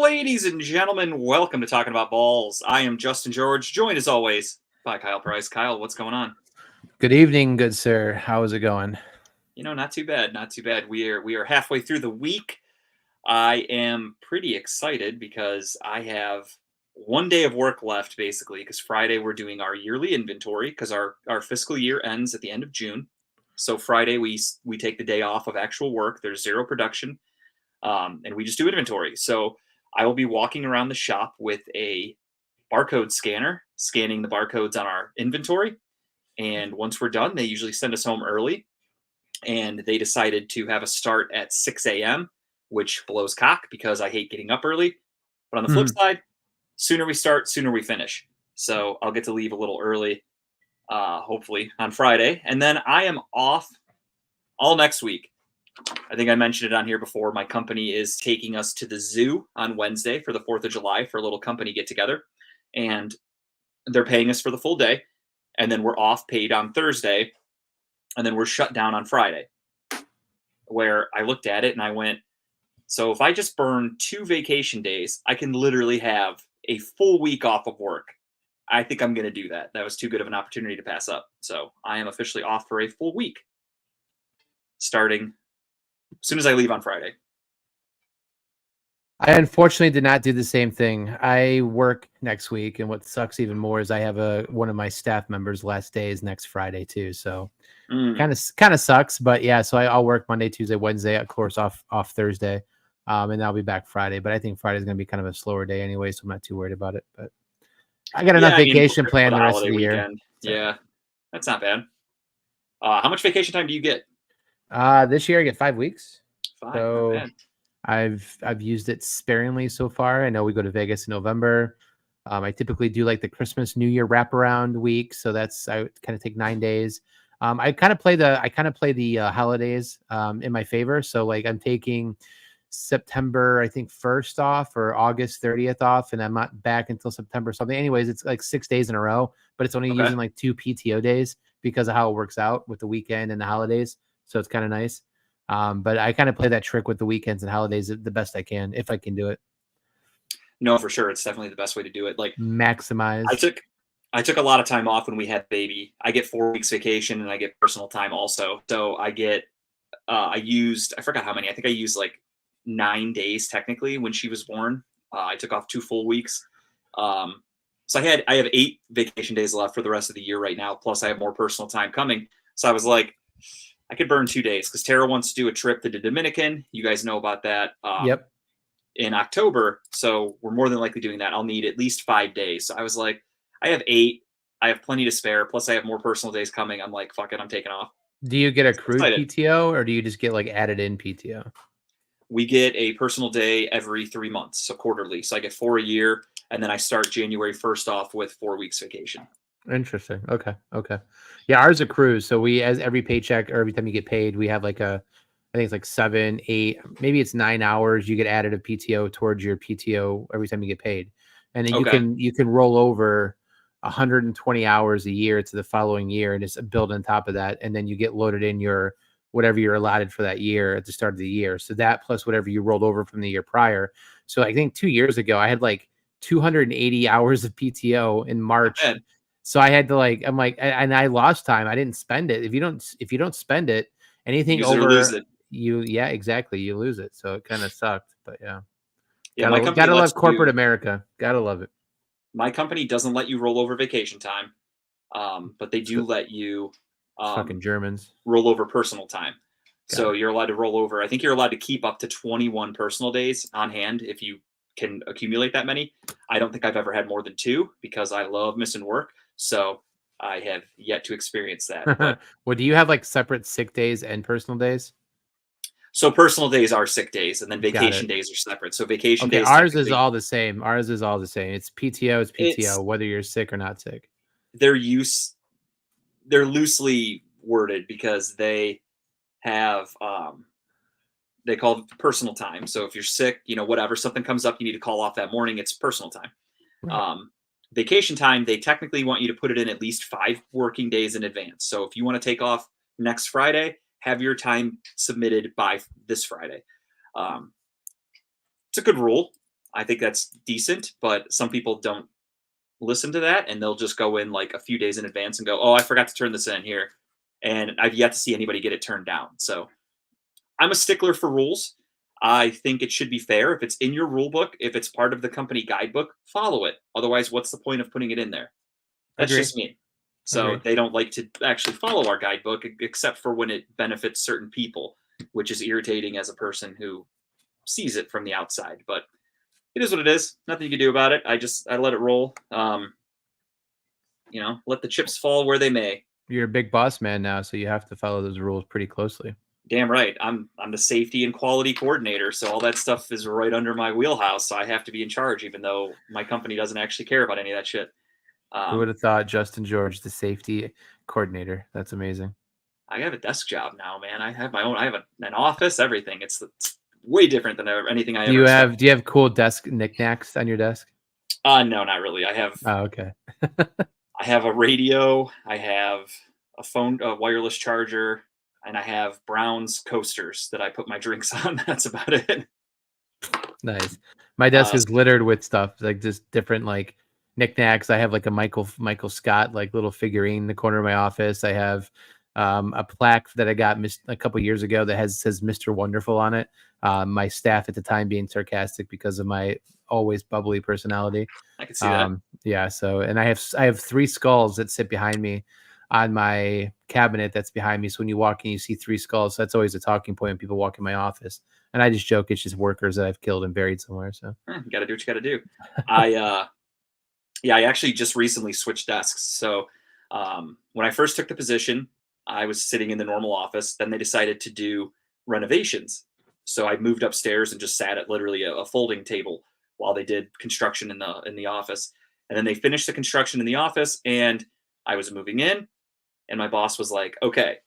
Ladies and gentlemen, welcome to Talking About Balls. I am Justin George, joined as always by Kyle Price. Kyle, what's going on? Good evening, good sir. How is it going? Not too bad, not too bad. We are halfway through the week. I am pretty excited because I have one day of work left, basically, because Friday we're doing our yearly inventory because our fiscal year ends at the end of June. So Friday we take the day off of actual work. There's zero production, and we just do inventory. So I will be walking around the shop with a barcode scanner, scanning the barcodes on our inventory. And once we're done, they usually send us home early. And they decided to have us start at 6 a.m., which blows cock because I hate getting up early. But on the flip side, sooner we start, sooner we finish. So I'll get to leave a little early, hopefully on Friday. And then I am off all next week. I think I mentioned it on here before. My company is taking us to the zoo on Wednesday for the 4th of July for a little company get together. And they're paying us for the full day. And then we're off paid on Thursday. And then we're shut down on Friday. Where I looked at it and I went, so if I just burn 2 vacation days, I can literally have a full week off of work. I think I'm going to do that. That was too good of an opportunity to pass up. So I am officially off for a full week starting as soon as I leave on Friday. I unfortunately did not do the same thing. I work next week, and what sucks even more is I have one of my staff members' last day is next Friday too. So kind of sucks, but yeah. So I'll work Monday, Tuesday, Wednesday, of course, off Thursday, and I'll be back Friday. But I think Friday's going to be kind of a slower day anyway, so I'm not too worried about it. But I got enough vacation planned the rest of the year. So. Yeah, that's not bad. How much vacation time do you get? This year I get 5 weeks. 5. So I've used it sparingly so far. I know we go to Vegas in November. I typically do like the Christmas New Year wraparound week, so I kind of take 9 days. I kind of play the holidays in my favor. So like I'm taking September, I think 1st off or August 30th off, and I'm not back until September something. Anyways, it's like 6 days in a row, but it's only using like 2 PTO days because of how it works out with the weekend and the holidays. So it's kind of nice. But I kind of play that trick with the weekends and holidays the best I can, if I can do it. No, for sure. It's definitely the best way to do it. Like maximize. I took a lot of time off when we had baby. I get 4 weeks vacation and I get personal time also. So I get, I forgot how many. I think I used like 9 days technically when she was born. I took off 2 full weeks. So I have 8 vacation days left for the rest of the year right now. Plus I have more personal time coming. So I was like, I could burn 2 days because Tara wants to do a trip to the Dominican. You guys know about that. Yep. In October. So we're more than likely doing that. I'll need at least 5 days. So I was like, I have 8. I have plenty to spare. Plus I have more personal days coming. I'm like, fuck it. I'm taking off. Do you get accrued PTO or do you just get like added in PTO? We get a personal day every 3 months. So quarterly. So I get 4 a year. And then I start January 1st off with 4 weeks vacation. Interesting. Okay. Yeah, ours accrues. So we, as every paycheck or every time you get paid, we have like I think it's like 7, 8, maybe it's 9 hours. You get added a PTO towards your PTO every time you get paid, and then you can roll over 120 hours a year to the following year, and just build on top of that, and then you get loaded in your whatever you're allotted for that year at the start of the year. So that plus whatever you rolled over from the year prior. So I think 2 years ago I had like 280 hours of PTO in March. So I had to and I lost time. I didn't spend it. If you don't spend it, anything over lose it. Yeah, exactly. You lose it. So it kind of sucked, but yeah. Gotta love corporate America. Gotta love it. My company doesn't let you roll over vacation time, but they do let you fucking Germans roll over personal time. So you're allowed to roll over. I think you're allowed to keep up to 21 personal days on hand if you can accumulate that many. I don't think I've ever had more than 2 because I love missing work. So I have yet to experience that. But well, do you have like separate sick days and personal days? So personal days are sick days, and then vacation days are separate. So vacation days. Ours is all the same. It's PTO. It's PTO, whether you're sick or not sick. They're loosely worded because they have they call it personal time. So if you're sick, whatever, something comes up, you need to call off that morning. It's personal time. Right. Vacation time, they technically want you to put it in at least 5 working days in advance. So if you want to take off next Friday, have your time submitted by this Friday. It's a good rule. I think that's decent, but some people don't listen to that, and they'll just go in like a few days in advance and go, "Oh, I forgot to turn this in here," and I've yet to see anybody get it turned down. So I'm a stickler for rules. I think it should be fair. If it's in your rule book, if it's part of the company guidebook, follow it. Otherwise, what's the point of putting it in there? That's Agree. just me. So Agree. they don't like to actually follow our guidebook except for when it benefits certain people, which is irritating as a person who sees it from the outside. But it is what it is. Nothing you can do about it. I let it roll. Let the chips fall where they may. You're a big boss man now, so you have to follow those rules pretty closely. Damn right. I'm the safety and quality coordinator, so all that stuff is right under my wheelhouse. So I have to be in charge, even though my company doesn't actually care about any of that shit. Who would Um, have thought Justin George, the safety coordinator? That's amazing. I have a desk job now, man. I have my own. I have an office, everything. It's way different than anything I Do ever you expected. have cool desk knickknacks on your desk? No, not really. Oh, okay. I have a radio. I have a phone, a wireless charger, and I have Brown's coasters that I put my drinks on. That's about it. Nice. My desk is littered with stuff, like just different like knickknacks. I have like a Michael Scott like little figurine in the corner of my office. I have a plaque that I got a couple years ago that says Mr. Wonderful on it. My staff at the time being sarcastic because of my always bubbly personality. I can see that. Yeah, so and I have 3 skulls that sit behind me on my cabinet that's behind me. So when you walk in, you see 3 skulls. So that's always a talking point when people walk in my office. And I just joke it's just workers that I've killed and buried somewhere. So You got to do what you got to do. I yeah, I actually just recently switched desks. So when I first took the position, I was sitting in the normal office. Then they decided to do renovations. So I moved upstairs and just sat at literally a folding table while they did construction in the office. And then they finished the construction in the office, and I was moving in, and my boss was like, "Okay,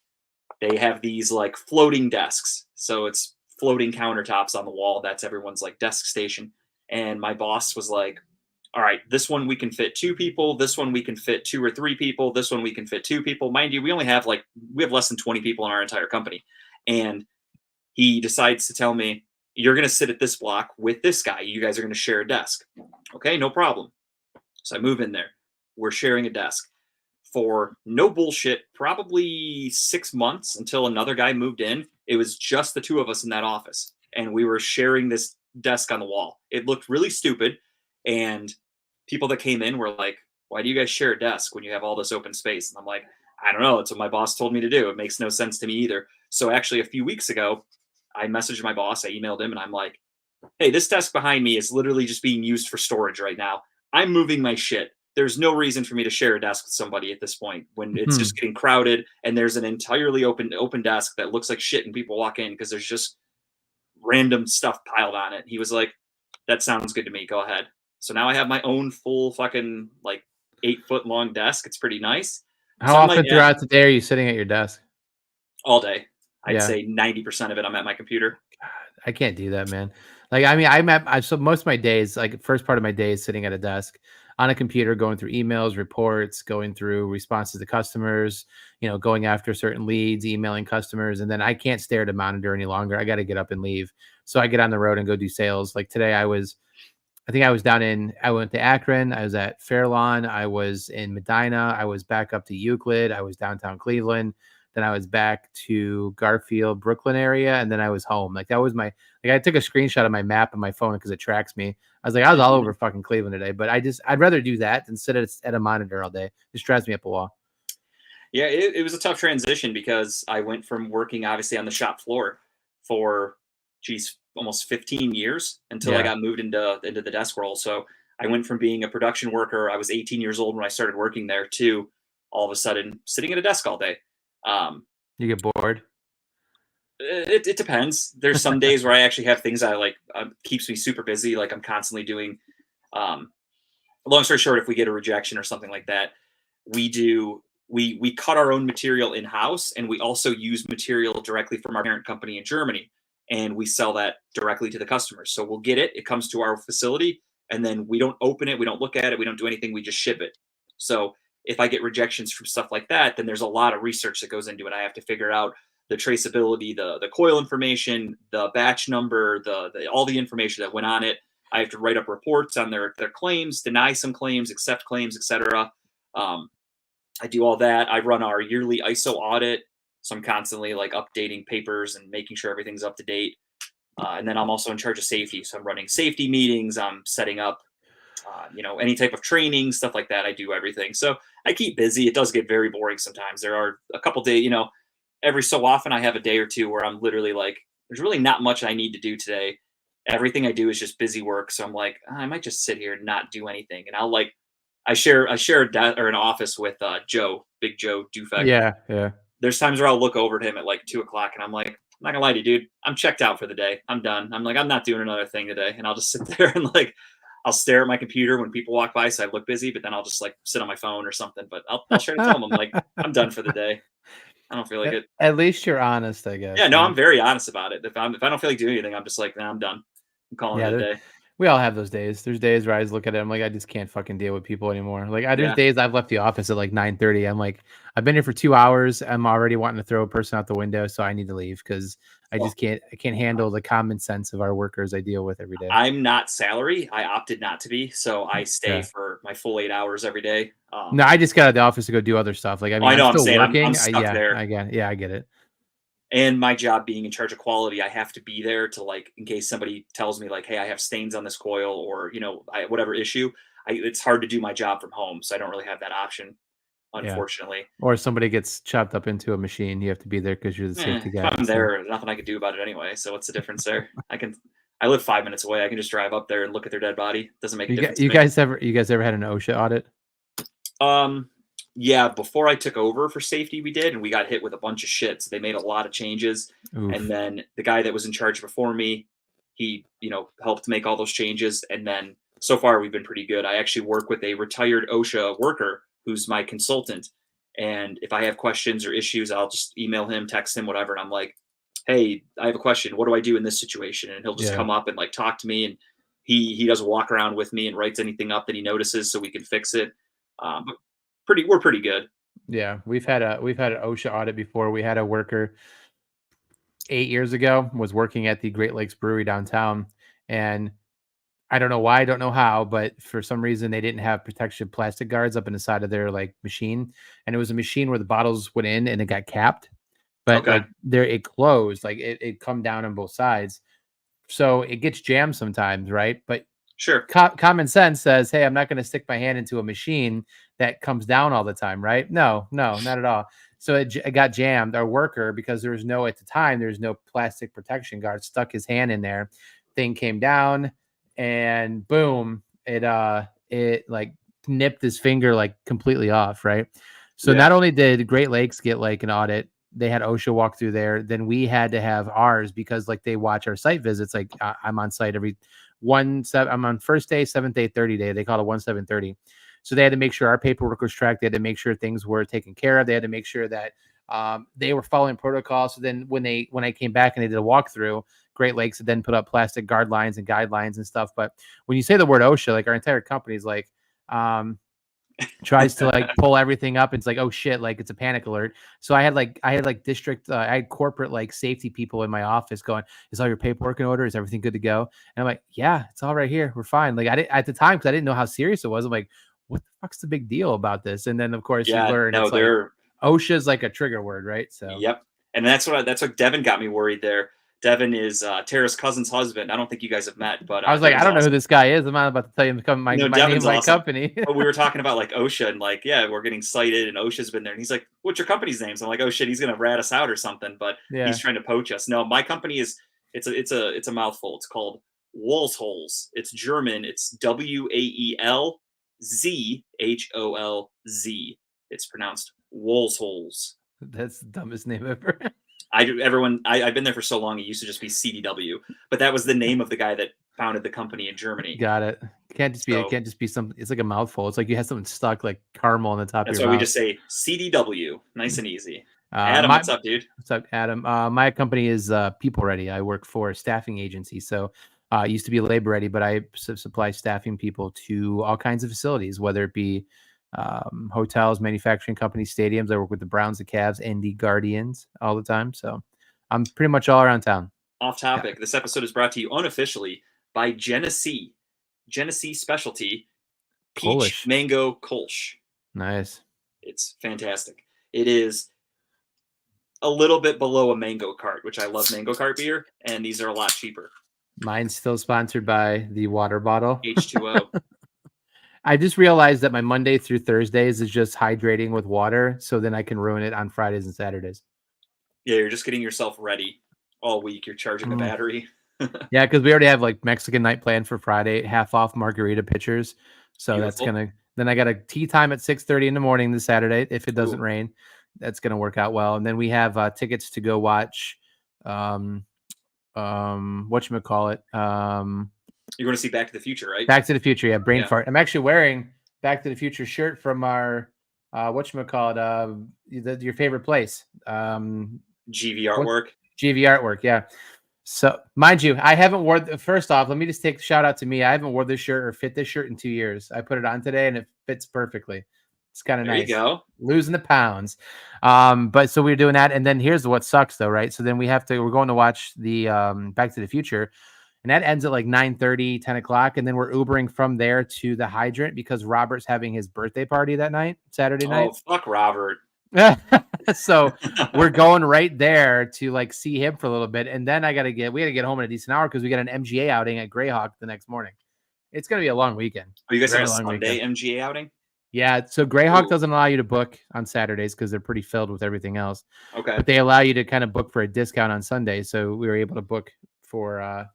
they have these like floating desks. So it's floating countertops on the wall. That's everyone's like desk station." And my boss was like, "All right, this one we can fit 2 people. This one we can fit 2 or 3 people. This one we can fit 2 people." Mind you, we have less than 20 people in our entire company. And he decides to tell me, "You're going to sit at this block with this guy. You guys are going to share a desk." Okay, no problem. So I move in there. We're sharing a desk for no bullshit, probably 6 months until another guy moved in. It was just the 2 of us in that office, and we were sharing this desk on the wall. It looked really stupid, and people that came in were like, "Why do you guys share a desk when you have all this open space?" And I'm like, "I don't know. It's what my boss told me to do. It makes no sense to me either." So actually, a few weeks ago, I messaged my boss. I emailed him, and I'm like, "Hey, this desk behind me is literally just being used for storage right now. I'm moving my shit. There's no reason for me to share a desk with somebody at this point when it's just getting crowded and there's an entirely open desk that looks like shit and people walk in because there's just random stuff piled on it." He was like, "That sounds good to me. Go ahead." So now I have my own full fucking like 8 foot long desk. It's pretty nice. how Some might often add throughout the day are you sitting at your desk? all day. I'd Yeah. say 90% of it I'm at my computer. I can't do that, man. Like, I mean, so most of my days, like first part of my day is sitting at a desk on a computer, going through emails, reports, going through responses to customers, going after certain leads, emailing customers. And then I can't stare at a monitor any longer. I got to get up and leave. So I get on the road and go do sales. Like today I think I went to Akron. I was at Fairlawn. I was in Medina. I was back up to Euclid. I was downtown Cleveland. Then I was back to Garfield, Brooklyn area. And then I was home. Like that was I took a screenshot of my map on my phone because it tracks me. I was like, I was all over fucking Cleveland today, but I'd rather do that than sit at a monitor all day. It just drives me up a wall. Yeah, it was a tough transition because I went from working obviously on the shop floor for almost 15 years until I Yeah. got moved into the desk role. So I went from being a production worker, I was 18 years old when I started working there, to all of a sudden sitting at a desk all day. Um, You get bored. it depends. There's some days where I actually have things I like, keeps me super busy. Like I'm constantly doing. Um, Long story short, if we get a rejection or something like that, we cut our own material in house, and we also use material directly from our parent company in Germany, and we sell that directly to the customers. So we'll get it comes to our facility, and then we don't open it, we don't look at it, we don't do anything, we just ship it. So if I get rejections from stuff like that, then there's a lot of research that goes into it. I have to figure out the traceability, the coil information, the batch number, the all the information that went on it. I have to write up reports on their claims, deny some claims, accept claims, etc. I do all that. I run our yearly ISO audit, so I'm constantly like updating papers and making sure everything's up to date. And then I'm also in charge of safety, so I'm running safety meetings. I'm setting up, any type of training, stuff like that. I do everything, so I keep busy. It does get very boring sometimes. There are a couple days, every so often I have a day or two where I'm literally like, there's really not much I need to do today. Everything I do is just busy work. So I'm like, I might just sit here and not do anything. And I share an office with Big Joe Dufek. Yeah. There's times where I'll look over at him at like 2 o'clock and I'm like, I'm not gonna lie to you, dude. I'm checked out for the day. I'm done. I'm like, I'm not doing another thing today. And I'll just sit there and like, I'll stare at my computer when people walk by, so I look busy. But then I'll just like sit on my phone or something. But I'll try to tell them I'm like, I'm done for the day. I don't feel like it. At least you're honest, I guess. Yeah, no, I'm very honest about it. If I don't feel like doing anything, I'm just like, nah, I'm done. I'm calling it a day. We all have those days. There's days where I just look at it, I'm like, I just can't fucking deal with people anymore. Like, there's Yeah. days I've left the office at like 9:30. I'm like, I've been here for 2 hours. I'm already wanting to throw a person out the window, so I need to leave because I can't handle the common sense of our workers I deal with every day. I'm not salary. I opted not to be, so I stay for my full 8 hours every day. No, I just got out of the office to go do other stuff. Like, I mean, I know I'm still working. I'm stuck there. I get it. And my job being in charge of quality, I have to be there to like, in case somebody tells me like, hey, I have stains on this coil or, whatever issue, it's hard to do my job from home. So I don't really have that option, unfortunately. Yeah. Or somebody gets chopped up into a machine. You have to be there because you're the safety guy. If I'm there, there's nothing I can do about it anyway. So what's the difference there? I live 5 minutes away. I can just drive up there and look at their dead body. Doesn't make a difference. You guys ever had an OSHA audit? Yeah, before I took over for safety, we did, and we got hit with a bunch of shit. So they made a lot of changes. Oof. And then the guy that was in charge before me, he, helped make all those changes. And then so far we've been pretty good. I actually work with a retired OSHA worker who's my consultant. And if I have questions or issues, I'll just email him, text him, whatever. And I'm like, hey, I have a question. What do I do in this situation? And he'll just come up and like talk to me. And he does a walk around with me and writes anything up that he notices so we can fix it. But we're pretty good. Yeah, we've had an OSHA audit before. We had a worker 8 years ago was working at the Great Lakes Brewery downtown, and I don't know why, I don't know how, but for some reason they didn't have protection plastic guards up in the side of their like machine, and it was a machine where the bottles went in and it got capped, but like it closed, like it come down on both sides, so it gets jammed sometimes, right? But sure, common sense says, hey, I'm not going to stick my hand into a machine that comes down all the time, right? No, not at all. So it got jammed. Our worker, because at the time, there's no plastic protection guard, stuck his hand in there. Thing came down, and boom, it like nipped his finger like completely off, right? So not only did Great Lakes get like an audit, they had OSHA walk through there. Then we had to have ours because like they watch our site visits. Like I'm on site I'm on first day, 7th day, 30 day. They call it 1/7/30. So they had to make sure our paperwork was tracked. They had to make sure things were taken care of. They had to make sure that they were following protocol. So then when I came back and they did a walkthrough, Great Lakes had then put up plastic guard lines and guidelines and stuff. But when you say the word OSHA, like our entire company is like tries to like pull everything up. It's like, oh shit, like it's a panic alert. So I had district, I had corporate like safety people in my office going, is all your paperwork in order? Is everything good to go? And I'm like, yeah, it's all right here. We're fine. Like I didn't at the time, because I didn't know how serious it was. I'm like, what the fuck's the big deal about this? And then of course you learn it's like, OSHA's like a trigger word, right? So yep. And that's what Devin got me worried there. Devin is Tara's cousin's husband. I don't think you guys have met, but I was like, I don't know who this guy is. I'm not about to tell you my name, my company. But we were talking about like OSHA and like, yeah, we're getting cited and OSHA's been there. And he's like, what's your company's name? So I'm like, oh shit, he's gonna rat us out or something. But he's trying to poach us. No, my company is it's a mouthful. It's called Walsholz. It's German. It's WAELZHOLZ. It's pronounced Walsholz. That's the dumbest name ever. I've been there for so long. It used to just be CDW, but that was the name of the guy that founded the company in Germany. Got it. It can't just be something. It's like a mouthful. It's like you have something stuck like caramel on the top of your mouth. That's why we just say CDW. Nice and easy. Adam, what's up, dude? What's up, Adam? My company is People Ready. I work for a staffing agency. So it used to be Labor Ready, but I supply staffing people to all kinds of facilities, whether it be hotels, manufacturing companies, stadiums. I work with the Browns, the Cavs, and the Guardians all the time. So I'm pretty much all around town. Off topic. This episode is brought to you unofficially by Genesee. Genesee specialty peach Polish. mango kolsch. Nice. It's fantastic. It is a little bit below a mango cart, which I love mango cart beer, and these are a lot cheaper. Mine's still sponsored by the water bottle. H2O. I just realized that my Monday through Thursdays is just hydrating with water, so then I can ruin it on Fridays and Saturdays. Yeah, you're just getting yourself ready all week. You're charging the battery. Yeah, because we already have like Mexican night planned for Friday, half off margarita pitchers. So Beautiful. then I got a tea time at 6:30 in the morning this Saturday if it doesn't Ooh. rain. That's gonna work out well. And then we have tickets to go watch whatchamacallit? You're going to see Back to the Future, right? Back to the Future, yeah, brain Yeah. fart. I'm actually wearing Back to the Future shirt from our whatchamacallit, your favorite place. GV artwork. GV artwork, yeah. So, mind you, I haven't worn. First off, let me just take a shout out to me. I haven't worn this shirt or fit this shirt in 2 years. I put it on today, and it fits perfectly. It's kind of There nice. you go. Losing the pounds. But so we're doing that, and then here's what sucks though, right? So then we're going to watch the Back to the Future, and that ends at like 9:30, 10 o'clock, and then we're Ubering from there to the Hydrant because Robert's having his birthday party that night, Saturday night. Oh, fuck Robert. So we're going right there to like see him for a little bit, and then we got to get home in a decent hour because we got an MGA outing at Greyhawk the next morning. It's gonna be a long weekend. Oh, you guys have a Very long Sunday weekend. MGA outing? Yeah, so Greyhawk Ooh. doesn't allow you to book on Saturdays because they're pretty filled with everything else. Okay. But they allow you to kind of book for a discount on Sunday, so we were able to book for a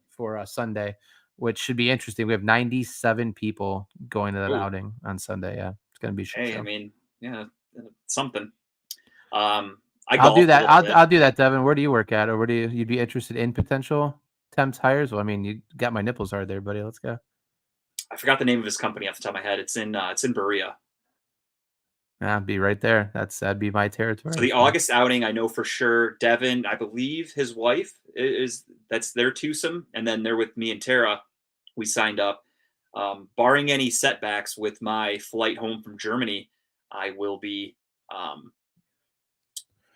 Sunday, which should be interesting. We have 97 people going to that Ooh. outing on Sunday. Yeah, it's gonna be. Hey, show. I mean, yeah, something. I'll do that. I'll do that, Devin. Where do you work at, or where do you'd be interested in potential temps hires? Well, I mean, you got my nipples hard there, buddy. Let's go. I forgot the name of his company off the top of my head. It's in Berea. I'd be right there. That'd be my territory. So the August outing, I know for sure. Devin, I believe his wife that's their twosome, and then they're with me and Tara. We signed up. Barring any setbacks with my flight home from Germany, I will be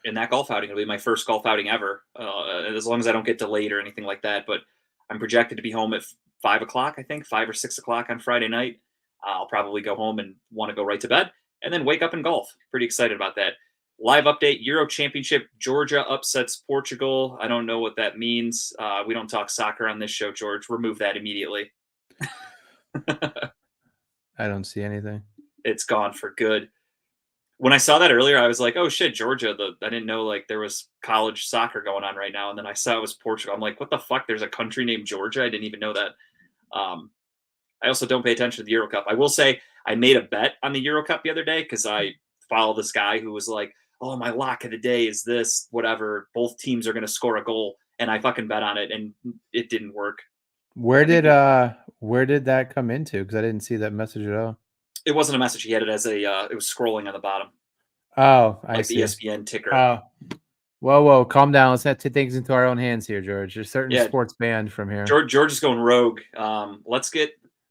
in that golf outing. It'll be my first golf outing ever, as long as I don't get delayed or anything like that. But I'm projected to be home at 5 o'clock, I think, 5 or 6 o'clock on Friday night. I'll probably go home and want to go right to bed and then wake up and golf. Pretty excited about that. Live update, Euro Championship, Georgia upsets Portugal. I don't know what that means. We don't talk soccer on this show, George. Remove that immediately. I don't see anything. It's gone for good. When I saw that earlier, I was like, oh shit, Georgia. I didn't know like there was college soccer going on right now. And then I saw it was Portugal. I'm like, what the fuck? There's a country named Georgia. I didn't even know that. I also don't pay attention to the Euro Cup. I will say I made a bet on the Euro Cup the other day because I follow this guy who was like, oh, my lock of the day is this, whatever. Both teams are going to score a goal. And I fucking bet on it, and it didn't work. Where did that come into? Because I didn't see that message at all. It wasn't a message. He had it as it was scrolling on the bottom. Oh, I like see. The ESPN ticker. Oh, whoa, calm down. Let's not take things into our own hands here, George. There's certain sports banned from here. George is going rogue.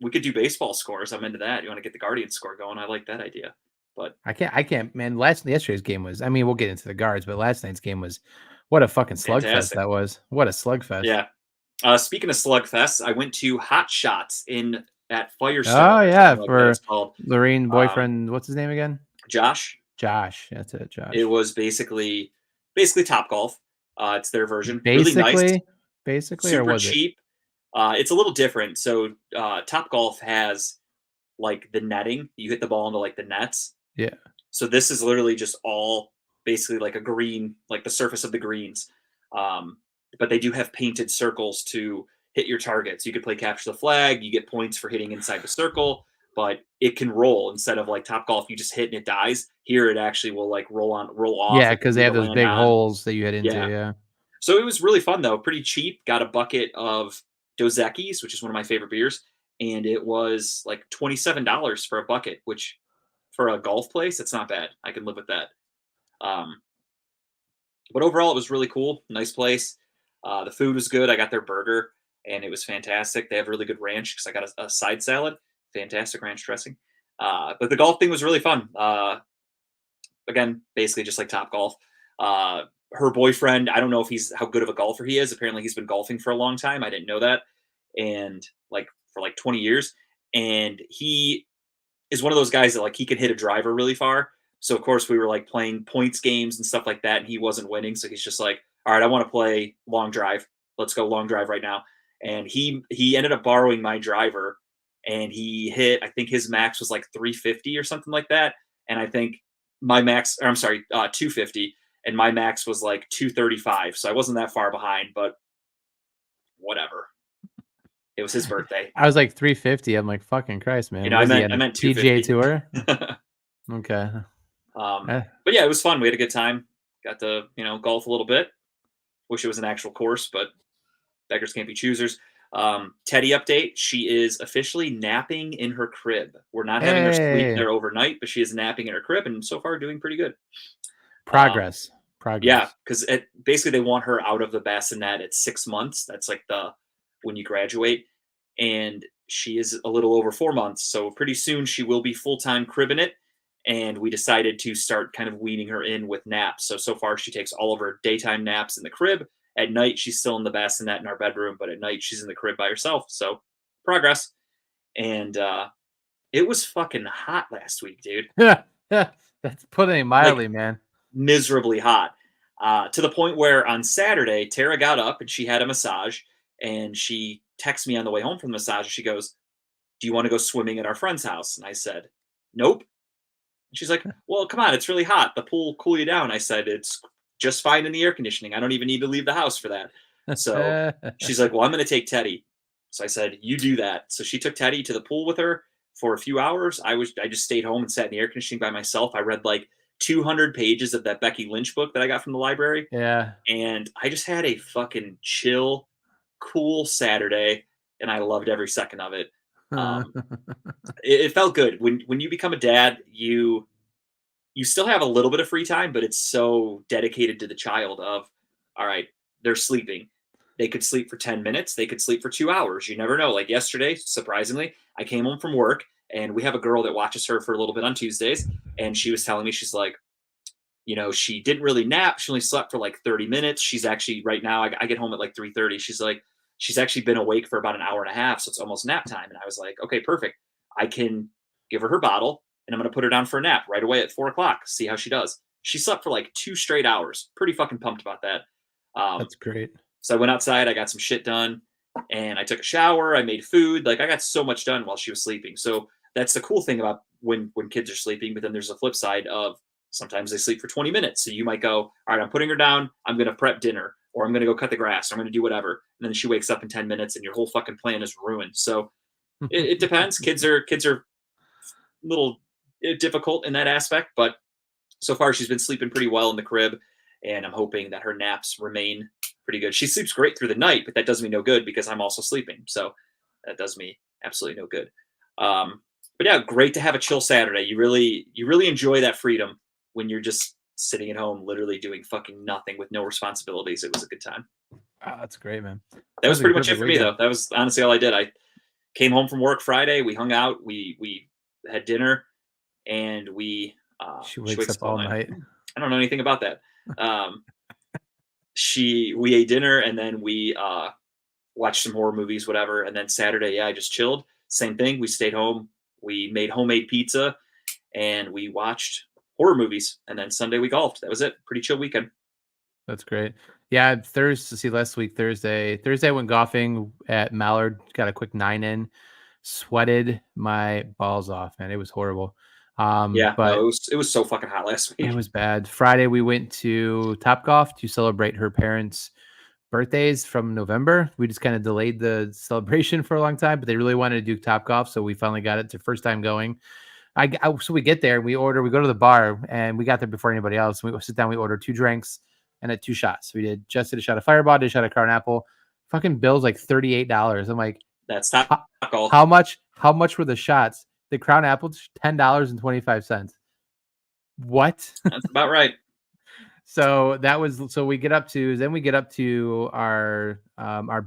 We could do baseball scores. I'm into that. You want to get the Guardians score going? I like that idea. But I can't, man. Yesterday's game was. I mean, we'll get into the guards, but last night's game was. What a fucking slugfest that was. What a slugfest. Yeah. Speaking of slugfests, I went to Hot Shots at Firestone. Oh yeah, for Lorene boyfriend. What's his name again? Josh. That's it, Josh. It was basically Topgolf. It's their version. Basically, really nice. Basically, super or was cheap. It's a little different. So Topgolf has like the netting. You hit the ball into like the nets. Yeah. So this is literally just all basically like a green, like the surface of the greens. But they do have painted circles to hit your targets. You could play capture the flag. You get points for hitting inside the circle, but it can roll instead of like Topgolf. You just hit and it dies. Here it actually will like roll off. Yeah, because they have those big holes that you hit into. Yeah. So it was really fun though. Pretty cheap. Got a bucket of Dos Equis, which is one of my favorite beers, and it was like $27 for a bucket, which for a golf place, it's not bad. I can live with that. But overall, it was really cool. Nice place. The food was good. I got their burger, and it was fantastic. They have really good ranch because I got a side salad. Fantastic ranch dressing. But the golf thing was really fun. Again, basically just like Topgolf. Her boyfriend, I don't know if how good of a golfer he is. Apparently, he's been golfing for a long time. I didn't know that, and like for like 20 years. and he is one of those guys that like he can hit a driver really far. So of course we were like playing points games and stuff like that, and he wasn't winning. So he's just like, all right, I want to play long drive. Let's go long drive right now. And he ended up borrowing my driver, and he hit. I think his max was like 350 or something like that. And I think my max, or I'm sorry, 250, and my max was like 235. So I wasn't that far behind, but whatever. It was his birthday. I was like 350. I'm like, fucking Christ, man. You know, I Was he meant on a 250. PGA Tour? Okay. But yeah, it was fun. We had a good time. Got to, golf a little bit. Wish it was an actual course, but beggars can't be choosers. Teddy update. She is officially napping in her crib. We're not having her sleep there overnight, but she is napping in her crib, and so far doing pretty good. Progress. Yeah, because basically they want her out of the bassinet at 6 months. That's like when you graduate. And she is a little over 4 months. So pretty soon she will be full-time cribbing it. And we decided to start kind of weaning her in with naps. So far she takes all of her daytime naps in the crib. At night, she's still in the bassinet in our bedroom, but at night she's in the crib by herself. So progress. And it was fucking hot last week, dude. That's putting it mildly, man. Miserably hot. To the point where on Saturday, Tara got up and she had a massage, and she texted me on the way home from the massage. She goes, "Do you want to go swimming at our friend's house?" And I said, "Nope." And she's like, "Well, come on, it's really hot. The pool will cool you down." I said, "It's just fine in the air conditioning. I don't even need to leave the house for that." So she's like, "Well, I'm going to take Teddy." So I said, "You do that." So she took Teddy to the pool with her for a few hours. I just stayed home and sat in the air conditioning by myself. I read like 200 pages of that Becky Lynch book that I got from the library. Yeah. And I just had a fucking chill, cool Saturday, and I loved every second of it. It felt good. When you become a dad, you still have a little bit of free time, but it's so dedicated to the child of, all right, they're sleeping. They could sleep for 10 minutes. They could sleep for 2 hours. You never know. Like yesterday, surprisingly, I came home from work, and we have a girl that watches her for a little bit on Tuesdays. And she was telling me, she's like, she didn't really nap. She only slept for like 30 minutes. She's actually right now, I get home at like 3:30. She's like, she's actually been awake for about an hour and a half. So it's almost nap time. And I was like, okay, perfect. I can give her bottle, and I'm going to put her down for a nap right away at 4:00. See how she does. She slept for like 2 straight hours. Pretty fucking pumped about that. That's great. So I went outside, I got some shit done, and I took a shower. I made food. Like I got so much done while she was sleeping. So that's the cool thing about when kids are sleeping. But then there's a flip side of sometimes they sleep for 20 minutes. So you might go, all right, I'm putting her down. I'm going to prep dinner, or I'm going to go cut the grass, or I'm going to do whatever. And then she wakes up in 10 minutes and your whole fucking plan is ruined. So it depends. Kids are a little difficult in that aspect, but so far she's been sleeping pretty well in the crib, and I'm hoping that her naps remain pretty good. She sleeps great through the night, but that does me no good because I'm also sleeping. So that does me absolutely no good. But yeah, great to have a chill Saturday. You really enjoy that freedom when you're just sitting at home, literally doing fucking nothing with no responsibilities. It was a good time. Oh, that's great, man. That was pretty much it for me, though. That was honestly all I did. I came home from work Friday. We hung out. We had dinner, and she wakes up all night. I don't know anything about that. We ate dinner, and then we watched some horror movies, whatever. And then Saturday, I just chilled. Same thing. We stayed home. We made homemade pizza, and we watched horror movies. And then Sunday we golfed. That was it. Pretty chill weekend. That's great. Yeah, last week, Thursday I went golfing at Mallard, got a quick 9 in, sweated my balls off, man. It was horrible. But it was so fucking hot last week. It was bad. Friday we went to Topgolf to celebrate her parents' birthdays from November. We just kind of delayed the celebration for a long time, but they really wanted to do Topgolf, so we finally got it. It's the first time going. So we get there, we go to the bar, and we got there before anybody else. We sit down, we order 2 drinks and had 2 shots. We did a shot of Fireball, did a shot of Crown Apple. Fucking bill's like $38. I'm like, that's Topgolf. How much were the shots? The Crown Apple, $10.25. What? That's about right. So we get up to our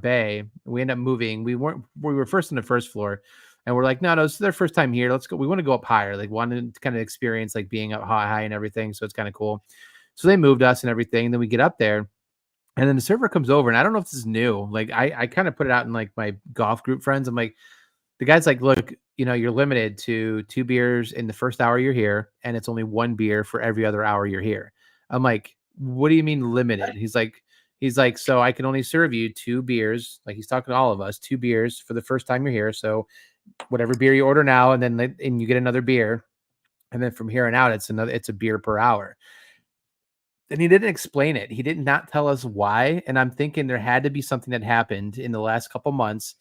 bay. We end up moving. We were first on the first floor, and we're like, no, this is their first time here. Let's go. We want to go up higher. Like, wanted to kind of experience like being up high and everything. So it's kind of cool. So they moved us and everything. And then we get up there, and then the server comes over, and I don't know if this is new. Like I kind of put it out in like my golf group friends. I'm like, The guy's like, look, you're limited to 2 beers in the first hour you're here, and it's only 1 beer for every other hour you're here. I'm like, what do you mean limited? He's like, so I can only serve you 2 beers. Like he's talking to all of us, 2 beers for the first time you're here. So whatever beer you order now, and then and you get another beer, and then from here on out, it's a beer per hour. And he didn't explain it. He did not tell us why. And I'm thinking there had to be something that happened in the last couple months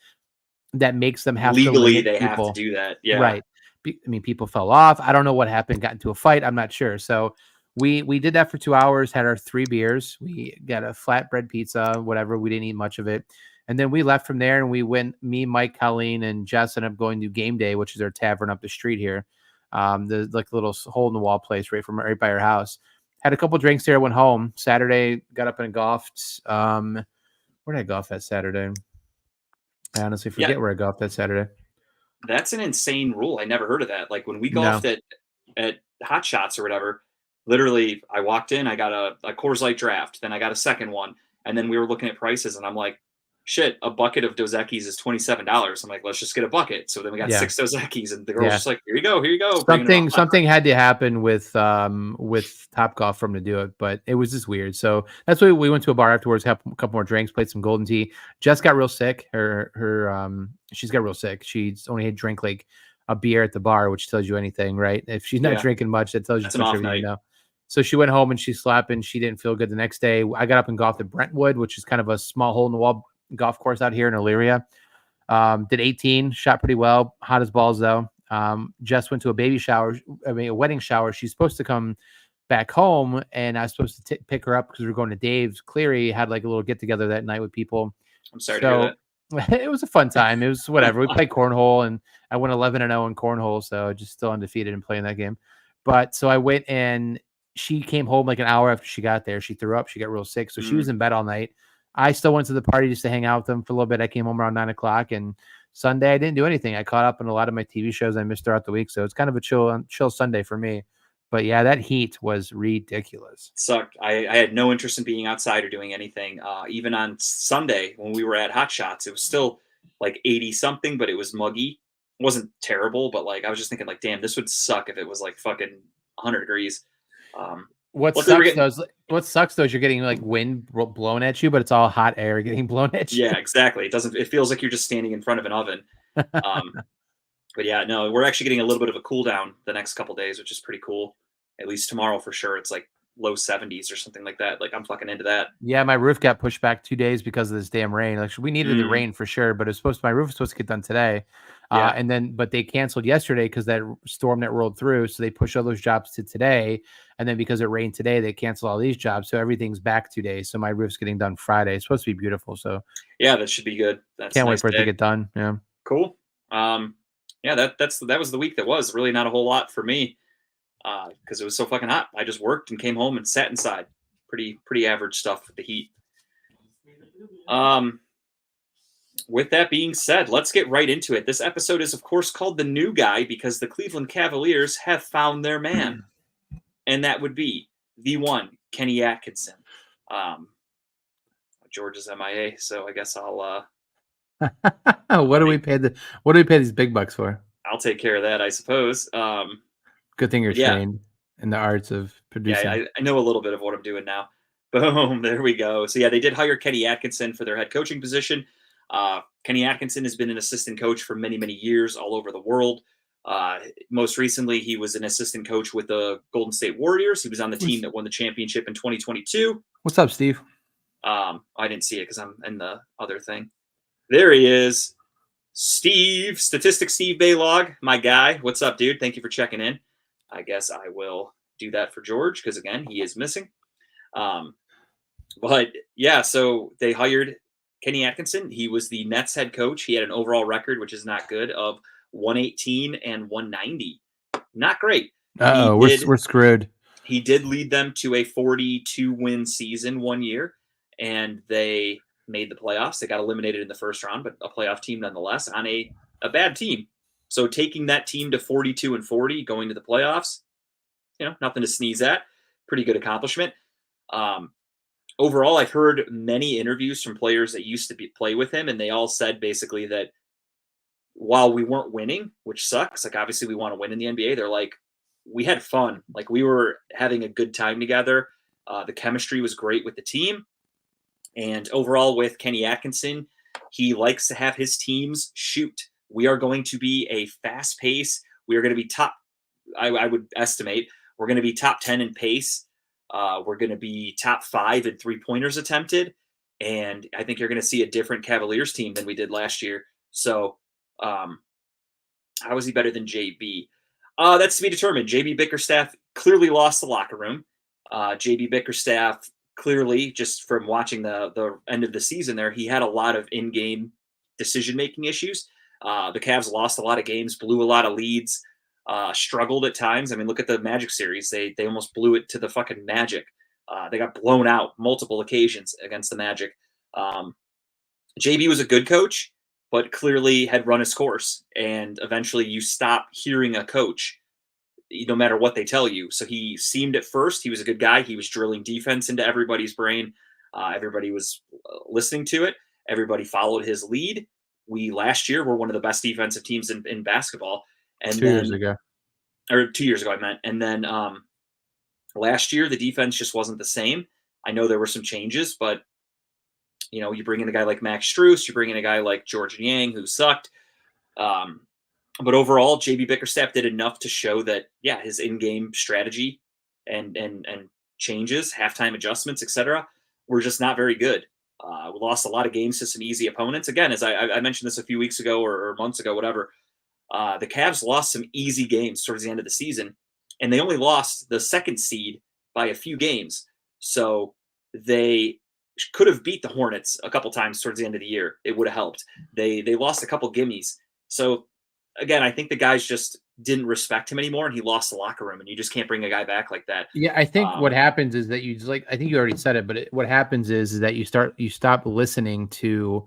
that makes them have to Legally, limit they have to people. do that. Yeah. Right. I mean, people fell off. I don't know what happened, got into a fight. I'm not sure. So we did that for 2 hours, had our 3 beers. We got a flatbread pizza, whatever. We didn't eat much of it. And then we left from there and we went, me, Mike, Colleen, and Jess ended up going to Game Day, which is our tavern up the street here. The like little hole in the wall place right by our house. Had a couple drinks there, went home. Saturday, got up and golfed. Where did I golf that Saturday? I honestly forget where I golfed that Saturday. That's an insane rule. I never heard of that. Like when we No. golfed at Hot Shots or whatever, literally I walked in, I got a Coors Light draft, then I got a second one, and then we were looking at prices, and I'm like, shit, a bucket of Dos Equis is $27. I'm like, let's just get a bucket. So then we got 6 Dos Equis, and the girl's just like, here you go. Something had to happen with Topgolf for him to do it, but it was just weird. So that's why we went to a bar afterwards, had a couple more drinks, played some Golden Tee. Jess got real sick. She's got real sick. She's only had drank like a beer at the bar, which tells you anything, right? If she's not drinking much, that tells you everything you know. So she went home and she slept and she didn't feel good the next day. I got up and golfed at Brentwood, which is kind of a small hole in the wall golf course out here in Elyria. Did 18, shot pretty well, hot as balls though. Jess went to a wedding shower. She's supposed to come back home, and I was supposed to pick her up because we were going to Dave's. Cleary had like a little get together that night with people. I'm sorry to hear that. It was a fun time. It was whatever. We played cornhole, and I went 11-0 in cornhole, so just still undefeated in playing that game. But so I went, and she came home like an hour after she got there. She threw up. She got real sick, so she was in bed all night. I still went to the party just to hang out with them for a little bit. I came home around 9 o'clock, and Sunday I didn't do anything. I caught up on a lot of my TV shows I missed throughout the week, so it's kind of a chill Sunday for me. But yeah, that heat was ridiculous. It sucked. I had no interest in being outside or doing anything. Even on Sunday when we were at Hot Shots, it was still like 80 something, but it was muggy. It wasn't terrible, but like I was just thinking, like, damn, this would suck if it was like fucking 100 degrees. What sucks though is you're getting like wind blown at you, but it's all hot air getting blown at you. Yeah, exactly. It feels like you're just standing in front of an oven. But yeah, no, we're actually getting a little bit of a cool down the next couple days, which is pretty cool. At least tomorrow for sure. It's like low 70s or something like that. Like I'm fucking into that. Yeah, my roof got pushed back 2 days because of this damn rain. Like we needed the rain for sure, but my roof was supposed to get done today. But they canceled yesterday because that storm that rolled through. So they pushed all those jobs to today. And then because it rained today, they canceled all these jobs. So everything's back 2 days. So my roof's getting done Friday. It's supposed to be beautiful. So yeah, that should be good. Can't wait for it to get done. Yeah. Cool. Yeah, that was the week that was really not a whole lot for me. Because it was so fucking hot. I just worked and came home and sat inside. Pretty average stuff with the heat. With that being said, let's get right into it. This episode is, of course, called The New Guy because the Cleveland Cavaliers have found their man. And that would be the one, Kenny Atkinson. George is MIA, so I guess I'll... What do we pay these big bucks for? I'll take care of that, I suppose. Good thing you're trained in the arts of producing. Yeah, I know a little bit of what I'm doing now. Boom, there we go. So yeah, they did hire Kenny Atkinson for their head coaching position. Kenny Atkinson has been an assistant coach for many, many years all over the world. Most recently, he was an assistant coach with the Golden State Warriors. He was on the team that won the championship in 2022. What's up, Steve? I didn't see it because I'm in the other thing. There he is. Statistics Steve Baylog, my guy. What's up, dude? Thank you for checking in. I guess I will do that for George because, again, he is missing. But, yeah, so they hired Kenny Atkinson. He was the Nets head coach. He had an overall record, which is not good, of 118 and 190. Not great. We're screwed. He did lead them to a 42-win season one year, and they made the playoffs. They got eliminated in the first round, but a playoff team nonetheless on a bad team. So taking that team to 42 and 40, going to the playoffs, nothing to sneeze at. Pretty good accomplishment. Overall, I've heard many interviews from players that used to play with him, and they all said basically that while we weren't winning, which sucks, like obviously we want to win in the NBA, they're like, we had fun. Like we were having a good time together. The chemistry was great with the team. And overall, with Kenny Atkinson, he likes to have his teams shoot. We are going to be a fast pace. We are going to be top, I would estimate, we're going to be top 10 in pace. We're going to be top 5 in three-pointers attempted. And I think you're going to see a different Cavaliers team than we did last year. So, how is he better than JB? That's to be determined. JB Bickerstaff clearly lost the locker room. JB Bickerstaff clearly, just from watching the end of the season there, he had a lot of in-game decision-making issues. The Cavs lost a lot of games, blew a lot of leads, struggled at times. I mean, look at the Magic series. They almost blew it to the fucking Magic. They got blown out multiple occasions against the Magic. JB was a good coach, but clearly had run his course. And eventually you stop hearing a coach, no matter what they tell you. So he seemed at first, he was a good guy. He was drilling defense into everybody's brain. Everybody was listening to it. Everybody followed his lead. We last year were one of the best defensive teams in basketball. And 2 years ago. Or 2 years ago, I meant. And then last year, the defense just wasn't the same. I know there were some changes, but you know, you bring in a guy like Max Strus, you bring in a guy like George Niang, who sucked. But overall, JB Bickerstaff did enough to show that, yeah, his in-game strategy and changes, halftime adjustments, etc., were just not very good. We lost a lot of games to some easy opponents. Again, as I mentioned this a few weeks ago or months ago, whatever, the Cavs lost some easy games towards the end of the season, and they only lost the second seed by a few games. So they could have beat the Hornets a couple times towards the end of the year. It would have helped. They lost a couple gimmies. So again, I think the guys just didn't respect him anymore, and he lost the locker room, and you just can't bring a guy back like that. Yeah, I think what happens is that you just I think you already said it, but what happens is that you stop listening to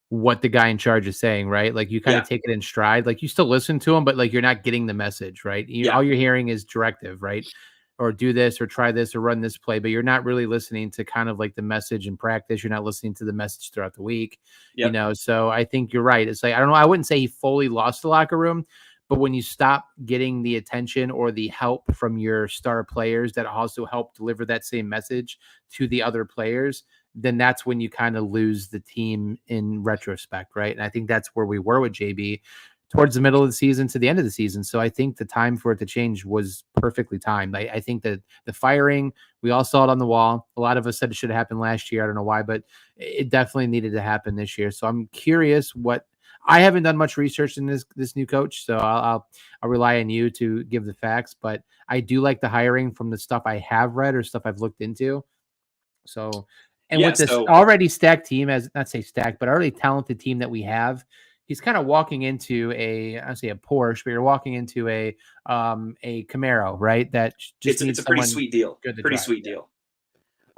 what the guy in charge is saying, right? Like you kind of take it in stride. Like you still listen to him, but like you're not getting the message, right? All you're hearing is directive, right? Or do this or try this or run this play, but you're not really listening to kind of like the message in practice. You're not listening to the message throughout the week, you know? So I think you're right. It's like, I don't know. I wouldn't say he fully lost the locker room, but when you stop getting the attention or the help from your star players that also help deliver that same message to the other players, then that's when you kind of lose the team in retrospect, right? And I think that's where we were with JB towards the middle of the season to the end of the season. So I think the time for it to change was perfectly timed. I think that the firing, we all saw it on the wall. A lot of us said it should have happened last year. I don't know why, but it definitely needed to happen this year. So I'm curious I haven't done much research in this new coach, so I'll rely on you to give the facts. But I do like the hiring from the stuff I have read or stuff I've looked into. So, and with this already stacked team, not say stacked, but already talented team that we have, he's kind of walking into I say a Porsche, but you're walking into a Camaro, right? That just it's a pretty sweet deal. Pretty sweet deal.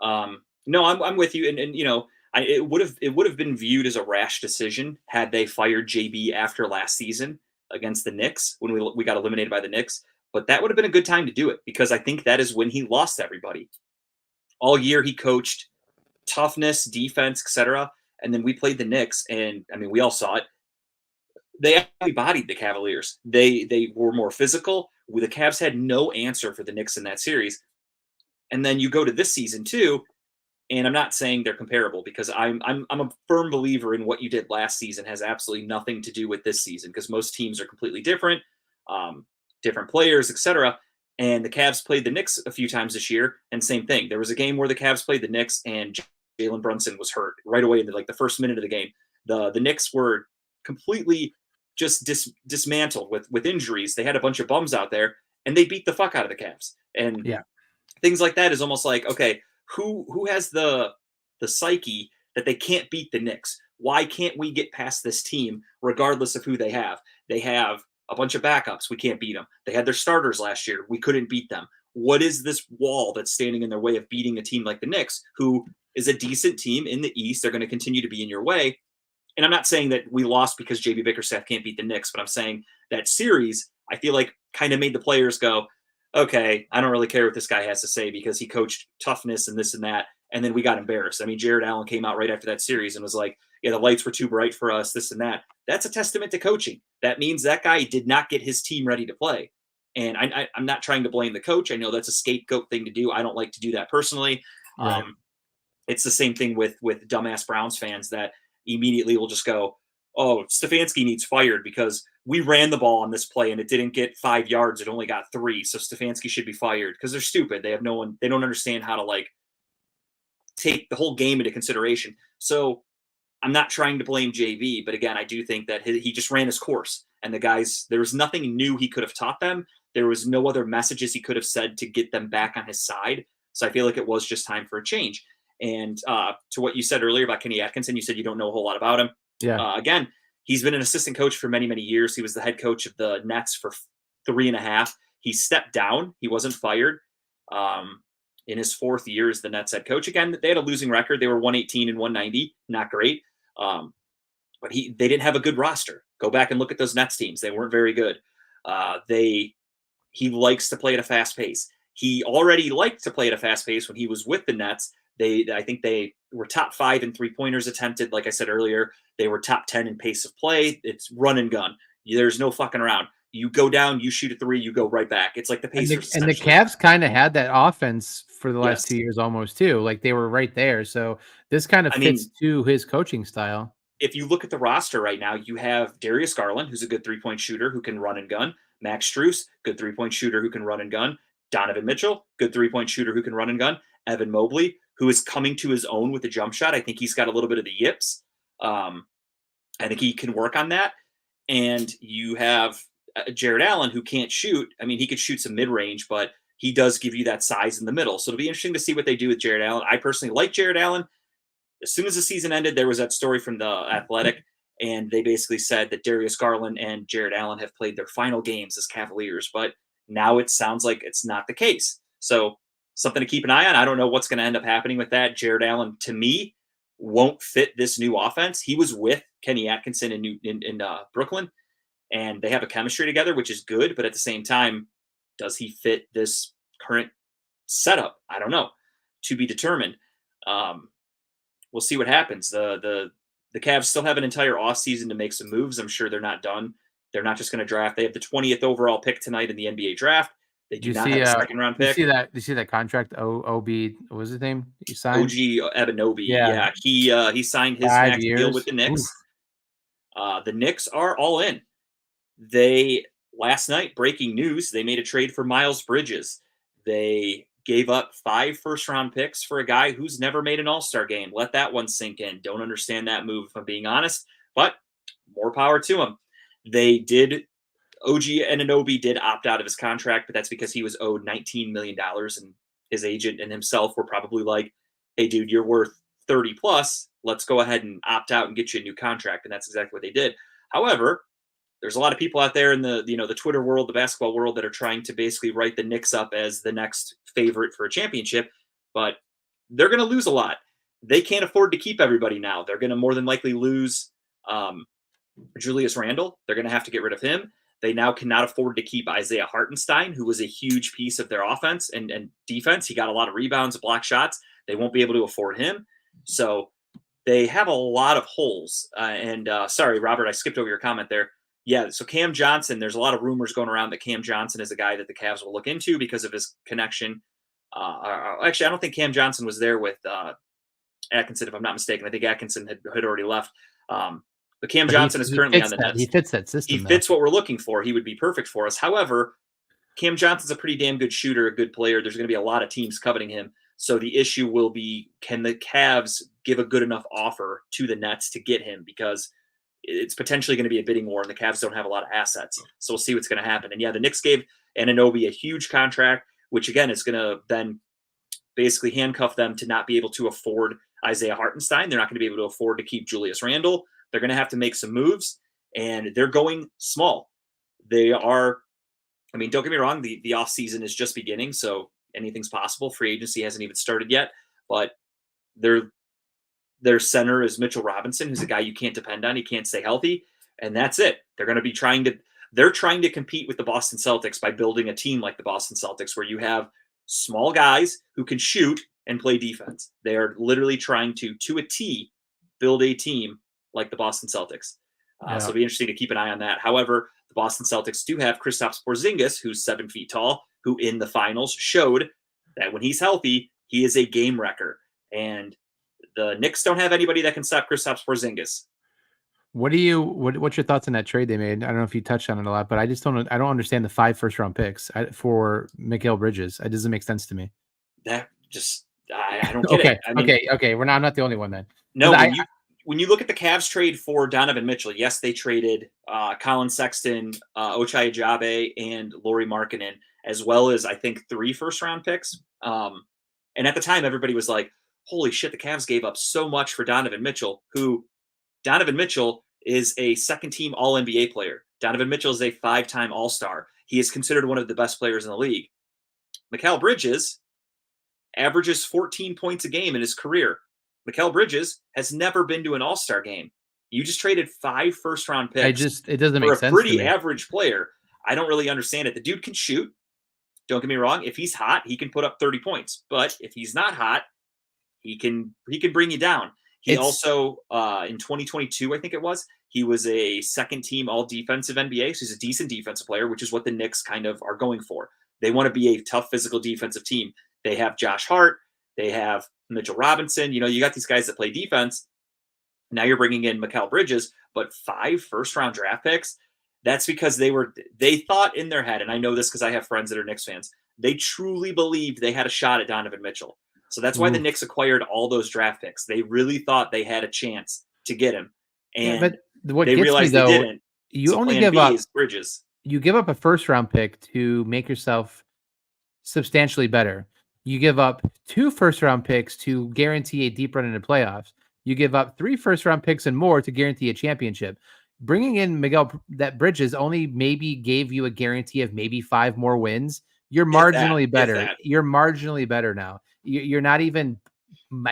No, I'm with you, and you know, it would have been viewed as a rash decision had they fired JB after last season against the Knicks when we got eliminated by the Knicks. But that would have been a good time to do it because I think that is when he lost everybody. All year he coached toughness, defense, etc. And then we played the Knicks, and I mean we all saw it. They actually bodied the Cavaliers. They were more physical. The Cavs had no answer for the Knicks in that series. And then you go to this season too. And I'm not saying they're comparable because I'm a firm believer in what you did last season has absolutely nothing to do with this season because most teams are completely different, different players, etc. And the Cavs played the Knicks a few times this year, and same thing. There was a game where the Cavs played the Knicks, and Jalen Brunson was hurt right away in the first minute of the game. The Knicks were completely just dismantled with injuries. They had a bunch of bums out there, and they beat the fuck out of the Cavs. And things like that is almost like, okay, who has the psyche that they can't beat the Knicks? Why can't we get past this team regardless of who they have? They have a bunch of backups. We can't beat them. They had their starters last year. We couldn't beat them. What is this wall that's standing in their way of beating a team like the Knicks, who is a decent team in the East? They're going to continue to be in your way. And I'm not saying that we lost because JB Bickerstaff can't beat the Knicks, but I'm saying that series, I feel like, kind of made the players go, okay, I don't really care what this guy has to say because he coached toughness and this and that, And then we got embarrassed. I mean, Jared Allen came out right after that series and was like, yeah, the lights were too bright for us, this and that. That's a testament to coaching. That means that guy did not get his team ready to play. And I'm not trying to blame the coach. I know that's a scapegoat thing to do. I don't like to do that personally. Right. It's the same thing with dumbass Browns fans that immediately will just go, oh, Stefanski needs fired because we ran the ball on this play and it didn't get 5 yards. It only got 3. So Stefanski should be fired because they're stupid. They have no one. They don't understand how to like take the whole game into consideration. So I'm not trying to blame JV, but again, I do think that he just ran his course and the guys, there was nothing new he could have taught them. There was no other messages he could have said to get them back on his side. So I feel like it was just time for a change. And to what you said earlier about Kenny Atkinson, you said you don't know a whole lot about him. Yeah. Again, he's been an assistant coach for many, many years. He was the head coach of the Nets for 3.5. He stepped down. He wasn't fired. In his 4th year as the Nets head coach. Again, they had a losing record. They were 118 and 190. Not great. But they didn't have a good roster. Go back and look at those Nets teams. They weren't very good. He likes to play at a fast pace. He already liked to play at a fast pace when he was with the Nets. I think they were top 5 in 3-pointers attempted. Like I said earlier, they were top 10 in pace of play. It's run and gun. There's no fucking around. You go down, you shoot a 3, you go right back. It's like the Pacers. And the Cavs kind of had that offense for the last Yes. 2 years almost too. Like they were right there. So this kind of fits to his coaching style. If you look at the roster right now, you have Darius Garland, who's a good 3-point shooter who can run and gun. Max Strus, good 3-point shooter who can run and gun. Donovan Mitchell, good 3-point shooter who can run and gun. Evan Mobley, who is coming to his own with the jump shot. I think he's got a little bit of the yips. I think he can work on that. And you have Jared Allen, who can't shoot. I mean, he could shoot some mid-range, but he does give you that size in the middle. So it'll be interesting to see what they do with Jared Allen. I personally like Jared Allen. As soon as the season ended, there was that story from The Athletic, and they basically said that Darius Garland and Jared Allen have played their final games as Cavaliers, but now it sounds like it's not the case. So something to keep an eye on. I don't know what's going to end up happening with that. Jared Allen, to me, won't fit this new offense. He was with Kenny Atkinson in Brooklyn, and they have a chemistry together, which is good. But at the same time, does he fit this current setup? I don't know. To be determined. We'll see what happens. The Cavs still have an entire offseason to make some moves. I'm sure they're not done. They're not just going to draft. They have the 20th overall pick tonight in the NBA draft. They do not have a second-round pick. You see that contract? OB, what was his name? He signed? OG Anunoby. Yeah. He signed his 5 max years. deal with the Knicks. The Knicks are all in. Last night, breaking news, they made a trade for Miles Bridges. They gave up 5 first-round picks for a guy who's never made an All-Star game. Let that one sink in. Don't understand that move, if I'm being honest, but more power to him. OG Anunoby did opt out of his contract, but that's because he was owed $19 million, and his agent and himself were probably like, hey, dude, you're worth 30 plus. Let's go ahead and opt out and get you a new contract, and that's exactly what they did. However, there's a lot of people out there in the Twitter world, the basketball world, that are trying to basically write the Knicks up as the next favorite for a championship, but they're going to lose a lot. They can't afford to keep everybody now. They're going to more than likely lose Julius Randle. They're going to have to get rid of him. They now cannot afford to keep Isaiah Hartenstein, who was a huge piece of their offense and defense. He got a lot of rebounds, block shots. They won't be able to afford him. So they have a lot of holes. Sorry, Robert, I skipped over your comment there. Yeah, so Cam Johnson, there's a lot of rumors going around that Cam Johnson is a guy that the Cavs will look into because of his connection. Actually, I don't think Cam Johnson was there with Atkinson, if I'm not mistaken. I think Atkinson had already left. But Cam Johnson is currently on the Nets. He fits that system. He fits what we're looking for. He would be perfect for us. However, Cam Johnson's a pretty damn good shooter, a good player. There's going to be a lot of teams coveting him. So the issue will be, can the Cavs give a good enough offer to the Nets to get him? Because it's potentially going to be a bidding war, and the Cavs don't have a lot of assets. So we'll see what's going to happen. And yeah, the Knicks gave Anunoby a huge contract, which again is going to then basically handcuff them to not be able to afford Isaiah Hartenstein. They're not going to be able to afford to keep Julius Randle. They're going to have to make some moves, and they're going small. They are, I mean, don't get me wrong, the offseason is just beginning, so anything's possible. Free agency hasn't even started yet, but their center is Mitchell Robinson, who's a guy you can't depend on. He can't stay healthy, and that's it. They're going to be trying to compete with the Boston Celtics by building a team like the Boston Celtics, where you have small guys who can shoot and play defense. They are literally trying to a T, build a team like the Boston Celtics. So it'll be interesting to keep an eye on that. However, the Boston Celtics do have Kristaps Porzingis, who's 7 feet tall, who in the finals showed that when he's healthy, he is a game wrecker. And the Knicks don't have anybody that can stop Kristaps Porzingis. What's your thoughts on that trade they made? I don't know if you touched on it a lot, but I don't understand the 5 first-round picks for Mikal Bridges. It doesn't make sense to me. That just I don't get it. I mean, okay. I'm not the only one then. No, when you look at the Cavs trade for Donovan Mitchell, yes, they traded Colin Sexton, Ochai Ajabe, and Lauri Markkanen, as well as I think 3 first-round picks. And at the time, everybody was like, "Holy shit, the Cavs gave up so much for Donovan Mitchell." Donovan Mitchell is a second-team All-NBA player. Donovan Mitchell is a 5-time All-Star. He is considered one of the best players in the league. Mikal Bridges averages 14 points a game in his career. Mikal Bridges has never been to an All-Star game. You just traded 5 first-round picks. It doesn't make sense for a pretty average player. I don't really understand it. The dude can shoot. Don't get me wrong. If he's hot, he can put up 30 points. But if he's not hot, he can bring you down. He also, in 2022, I think it was, he was a second-team All-Defensive NBA. So he's a decent defensive player, which is what the Knicks kind of are going for. They want to be a tough physical defensive team. They have Josh Hart. They have Mitchell Robinson. You got these guys that play defense. Now you're bringing in Mikal Bridges, but 5 first-round draft picks. That's because they thought in their head, and I know this because I have friends that are Knicks fans, they truly believed they had a shot at Donovan Mitchell. So that's why the Knicks acquired all those draft picks. They really thought they had a chance to get him. And but what they gets realized me, though, they didn't. you only give up Bridges. You give up a first-round pick to make yourself substantially better. You give up 2 first-round picks to guarantee a deep run into playoffs. You give up 3 first-round picks and more to guarantee a championship. Bringing in Mikal Bridges only maybe gave you a guarantee of maybe 5 more wins. You're marginally better. You're marginally better now. You're not even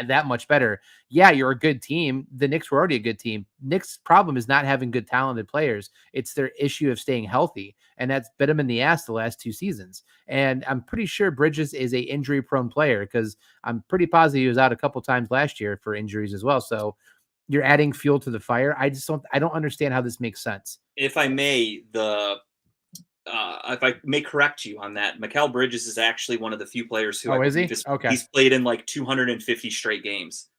that much better. Yeah, you're a good team. The Knicks were already a good team. Knicks' problem is not having good, talented players. It's their issue of staying healthy, and that's bit them in the ass the last 2 seasons. And I'm pretty sure Bridges is a injury-prone player because I'm pretty positive he was out a couple times last year for injuries as well. So you're adding fuel to the fire. I don't understand how this makes sense. If I may, if I may correct you on that, Mikal Bridges is actually one of the few players who he's played in like 250 straight games.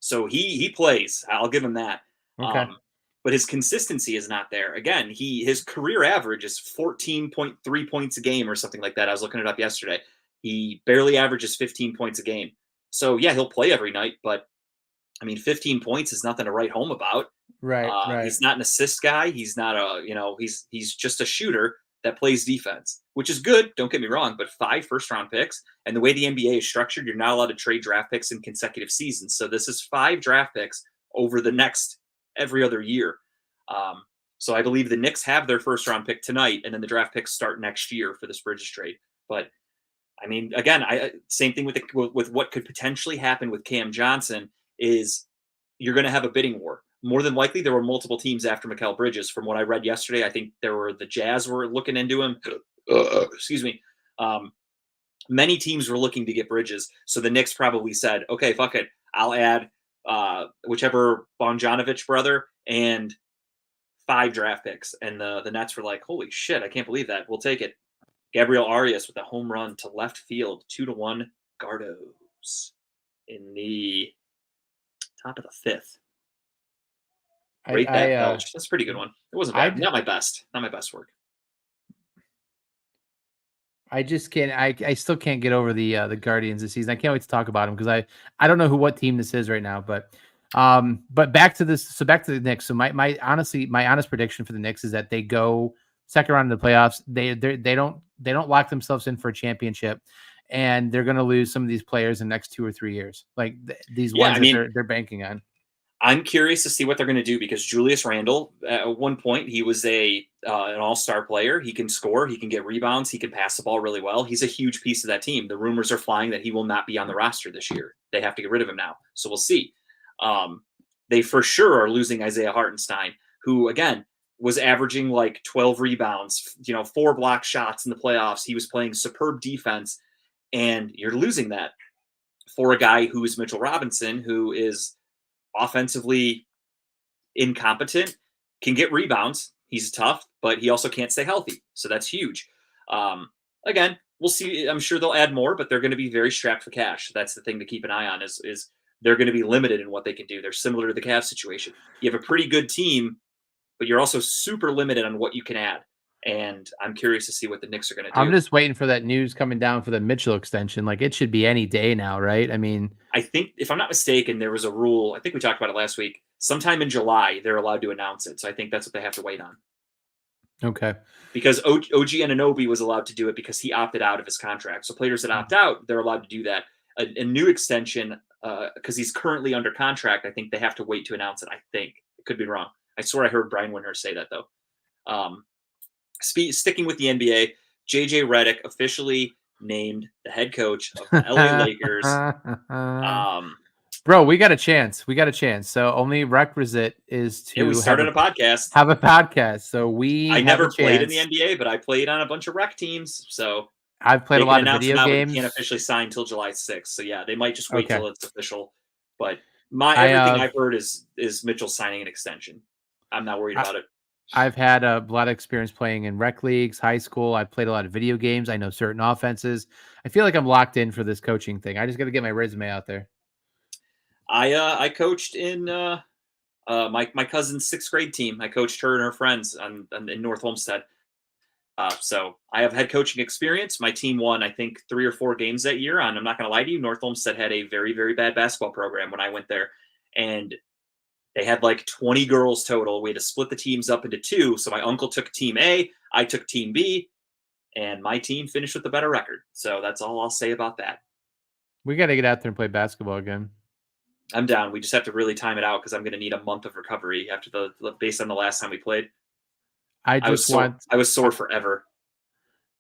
So he plays. I'll give him that. Okay. But his consistency is not there. Again, his career average is 14.3 points a game or something like that. I was looking it up yesterday. He barely averages 15 points a game. So yeah, he'll play every night, but I mean, 15 points is nothing to write home about. Right. He's not an assist guy. He's not he's just a shooter that plays defense, which is good. Don't get me wrong, but 5 first-round picks, and the way the NBA is structured, you're not allowed to trade draft picks in consecutive seasons. So this is 5 draft picks over the next every other year. So I believe the Knicks have their first-round pick tonight, and then the draft picks start next year for this Bridges trade. But I mean, again, same thing with what could potentially happen with Cam Johnson is you're going to have a bidding war. More than likely, there were multiple teams after Mikal Bridges. From what I read yesterday, I think the Jazz were looking into him. Excuse me. Many teams were looking to get Bridges. So the Knicks probably said, okay, fuck it. I'll add whichever Bogdanovic brother and 5 draft picks. And the Nets were like, holy shit, I can't believe that. We'll take it. Gabriel Arias with a home run to left field, 2-1 Gardos in the top of the 5th. Rate that belch. That's a pretty good one. It wasn't bad. Not my best work. I just can't. I still can't get over the Guardians this season. I can't wait to talk about them because I don't know what team this is right now. But back to this. So back to the Knicks. So my honest prediction for the Knicks is that they go second round of the playoffs. They don't lock themselves in for a championship, and they're going to lose some of these players in the next 2 or 3 years. Like these ones that they're banking on. I'm curious to see what they're going to do because Julius Randle, at one point, he was an all-star player. He can score. He can get rebounds. He can pass the ball really well. He's a huge piece of that team. The rumors are flying that he will not be on the roster this year. They have to get rid of him now. So we'll see. They for sure are losing Isaiah Hartenstein, who, again, was averaging like 12 rebounds, 4 block shots in the playoffs. He was playing superb defense, and you're losing that. for a guy who's Mitchell Robinson, who is offensively incompetent, can get rebounds. He's tough, but he also can't stay healthy. So that's huge. Again, we'll see. I'm sure they'll add more, but they're going to be very strapped for cash. That's the thing to keep an eye on is they're going to be limited in what they can do. They're similar to the Cavs situation. You have a pretty good team, but you're also super limited on what you can add. And I'm curious to see what the Knicks are going to do. I'm just waiting for that news coming down for the Mitchell extension. Like, it should be any day now, right? I mean, I think, if I'm not mistaken, there was a rule. I think we talked about it last week. Sometime in July, they're allowed to announce it. So I think that's what they have to wait on. okay. Because OG Anunoby was allowed to do it because he opted out of his contract. So players that opt out, they're allowed to do that. A new extension, because he's currently under contract, I think they have to wait to announce it. I think. I could be wrong. I swear I heard Brian Windhorst say that, though. Sticking with the NBA, JJ Redick officially named the head coach of the LA Lakers. Bro, we got a chance. We got a chance. So only requisite is to we started a podcast. Have a podcast. So I never played in the NBA, but I played on a bunch of rec teams. So I've played a lot of video games. Can't officially sign until July 6th. So yeah, they might just wait till it's official. But everything I've heard is Mitchell signing an extension. I'm not worried about it. I've had a lot of experience playing in rec leagues, high school. I played a lot of video games. I know certain offenses. I feel like I'm locked in for this coaching thing. I just got to get my resume out there. I coached in my cousin's 6th grade team. I coached her and her friends in North Olmsted. So I have head coaching experience. My team won, I think, 3 or 4 games that year. And I'm not going to lie to you, North Olmsted had a very, very bad basketball program when I went there. And they had like 20 girls total. We had to split the teams up into 2. So my uncle took team A, I took team B, and my team finished with the better record. So that's all I'll say about that. We got to get out there and play basketball again. I'm down. We just have to really time it out because I'm going to need a month of recovery after based on the last time we played. I was sore forever.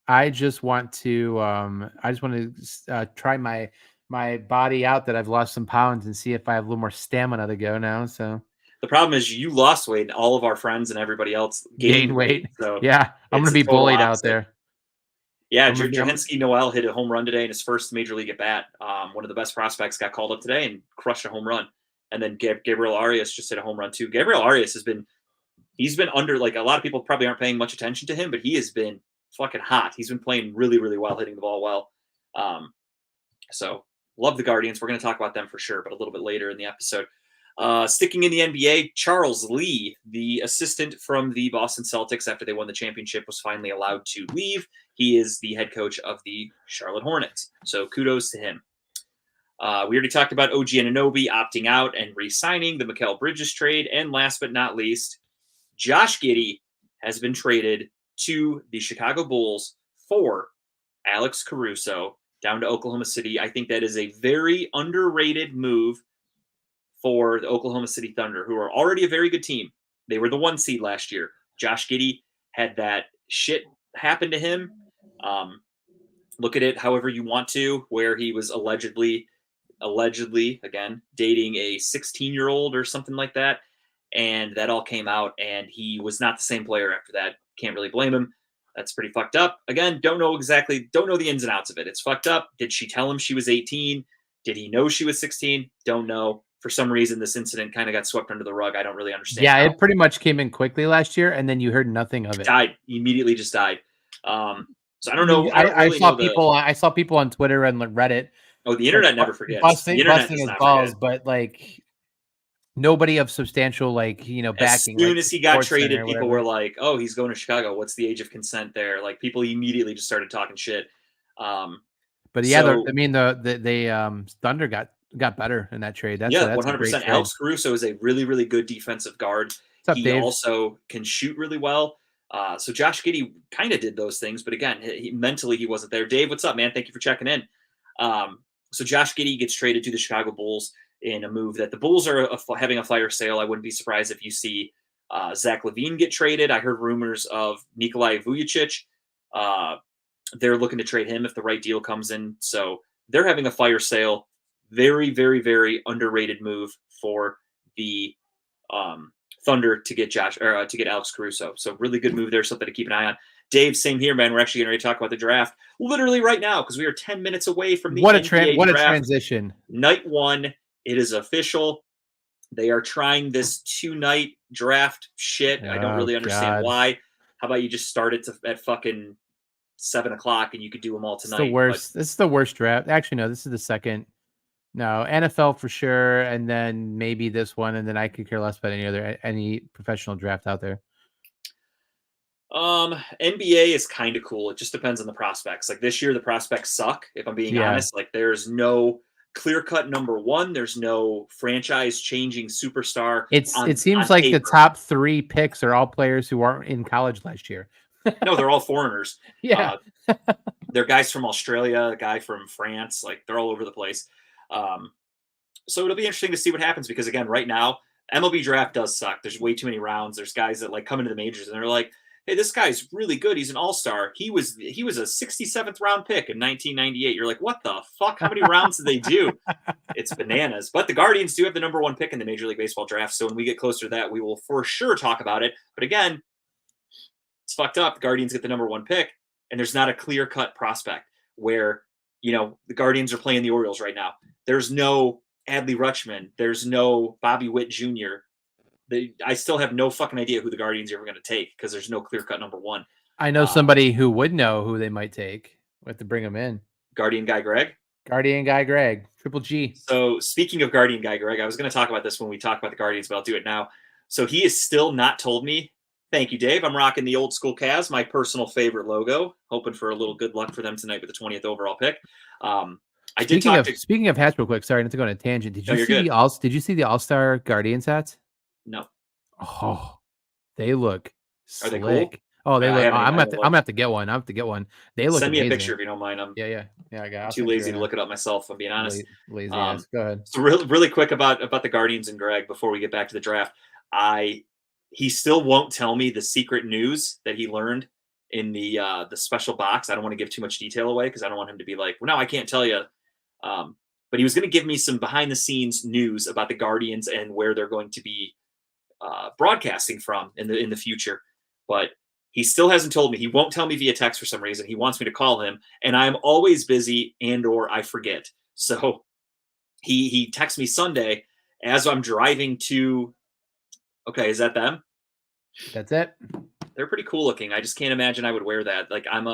I just want to try my body out that I've lost some pounds and see if I have a little more stamina to go now. So the problem is you lost weight and all of our friends and everybody else gained weight. So yeah, I'm going to be bullied out there. Yeah, Jahinski Noel hit a home run today in his first major league at bat. One of the best prospects got called up today and crushed a home run. And then Gabriel Arias just hit a home run too. Gabriel Arias he's been under, like, a lot of people probably aren't paying much attention to him, but he has been fucking hot. He's been playing really, really well, hitting the ball well. So love the Guardians. We're going to talk about them for sure, but a little bit later in the episode. Sticking in the NBA, Charles Lee, the assistant from the Boston Celtics after they won the championship, was finally allowed to leave. He is the head coach of the Charlotte Hornets. So kudos to him. We already talked about OG Anunoby opting out and re-signing, the Mikal Bridges trade. And last but not least, Josh Giddey has been traded to the Chicago Bulls for Alex Caruso down to Oklahoma City. I think that is a very underrated move for the Oklahoma City Thunder, who are already a very good team. They were the 1 seed last year. Josh Giddey had that shit happen to him. Look at it however you want to, where he was allegedly, again, dating a 16-year-old or something like that. And that all came out, and he was not the same player after that. Can't really blame him. That's pretty fucked up. Again, don't know the ins and outs of it. It's fucked up. Did she tell him she was 18? Did he know she was 16? Don't know. For some reason, this incident kind of got swept under the rug. I don't really understand. Yeah, it pretty much came in quickly last year, and then you heard nothing of it. Died. He immediately just died. So I don't know. I saw people on Twitter and Reddit. Oh, the internet never forgets. Busting his balls, but like nobody of substantial, backing. As soon as he got traded, people were like, "Oh, he's going to Chicago. What's the age of consent there?" Like, people immediately just started talking shit. But yeah, the Thunder got better in that trade. That's 100%. Alex Caruso is a really, really good defensive guard. He also can shoot really well. So Josh Giddey kind of did those things, but again, mentally he wasn't there. Dave, what's up, man? Thank you for checking in. So Josh Giddey gets traded to the Chicago Bulls in a move that the Bulls are having a fire sale. I wouldn't be surprised if you see Zach LaVine get traded. I heard rumors of Nikolai Vujacic. They're looking to trade him if the right deal comes in. So they're having a fire sale. Very, very, very underrated move for the Thunder to get Alex Caruso. So really good move there, something to keep an eye on. Dave, same here, man. We're actually going to talk about the draft literally right now because we are 10 minutes away from the What NBA a draft. transition. Night 1, it is official. They are trying this 2-night draft shit. I don't really understand why. How about you just start it at fucking 7 o'clock and you could do them all tonight? It's the worst. This is the worst draft. Actually, no, this is the second. No, NFL for sure, and then maybe this one, and then I could care less about any professional draft out there. NBA is kind of cool. It just depends on the prospects. Like this year, the prospects suck. If I'm being honest, like there's no clear-cut number one. There's no franchise-changing superstar. It seems like the top 3 picks are all players who weren't in college last year. No, they're all foreigners. Yeah, they're guys from Australia, a guy from France. Like they're all over the place. So it'll be interesting to see what happens because again, right now, MLB draft does suck. There's way too many rounds. There's guys that like come into the majors and they're like, hey, this guy's really good. He's an all-star. He was a 67th round pick in 1998. You're like, what the fuck? How many rounds did they do? It's bananas. But the Guardians do have the number 1 pick in the Major League Baseball draft. So when we get closer to that, we will for sure talk about it. But again, it's fucked up. The Guardians get the number 1 pick and there's not a clear-cut prospect where, you know, the Guardians are playing the Orioles right now. There's no Adley Rutschman. There's no Bobby Witt Jr. I still have no fucking idea who the Guardians are ever going to take because there's no clear-cut number 1. I know somebody who would know who they might take. We have to bring him in. Guardian Guy Greg? Guardian Guy Greg. Triple G. So speaking of Guardian Guy Greg, I was going to talk about this when we talk about the Guardians, but I'll do it now. So he has still not told me. Thank you, Dave. I'm rocking the old school Cavs, my personal favorite logo. Hoping for a little good luck for them tonight with the 20th overall pick. Speaking of hats, real quick. Sorry, not to go on a tangent. Did you see the All-Star Guardians hats? No. Oh, they look Are they slick. cool? Oh, they look. I'm gonna have to get one. They look. Send me amazing. a picture if you don't mind. Yeah. I got. I'm too lazy to look it up myself. I'm being honest. Lazy ass. Go ahead. So really quick about the Guardians and Greg before we get back to the draft. He still won't tell me the secret news that he learned in the special box. I don't want to give too much detail away because I don't want him to be like, well, no, I can't tell you. But he was going to give me some behind the scenes news about the Guardians and where they're going to be broadcasting from in the future. But he still hasn't told me. He won't tell me via text for some reason. He wants me to call him, and I'm always busy and/or I forget. So he texts me Sunday as I'm driving to. Okay, is that them? That's it. They're pretty cool looking. I just can't imagine I would wear that. Like I'm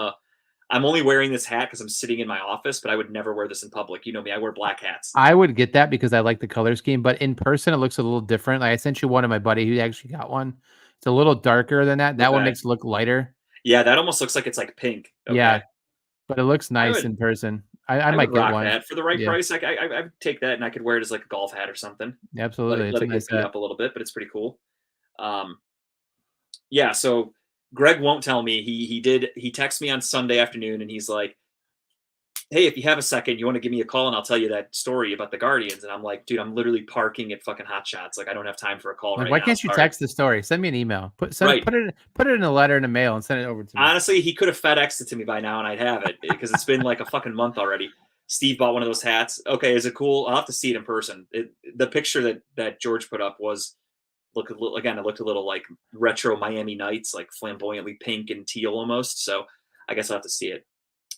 only wearing this hat because I'm sitting in my office, but I would never wear this in public. You know me, I wear black hats. I would get that because I like the color scheme, but in person it looks a little different. Like I sent you one of my buddy who actually got one. It's a little darker than that. That one makes it look lighter. Yeah, that almost looks like it's like pink. Okay. Yeah, but it looks nice in person. I might get one. That for the right price. I would take that, and I could wear it as like a golf hat or something. Absolutely, let it get beat up a little bit, but it's pretty cool. Yeah. So Greg won't tell me. He texted me on Sunday afternoon, and he's like, hey, if you have a second, you want to give me a call and I'll tell you that story about the Guardians. And I'm like, dude, I'm literally parking at fucking Hot Shots. Like, I don't have time for a call right now. Why can't you text the story? Send me an email. Put it in a letter in a mail and send it over to me. Honestly, he could have FedExed it to me by now and I'd have it because it's been like a fucking month already. Steve bought one of those hats. Okay, is it cool? I'll have to see it in person. The picture that George put up it looked a little like retro Miami Nights, like flamboyantly pink and teal almost. So I guess I'll have to see it.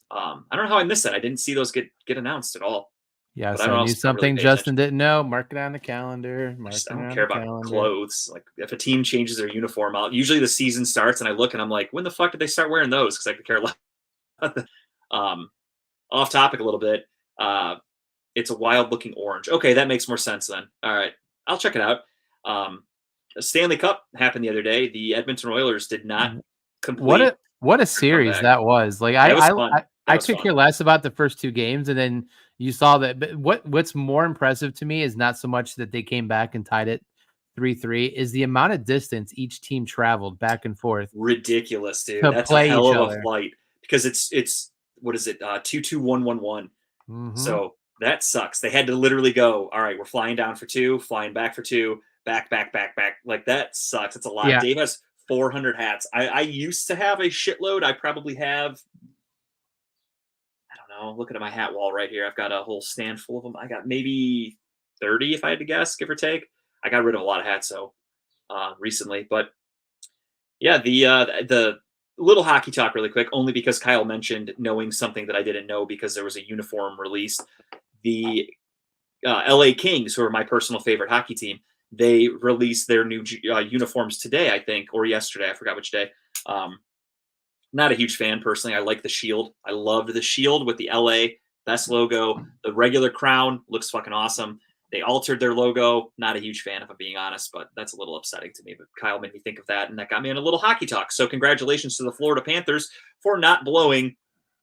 I don't know how I missed that. I didn't see those get announced at all. Yeah, so I knew something really Justin didn't know. Mark it on the calendar. I don't care about clothes. Like if a team changes their uniform, usually the season starts and I look and I'm like, when the fuck did they start wearing those? Because I could care less. Off topic a little bit. It's a wild looking orange. Okay, that makes more sense then. All right, I'll check it out. A Stanley Cup happened the other day. The Edmonton Oilers did not complete. What a series that was! Like I could care less about the first 2 games, and then you saw that. But what's more impressive to me is not so much that they came back and tied it 3-3, is the amount of distance each team traveled back and forth. Ridiculous, dude. That's a hell of a flight because it's what is it? 2-2-1-1-1. So that sucks. They had to literally go. All right, we're flying down for 2, flying back for 2, back. Like that sucks. It's a lot. Yeah. Dave has 400 hats. I used to have a shitload. I probably have, I don't know, looking at my hat wall right here. I've got a whole stand full of them. I got maybe 30 if I had to guess, give or take. I got rid of a lot of hats recently, but yeah, the little hockey talk really quick, only because Kyle mentioned knowing something that I didn't know because there was a uniform released. The LA Kings, who are my personal favorite hockey team, they released their new uniforms today, I think, or yesterday. I forgot which day. Not a huge fan personally. I like the shield. I loved the shield with the LA best logo. The regular crown looks fucking awesome. They altered their logo. Not a huge fan, if I'm being honest, but that's a little upsetting to me. But Kyle made me think of that, and that got me in a little hockey talk. So congratulations to the Florida Panthers for not blowing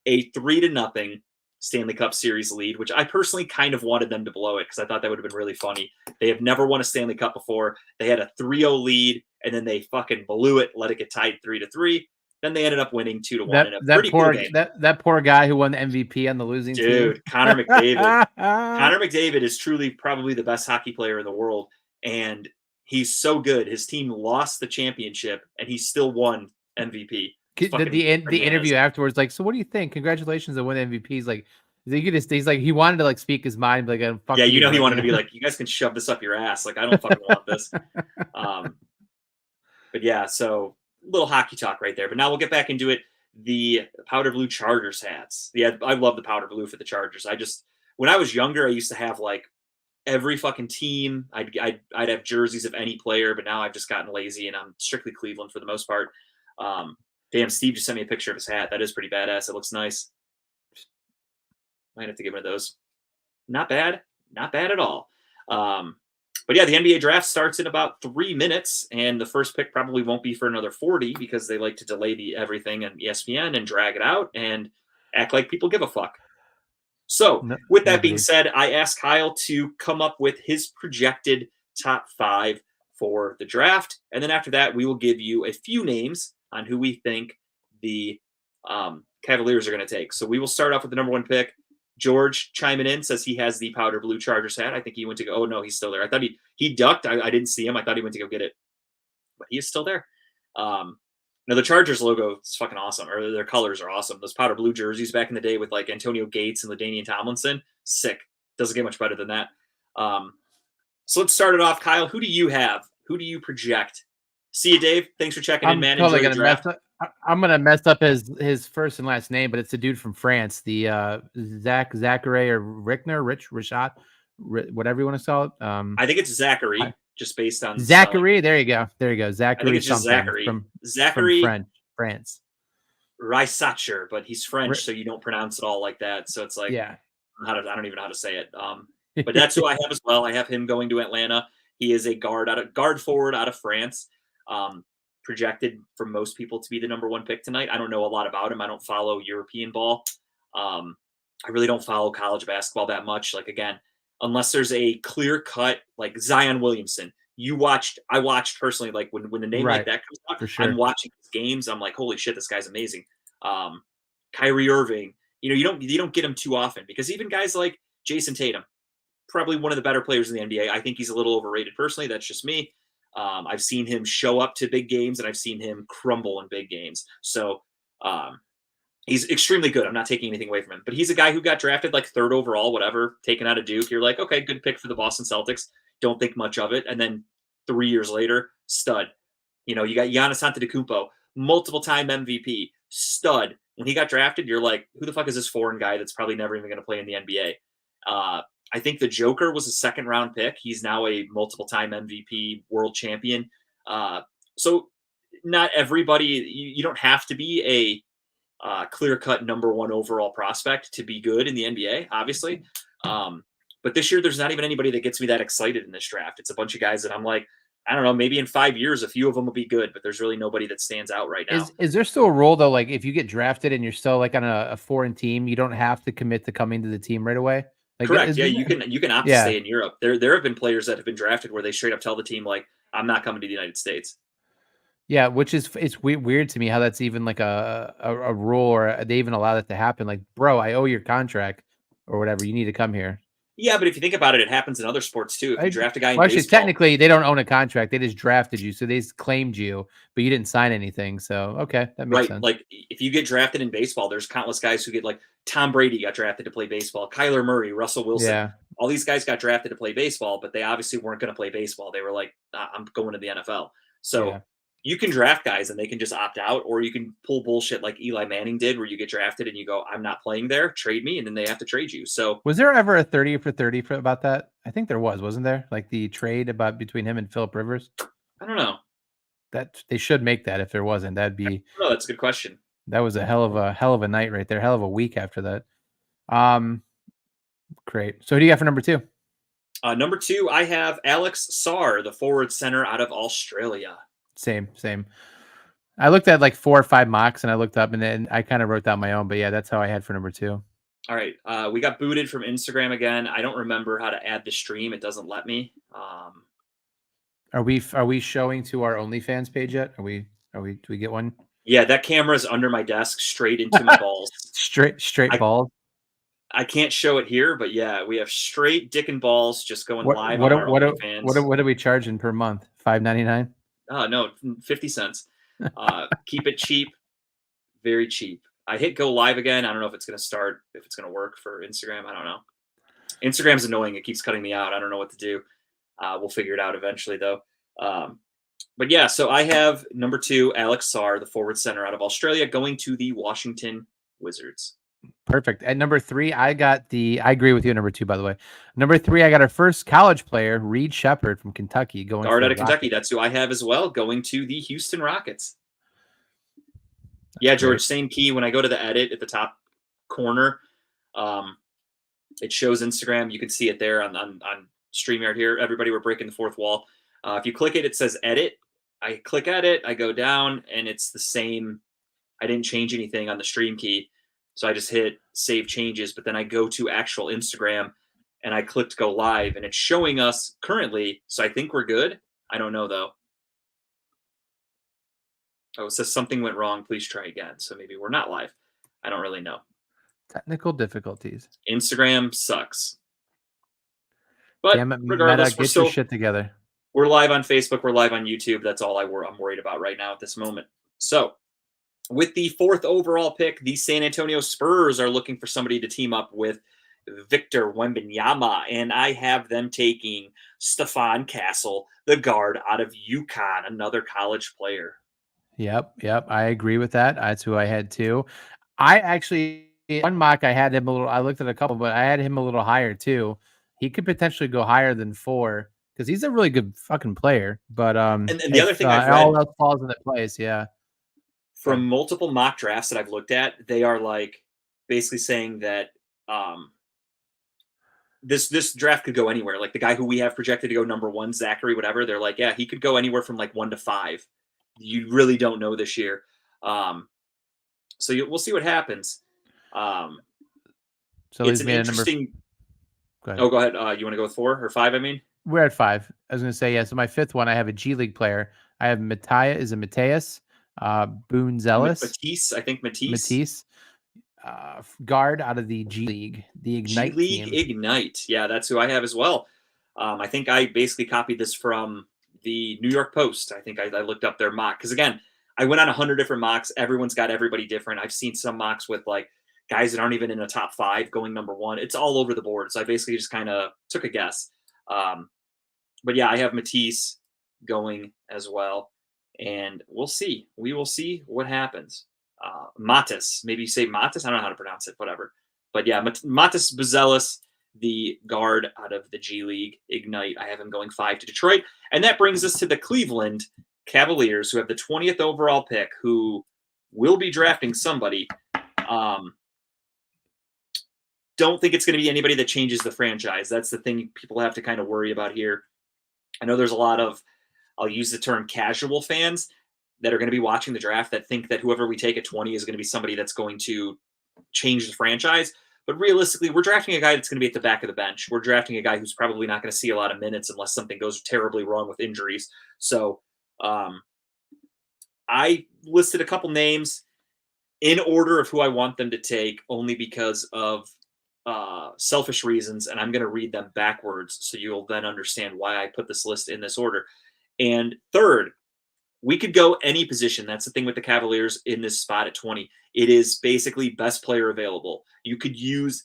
a 3-0 Stanley Cup Series lead, which I personally kind of wanted them to blow it because I thought that would have been really funny. They have never won a Stanley Cup before. They had a 3-0 lead, and then they fucking blew it, let it get tied 3-3. Then they ended up winning 2-1 in a pretty cool game. That poor guy who won the MVP on the losing team. Dude, Connor McDavid. Connor McDavid is truly probably the best hockey player in the world, and he's so good. His team lost the championship, and he still won MVP. The interview afterwards, like, so what do you think? Congratulations on winning MVP. He's like, he's like, he wanted to like speak his mind, like, fuck yeah, you know, he wanted to be like, you guys can shove this up your ass. Like, I don't fucking want this. But yeah, so little hockey talk right there. But now we'll get back into it. The powder blue Chargers hats. Yeah, I love the powder blue for the Chargers. When I was younger, I used to have like every fucking team. I'd have jerseys of any player, but now I've just gotten lazy and I'm strictly Cleveland for the most part. Damn, Steve just sent me a picture of his hat. That is pretty badass. It looks nice. Might have to get one of those. Not bad. Not bad at all. But yeah, the NBA draft starts in about 3 minutes, and the first pick probably won't be for another 40 because they like to delay everything on ESPN and drag it out and act like people give a fuck. So with that being said, I asked Kyle to come up with his projected top 5 for the draft. And then after that, we will give you a few names on who we think the Cavaliers are going to take. So we will start off with the number 1 pick. George chiming in says he has the powder blue Chargers hat. I think he went to go. Oh no, he's still there. I thought he ducked. I didn't see him. I thought he went to go get it, but he is still there. Now the Chargers logo is fucking awesome, or their colors are awesome. Those powder blue jerseys back in the day with like Antonio Gates and LaDainian Tomlinson, sick. Doesn't get much better than that. So let's start it off. Kyle, who do you have? Who do you project? See you, Dave. Thanks for checking in, man. Enjoy the draft. I'm gonna mess up his first and last name, but it's the dude from France, the Zachary or Richat, whatever you want to call it. I think it's Zachary, just based on Zachary. There you go. Zachary. I think it's just Zachary. Zachary from France. Reisacher, but he's French, so you don't pronounce it all like that. So it's like, yeah, I don't even know how to say it. But that's who I have as well. I have him going to Atlanta. He is a guard forward out of France. Projected for most people to be the number 1 pick tonight. I don't know a lot about him. I don't follow European ball. I really don't follow college basketball that much. Like, again, unless there's a clear cut, like Zion Williamson, I watched personally, like when the name like that comes up, for sure. I'm watching his games. I'm like, holy shit, this guy's amazing. Kyrie Irving, you don't get him too often because even guys like Jason Tatum, probably one of the better players in the NBA. I think he's a little overrated personally. That's just me. I've seen him show up to big games and I've seen him crumble in big games. So he's extremely good. I'm not taking anything away from him, but he's a guy who got drafted like 3rd overall, whatever, taken out of Duke. You're like, okay, good pick for the Boston Celtics. Don't think much of it. And then 3 years later, stud. You got Giannis Antetokounmpo, multiple time MVP, stud. When he got drafted, you're like, who the fuck is this foreign guy that's probably never even going to play in the NBA? I think the Joker was a 2nd round pick. He's now a multiple time MVP world champion. So not everybody, you don't have to be a clear cut number 1 overall prospect to be good in the NBA, obviously. But this year, there's not even anybody that gets me that excited in this draft. It's a bunch of guys that I'm like, I don't know, maybe in 5 years, a few of them will be good, but there's really nobody that stands out right now. Is there still a rule though? Like if you get drafted and you're still like on a foreign team, you don't have to commit to coming to the team right away? Like, correct. Yeah, you can opt to stay in Europe. There have been players that have been drafted where they straight up tell the team like, I'm not coming to the United States. Yeah, which is it's weird to me how that's even like a rule or they even allow that to happen. Like, bro, I owe your contract or whatever. You need to come here. Yeah, but if you think about it, it happens in other sports too. If you draft a guy in baseball, actually, technically, they don't own a contract. They just drafted you, so they just claimed you, but you didn't sign anything. So, okay, that makes sense. Like if you get drafted in baseball, there's countless guys who get like Tom Brady got drafted to play baseball, Kyler Murray, Russell Wilson. Yeah. All these guys got drafted to play baseball, but they obviously weren't going to play baseball. They were like, I'm going to the NFL. So you can draft guys and they can just opt out, or you can pull bullshit like Eli Manning did, where you get drafted and you go, I'm not playing there, trade me, and then they have to trade you. So Was there ever a 30 for 30 for about that? I think there was, wasn't there? Like the trade about between him and Philip Rivers. I don't know. That they should make that. If there wasn't, No, that's a good question. that was a hell of a night right there. Hell of a week after that. Great. So who do you got for number 2? Number 2, I have Alex Sarr, the forward center out of Australia. Same. I looked at like 4 or 5 mocks and I looked up and then I kind of wrote down my own, but yeah, that's how I had for number 2. All right. We got booted from Instagram again. I don't remember how to add the stream. It doesn't let me. Are we showing to our OnlyFans page yet? Do we get one? Yeah, that camera is under my desk, straight into my balls. Straight balls. I can't show it here, but yeah, we have straight dick and balls just going live what on our what OnlyFans. what are we charging per month? $5.99? Oh no, 50 cents. Keep it cheap, very cheap. I hit go live again. I don't know if it's going to start, if it's going to work for Instagram. I don't know. Instagram's annoying. It keeps cutting me out. I don't know what to do. We'll figure it out eventually, though. But yeah, so I have number 2, Alex Sarr, the forward center out of Australia, going to the Washington Wizards. Perfect. At number 3, I agree with you at number 2, by the way. Number 3, I got our first college player, Reed Shepherd from Kentucky, going guard to out of Kentucky. That's who I have as well, going to the Houston Rockets. Yeah, George, same key. When I go to the edit at the top corner, it shows Instagram. You can see it there on StreamYard here. Everybody, we're breaking the fourth wall. If you click it, it says edit. I click edit, I go down, and it's the same. I didn't change anything on the stream key. So I just hit save changes, but then I go to actual Instagram and I clicked go live, and it's showing us currently. So I think we're good. I don't know though. Oh, it says something went wrong. Please try again. So maybe we're not live. I don't really know. Technical difficulties. Instagram sucks. But damn it, regardless, Meta, get your shit together. We're live on Facebook. We're live on YouTube. That's all I'm worried about right now at this moment. So with the 4th overall pick, the San Antonio Spurs are looking for somebody to team up with Victor Wembanyama, and I have them taking Stephon Castle, the guard out of UConn, another college player. Yep. I agree with that. That's who I had too. I actually, one mock, I looked at a couple, but I had him a little higher too. He could potentially go higher than 4 because he's a really good fucking player. But and the other thing I've read, all else falls into place. Yeah. From multiple mock drafts that I've looked at, they are like basically saying that this draft could go anywhere. Like the guy who we have projected to go number 1, Zachary, whatever, they're like, yeah, he could go anywhere from like 1 to 5. You really don't know this year. So we'll see what happens. So it's an interesting. Go ahead. Oh, go ahead. You want to go with 4 or 5? I mean, we're at 5. I was going to say, yeah. So my 5th one, I have a G League player. I have Mateus Boonzelis. Matisse, I think Matisse. Guard out of the G League, the Ignite G League team. Ignite. Yeah, that's who I have as well. I think I basically copied this from the New York Post. I think I looked up their mock because, again, I went on 100 different mocks. Everyone's got everybody different. I've seen some mocks with like guys that aren't even in a top 5 going number 1. It's all over the board. So I basically just kind of took a guess. But yeah, I have Matisse going as well. And we'll see. We will see what happens. Matis, maybe you say Matis. I don't know how to pronounce it, whatever. But yeah, Matis Buzelis, the guard out of the G League Ignite. I have him going 5 to Detroit. And that brings us to the Cleveland Cavaliers, who have the 20th overall pick, who will be drafting somebody. Don't think it's going to be anybody that changes the franchise. That's the thing people have to kind of worry about here. I know there's a lot of, I'll use the term casual fans that are going to be watching the draft that think that whoever we take at 20 is going to be somebody that's going to change the franchise. But realistically, we're drafting a guy that's going to be at the back of the bench. We're drafting a guy who's probably not going to see a lot of minutes unless something goes terribly wrong with injuries. So I listed a couple names in order of who I want them to take, only because of selfish reasons, and I'm going to read them backwards so you'll then understand why I put this list in this order. And third, we could go any position. That's the thing with the Cavaliers in this spot at 20. It is basically best player available. You could use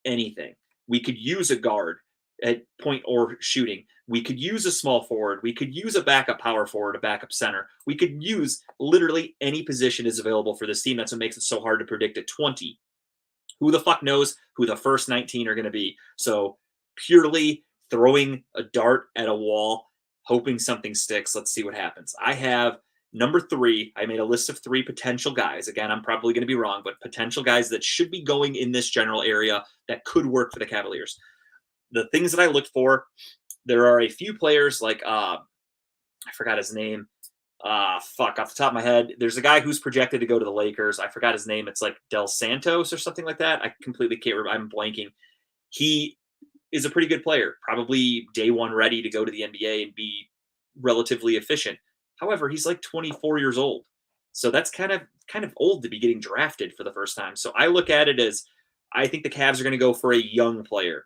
anything. We could use a guard. at point or shooting. We could use a small forward. We could use a backup power forward, a backup center. We could use literally any position is available for this team. That's what makes it so hard to predict at 20. Who the fuck knows who the first 19 are going to be? So purely throwing a dart at a wall, hoping something sticks. Let's see what happens. I have number 3. I made a list of 3 potential guys. Again, I'm probably going to be wrong, but potential guys that should be going in this general area that could work for the Cavaliers. The things that I looked for, there are a few players like I forgot his name. Off the top of my head. There's a guy who's projected to go to the Lakers. I forgot his name. It's like Del Santos or something like that. I completely can't remember. I'm blanking. He is a pretty good player, probably day one ready to go to the NBA and be relatively efficient. However, he's like 24 years old. So that's kind of old to be getting drafted for the first time. So I look at it as I think the Cavs are going to go for a young player.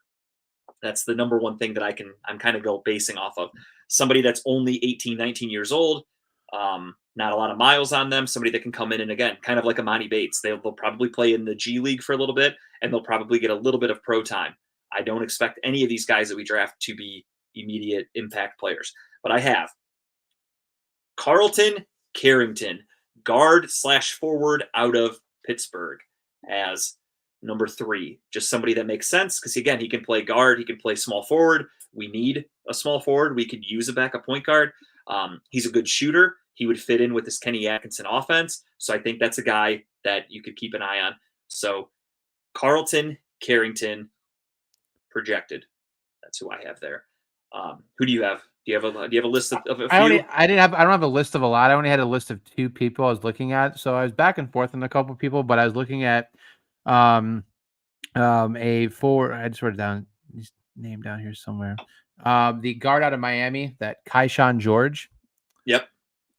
That's the number one thing that I'm kind of go basing off of. Somebody that's only 18, 19 years old, not a lot of miles on them, somebody that can come in and, again, kind of like Emoni Bates. They'll probably play in the G League for a little bit, and they'll probably get a little bit of pro time. I don't expect any of these guys that we draft to be immediate impact players. But I have Carlton Carrington, guard/forward out of Pittsburgh, as number 3. Just somebody that makes sense because, again, he can play guard. He can play small forward. We need a small forward. We could use a backup point guard. He's a good shooter. He would fit in with this Kenny Atkinson offense. So I think that's a guy that you could keep an eye on. So Carlton Carrington projected. That's who I have there. Who do you have? Do you have a list of a few? I don't have a list of a lot. I only had a list of 2 people I was looking at. So I was back and forth on a couple of people, but I was looking at a forward. I just wrote it down. His name down here somewhere. The guard out of Miami, that Keyshawn George. Yep.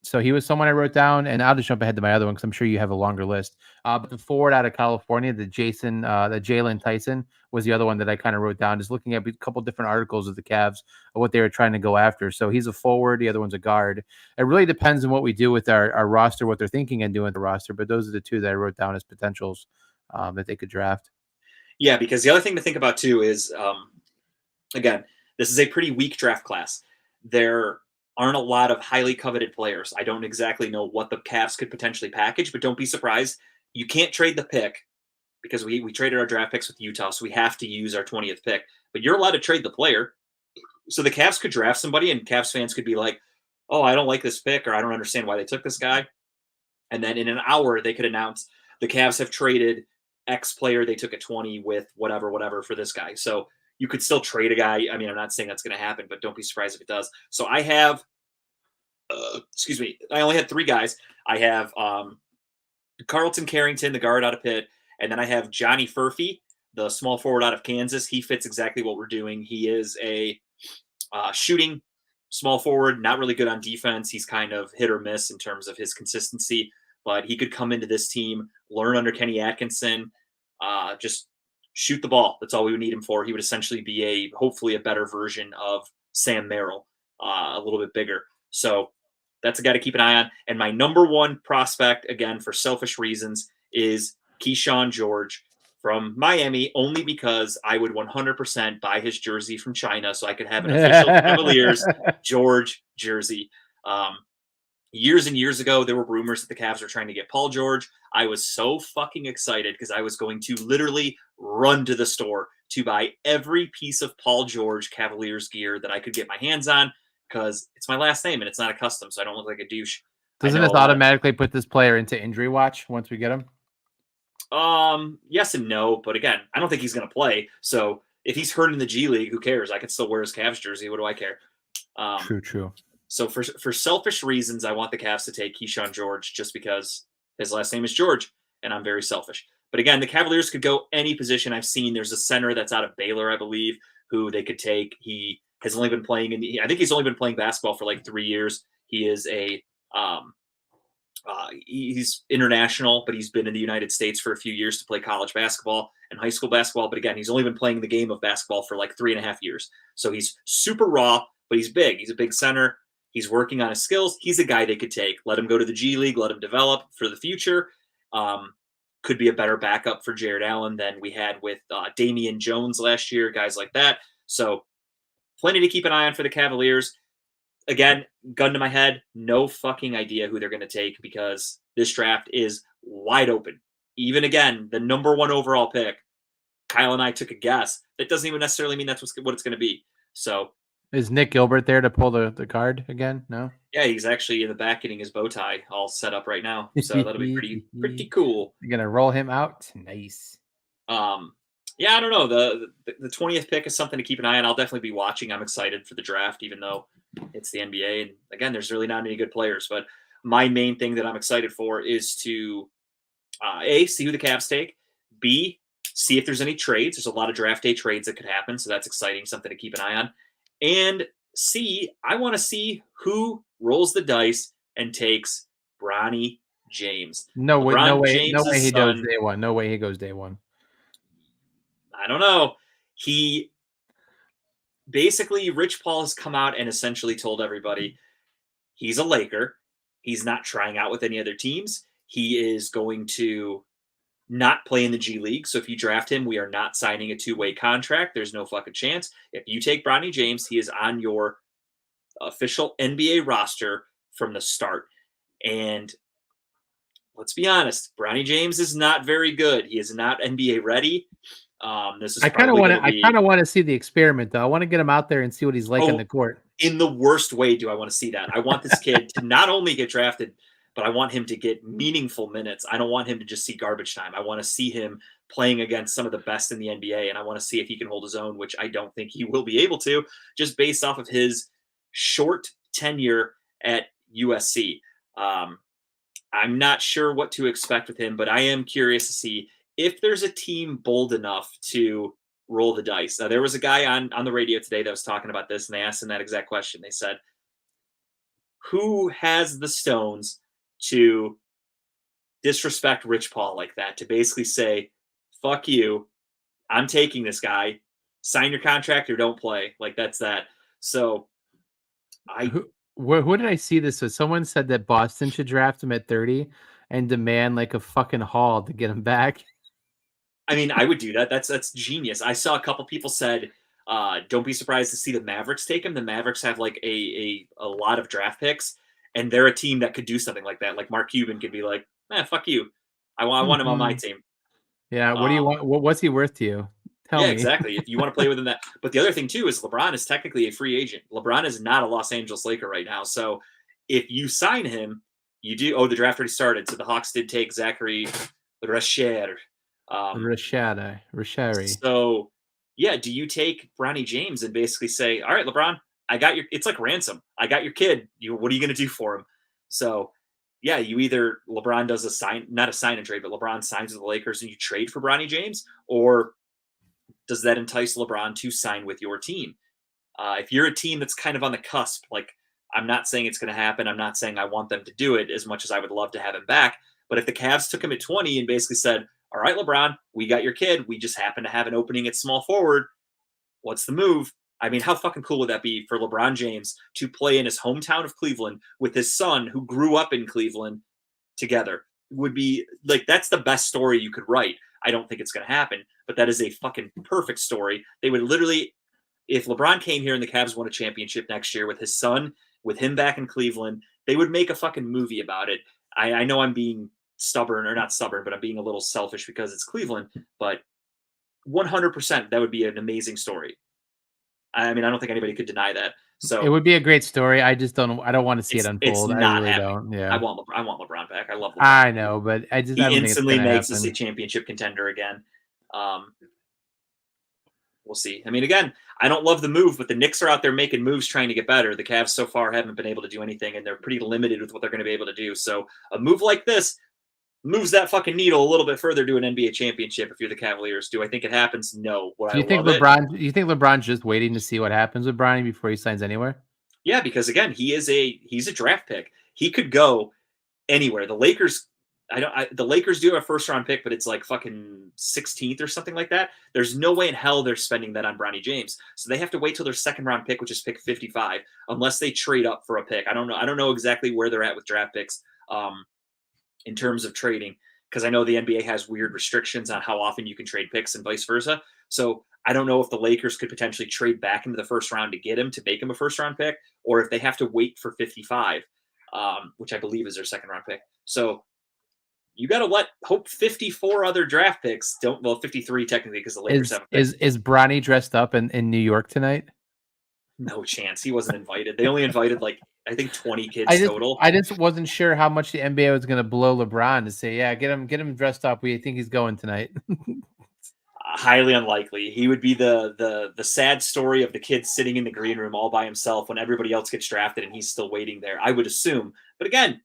So he was someone I wrote down, and I'll just jump ahead to my other one because I'm sure you have a longer list. But the forward out of California, the Jalen Tyson was the other one that I kind of wrote down. Just looking at a couple different articles of the Cavs of what they were trying to go after. So he's a forward, the other one's a guard. It really depends on what we do with our roster, what they're thinking and doing with the roster. But those are the 2 that I wrote down as potentials that they could draft. Yeah, because the other thing to think about too is, again, this is a pretty weak draft class. There aren't a lot of highly coveted players. I don't exactly know what the Cavs could potentially package, but don't be surprised. You can't trade the pick because we traded our draft picks with Utah, so we have to use our 20th pick. But you're allowed to trade the player. So the Cavs could draft somebody, and Cavs fans could be like, oh, I don't like this pick, or I don't understand why they took this guy. And then in an hour, they could announce the Cavs have traded X player. They took a 20 with whatever for this guy. So you could still trade a guy. I mean, I'm not saying that's going to happen, but don't be surprised if it does. So I have, I only had 3 guys. I have Carlton Carrington, the guard out of Pitt, and then I have Johnny Furphy, the small forward out of Kansas. He fits exactly what we're doing. He is a shooting small forward, not really good on defense. He's kind of hit or miss in terms of his consistency, but he could come into this team, learn under Kenny Atkinson, just shoot the ball. That's all we would need him for. He would essentially be hopefully a better version of Sam Merrill, a little bit bigger. So that's a guy to keep an eye on. And my number 1 prospect, again, for selfish reasons, is Keyshawn George from Miami, only because I would 100% buy his jersey from China so I could have an official Cavaliers George jersey. Years and years ago, there were rumors that the Cavs were trying to get Paul George. I was so fucking excited because I was going to literally run to the store to buy every piece of Paul George Cavaliers gear that I could get my hands on because it's my last name and it's not a custom, so I don't look like a douche. Doesn't this automatically put this player into injury watch once we get him? Yes and no, but again, I don't think he's going to play. So if he's hurt in the G League, who cares? I could still wear his Cavs jersey. What do I care? True. So for selfish reasons, I want the Cavs to take Keyshawn George just because his last name is George, and I'm very selfish. But again, the Cavaliers could go any position. I've seen there's a center that's out of Baylor, I believe, who they could take. He has only been playing I think he's only been playing basketball for like 3 years. He is he's international, but he's been in the United States for a few years to play college basketball and high school basketball. But again, he's only been playing the game of basketball for like 3.5 years. So he's super raw, but he's big. He's a big center. He's working on his skills. He's a guy they could take. Let him go to the G League. Let him develop for the future. Could be a better backup for Jared Allen than we had with Damian Jones last year, guys like that. So plenty to keep an eye on for the Cavaliers. Again, gun to my head, no fucking idea who they're going to take because this draft is wide open. Even again, the number 1 overall pick, Kyle and I took a guess. That doesn't even necessarily mean that's what it's going to be. So, is Nick Gilbert there to pull the card again? No. yeah, he's actually in the back getting his bow tie all set up right now. So that'll be pretty cool. You're gonna roll him out. Nice. Yeah, I don't know. The 20th pick is something to keep an eye on. I'll definitely be watching. I'm excited for the draft, even though it's the NBA. And again, there's really not many good players. But my main thing that I'm excited for is to A, see who the Cavs take. B, see if there's any trades. There's a lot of draft day trades that could happen. So that's exciting, something to keep an eye on. And C, I want to see who rolls the dice and takes Bronny James. No way he James's goes son. day one. No way he goes day one. I don't know. He basically, Rich Paul has come out and essentially told everybody he's a Laker. He's not trying out with any other teams. He is going to not play in the G League. So if you draft him, we are not signing a 2-way contract. There's no fucking chance. If you take Bronny James, he is on your official NBA roster from the start. And let's be honest, Bronny James is not very good. He is not NBA ready. This is I kind of want to see the experiment though. I want to get him out there and see what he's like in the court. In the worst way do I want to see that. I want this kid to not only get drafted, but I want him to get meaningful minutes. I don't want him to just see garbage time. I want to see him playing against some of the best in the NBA, and I want to see if he can hold his own, which I don't think he will be able to, just based off of his short tenure at USC. I'm not sure what to expect with him, but I am curious to see if there's a team bold enough to roll the dice. Now, there was a guy on the radio today that was talking about this, and they asked him that exact question. They said, who has the stones to disrespect Rich Paul like that, to basically say, fuck you, I'm taking this guy, sign your contract or don't play. Like, that's that. So who did I see this with? Someone said that Boston should draft him at 30 and demand like a fucking haul to get him back. I mean, I would do that. That's genius. I saw a couple people said, don't be surprised to see the Mavericks take him. The Mavericks have like a lot of draft picks, and they're a team that could do something like that. Like Mark Cuban could be like, fuck you. I want him on my team. Yeah. What do you want? What's he worth to you? Tell me. Exactly. If you want to play with him, that. But the other thing too is LeBron is technically a free agent. LeBron is not a Los Angeles Laker right now. So if you sign him, you do. Oh, the draft already started. So the Hawks did take Zachary Rasher. Rashari. So, yeah, do you take Bronny James and basically say, all right, LeBron, I got your – it's like ransom. I got your kid. What are you going to do for him? So, yeah, you either – LeBron does not a sign and trade, but LeBron signs with the Lakers and you trade for Bronny James, or does that entice LeBron to sign with your team? If you're a team that's kind of on the cusp, like I'm not saying it's going to happen. I'm not saying I want them to do it as much as I would love to have him back. But if the Cavs took him at 20 and basically said – all right, LeBron, we got your kid. We just happen to have an opening at small forward. What's the move? I mean, how fucking cool would that be for LeBron James to play in his hometown of Cleveland with his son who grew up in Cleveland together? Would be like, that's the best story you could write. I don't think it's going to happen, but that is a fucking perfect story. They would literally, if LeBron came here and the Cavs won a championship next year with his son, with him back in Cleveland, they would make a fucking movie about it. I know I'm being stubborn, or not stubborn, but I'm being a little selfish because it's Cleveland, but 100% that would be an amazing story. I mean, I don't think anybody could deny that. So it would be a great story. I don't want to see it unfold. It's not I really happening. don't. Yeah. I want LeBron back. I love LeBron. I know, but I he instantly makes us a championship contender again. We'll see. I mean, again, I don't love the move, but the Knicks are out there making moves trying to get better. The Cavs so far haven't been able to do anything, and they're pretty limited with what they're going to be able to do. So a move like this moves that fucking needle a little bit further to an NBA championship if you're the Cavaliers. Do I think it happens? No. Do you think LeBron's just waiting to see what happens with Bronny before he signs anywhere? Yeah, because again, he's a draft pick. He could go anywhere. The Lakers the Lakers do have a first round pick, but it's like fucking 16th or something like that. There's no way in hell they're spending that on Bronny James. So they have to wait till their second round pick, which is pick 55, unless they trade up for a pick. I don't know. I don't know exactly where they're at with draft picks. In terms of trading, because I know the NBA has weird restrictions on how often you can trade picks and vice versa. So I don't know if the Lakers could potentially trade back into the first round to get him to make him a first round pick, or if they have to wait for 55, which I believe is their second round pick. So you got to hope 54 other draft picks don't. Well, 53 technically because the Lakers have a pick. Is Bronny dressed up in New York tonight? No chance. He wasn't invited. They only invited like I think 20 kids total. I just wasn't sure how much the NBA was going to blow LeBron to say, yeah, get him dressed up. We think he's going tonight. Highly unlikely. He would be the sad story of the kid sitting in the green room all by himself when everybody else gets drafted and he's still waiting there. I would assume. But again,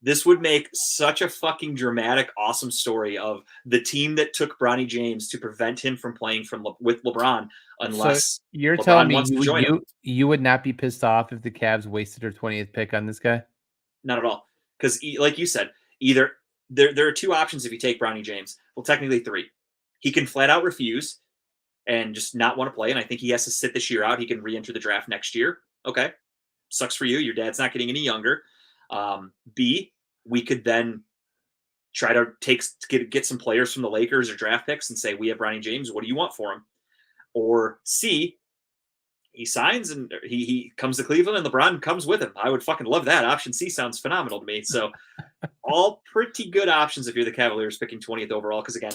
this would make such a fucking dramatic, awesome story of the team that took Bronny James to prevent him from playing with LeBron, unless so you're LeBron telling me wants to join him. you would not be pissed off if the Cavs wasted their 20th pick on this guy? Not at all. Because, like you said, either there are two options if you take Bronny James. Well, technically three. He can flat out refuse and just not want to play, and I think he has to sit this year out. He can re-enter the draft next year. Okay. Sucks for you. Your dad's not getting any younger. B, we could then try to get some players from the Lakers or draft picks and say, we have Bronny James. What do you want for him? Or C, he signs and he comes to Cleveland and LeBron comes with him. I would fucking love that. Option C sounds phenomenal to me. So all pretty good options if you're the Cavaliers picking 20th overall. Because again,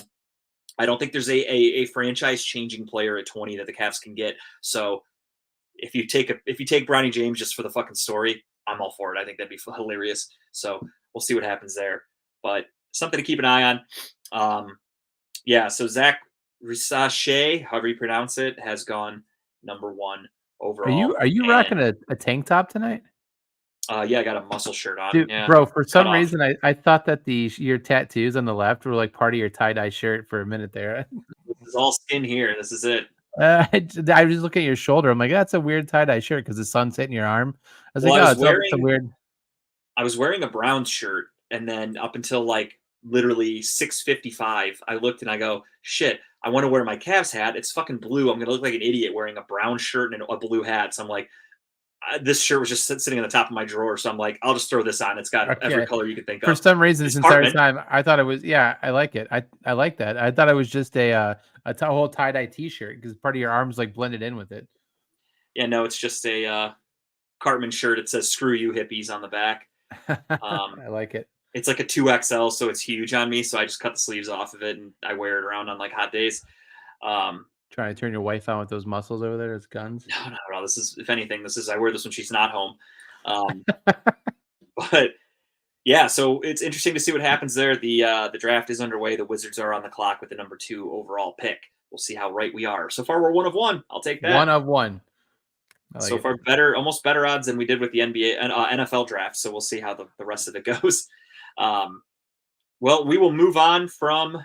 I don't think there's a franchise changing player at 20 that the Cavs can get. So if you take Bronny James just for the fucking story, I'm all for it. I think that'd be hilarious. So we'll see what happens there. But something to keep an eye on. So Zach Risache, however you pronounce it, has gone number 1 overall. Are you rocking a tank top tonight? Yeah, I got a muscle shirt on. Dude, yeah, bro, for some reason I thought that your tattoos on the left were like part of your tie-dye shirt for a minute there. This is all skin here. This is it. I was looking at your shoulder. I'm like, that's a weird tie-dye shirt because the sun's hitting your arm. I was it's a weird. I was wearing a brown shirt, and then up until like literally 6:55, I looked and I go, shit, I want to wear my Cavs hat. It's fucking blue. I'm going to look like an idiot wearing a brown shirt and a blue hat. So I'm like, this shirt was just sitting on the top of my drawer. So I'm like, I'll just throw this on. It's got every color you can think of. For some reason, this entire time, I thought it was, I like it. I like that. I thought it was just a whole tie-dye t-shirt because part of your arms like blended in with it. Yeah, no, it's just a Cartman shirt. It says "Screw you, hippies" on the back. I like it. It's like a 2XL, so it's huge on me. So I just cut the sleeves off of it and I wear it around on like hot days. Trying to turn your wife on with those muscles over there as guns? No. This is, if anything, I wear this when she's not home. But yeah, so it's interesting to see what happens there. The draft is underway. The Wizards are on the clock with the number 2 overall pick. We'll see how right we are. So far, we're 1 of 1. I'll take that. 1 of 1. So far, almost better odds than we did with the NBA and NFL draft. So we'll see how the rest of it goes. Well, we will move on from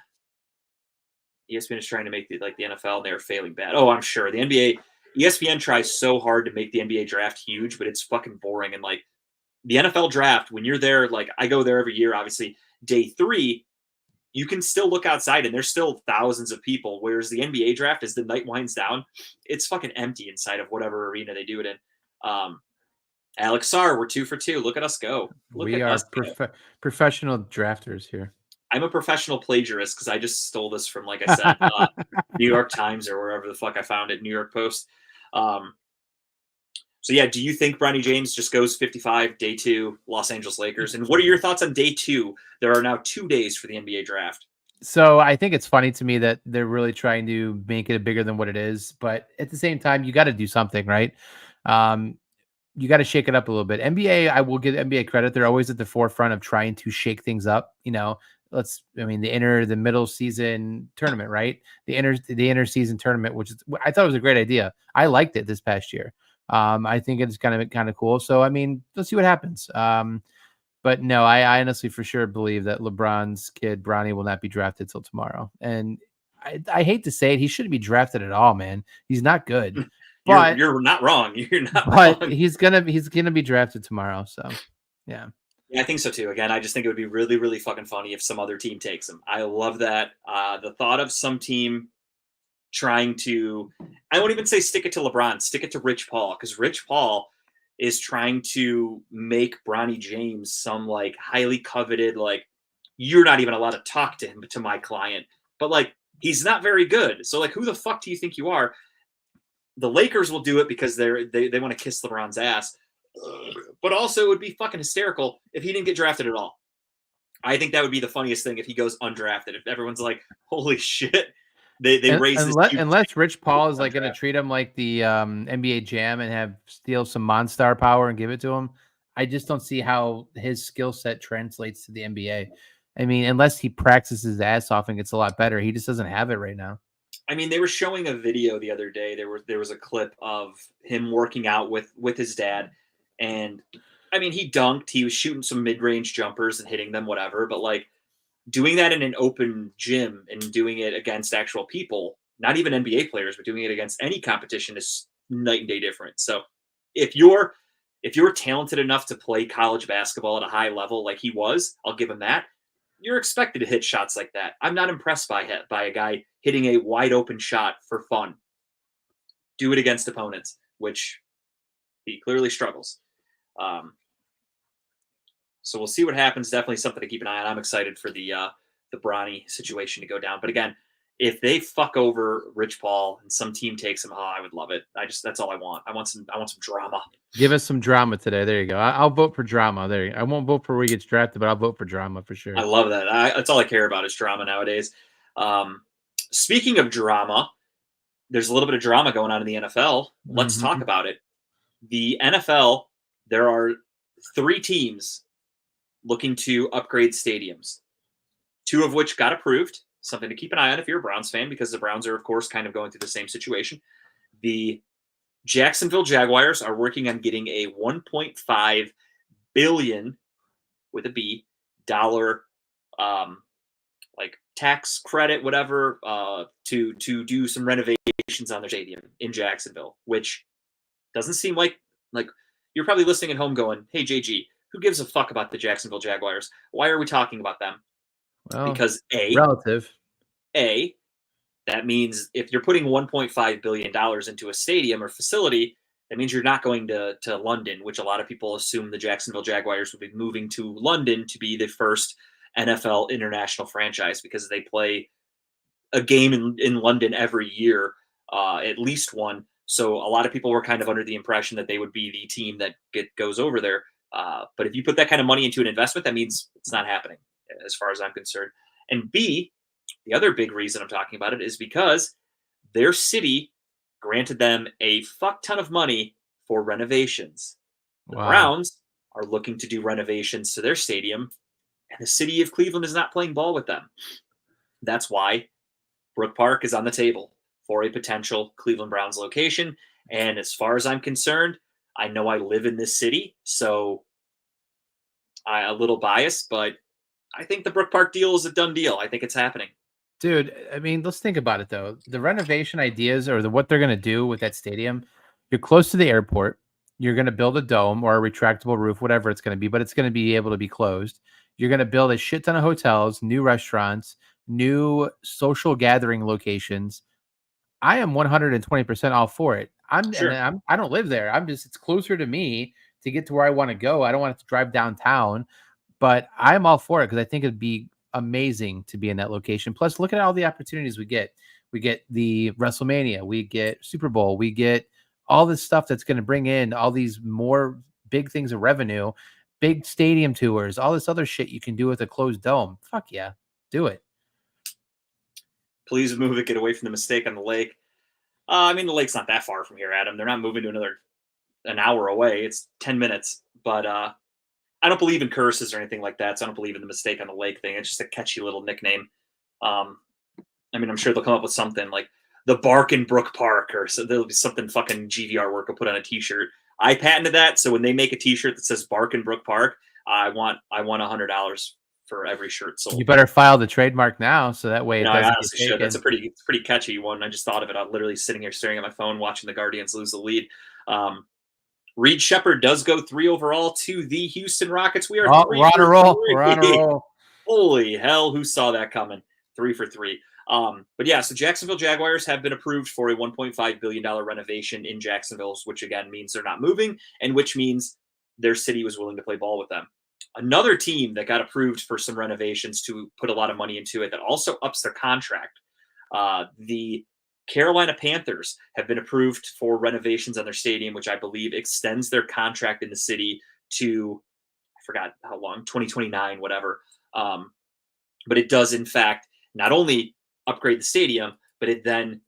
ESPN is trying to make the NFL, and they're failing bad. Oh, I'm sure the NBA, ESPN tries so hard to make the NBA draft huge, but it's fucking boring. And like the NFL draft, when you're there, like I go there every year, obviously day 3, you can still look outside and there's still thousands of people. Whereas the NBA draft, as the night winds down, it's fucking empty inside of whatever arena they do it in. Alex Sarr, we're 2 for 2. Look at us go. We are professional drafters here. I'm a professional plagiarist because I just stole this from, like I said, New York Times or wherever the fuck I found it, New York Post. So yeah, do you think Bronny James just goes 55, day 2, Los Angeles Lakers? And what are your thoughts on day 2? There are now 2 days for the NBA draft. So I think it's funny to me that they're really trying to make it bigger than what it is. But at the same time, you got to do something, right? You got to shake it up a little bit. NBA, I will give NBA credit. They're always at the forefront of trying to shake things up. You know, the middle season tournament, right? The inter season tournament, which I thought was a great idea. I liked it this past year. I think it's kind of cool. So, I mean, let's see what happens. But no, I honestly for sure believe that LeBron's kid, Bronny, will not be drafted till tomorrow. And I hate to say it, he shouldn't be drafted at all, man. He's not good. But you're not wrong. You're not wrong. But he's gonna be drafted tomorrow. So, yeah. Yeah, I think so too. Again, I just think it would be really, really fucking funny if some other team takes him. I love that. The thought of some team trying to, I won't even say stick it to LeBron, stick it to Rich Paul, because Rich Paul is trying to make Bronny James some like highly coveted, like you're not even allowed to talk to him, but to my client. But like He's not very good. So, like, who the fuck do you think you are? The Lakers will do it because they want to kiss LeBron's ass. But also, it would be fucking hysterical if he didn't get drafted at all. I think that would be the funniest thing if he goes undrafted. If everyone's like, "Holy shit!" They raise this unless Rich Paul is like going to undrafted. treat him like the NBA Jam and have steal some Monstar power and give it to him. I just don't see how his skill set translates to the NBA. I mean, unless he practices his ass off and gets a lot better, he just doesn't have it right now. I mean, they were showing a video the other day. There was a clip of him working out with his dad, and I mean, he dunked. He was shooting some mid range jumpers and hitting them, whatever. But like doing that in an open gym and doing it against actual people, not even NBA players, but doing it against any competition is night and day different. So if you're talented enough to play college basketball at a high level like he was, I'll give him that. You're expected to hit shots like that. I'm not impressed by a guy hitting a wide open shot for fun. Do it against opponents, which he clearly struggles. So we'll see what happens. Definitely something to keep an eye on. I'm excited for the Bronny situation to go down. But again, if they fuck over Rich Paul and some team takes him, I would love it. That's all I want. I want some drama. Give us some drama today. There you go. I'll vote for drama. There you go. I won't vote for where he gets drafted, but I'll vote for drama for sure. I love that. That's all I care about is drama nowadays. Speaking of drama, there's a little bit of drama going on in the NFL. Let's talk about it. The NFL, there are 3 teams looking to upgrade stadiums, 2 of which got approved. Something to keep an eye on if you're a Browns fan, because the Browns are, of course, kind of going through the same situation. The Jacksonville Jaguars are working on getting a $1.5 billion with a B dollar like tax credit, whatever, to do some renovations on their stadium in Jacksonville, which doesn't seem like you're probably listening at home going, "Hey JG, who gives a fuck about the Jacksonville Jaguars? Why are we talking about them?" Well, Because relative. That means if you're putting $1.5 billion into a stadium or facility, that means you're not going to London, which a lot of people assume the Jacksonville Jaguars would be moving to London to be the first NFL international franchise, because they play a game in London every year, at least one. So a lot of people were kind of under the impression that they would be the team that goes over there. But if you put that kind of money into an investment, that means it's not happening, as far as I'm concerned. And B, the other big reason I'm talking about it is because their city granted them a fuck ton of money for renovations. The Browns are looking to do renovations to their stadium, and the city of Cleveland is not playing ball with them. That's why Brook Park is on the table for a potential Cleveland Browns location. And as far as I'm concerned, I know I live in this city, so I'm a little biased, but I think the Brook Park deal is a done deal. I think it's happening. Dude, I mean, let's think about it though. The renovation ideas or what they're going to do with that stadium, you're close to the airport. You're going to build a dome or a retractable roof, whatever it's going to be, but it's going to be able to be closed. You're going to build a shit ton of hotels, new restaurants, new social gathering locations. I am 120% all for it. I don't live there. It's closer to me to get to where I want to go. I don't want to drive downtown, but I'm all for it because I think it'd be amazing to be in that location. Plus, look at all the opportunities we get. We get the WrestleMania, we get Super Bowl, we get all this stuff that's going to bring in all these more big things of revenue, big stadium tours, all this other shit you can do with a closed dome. Fuck yeah, do it. Please move it, get away from the mistake on the lake. I mean, the lake's not that far from here, Adam. They're not moving to an hour away. It's 10 minutes. But I don't believe in curses or anything like that, so I don't believe in the mistake on the lake thing. It's just a catchy little nickname. I mean, I'm sure they'll come up with something like the Bark in Brook Park, or so there'll be something fucking GVR work will put on a T-shirt. I patented that, so when they make a T-shirt that says Bark in Brook Park, I want $100 for every shirt sold. You better file the trademark now, so that way it doesn't I honestly get should. taken. That's it's a pretty catchy one. I just thought of it. I'm literally sitting here staring at my phone, watching the Guardians lose the lead. Reed Shepherd does go 3 overall to the Houston Rockets. We are we're on a roll. We're on a roll. Holy hell, who saw that coming? 3 for 3. But yeah, so Jacksonville Jaguars have been approved for a $1.5 billion renovation in Jacksonville, which again means they're not moving, and which means their city was willing to play ball with them. Another team that got approved for some renovations to put a lot of money into it that also ups their contract The Carolina Panthers have been approved for renovations on their stadium, which I believe extends their contract in the city to, I forgot how long, 2029, whatever. But it does, in fact, not only upgrade the stadium, but it then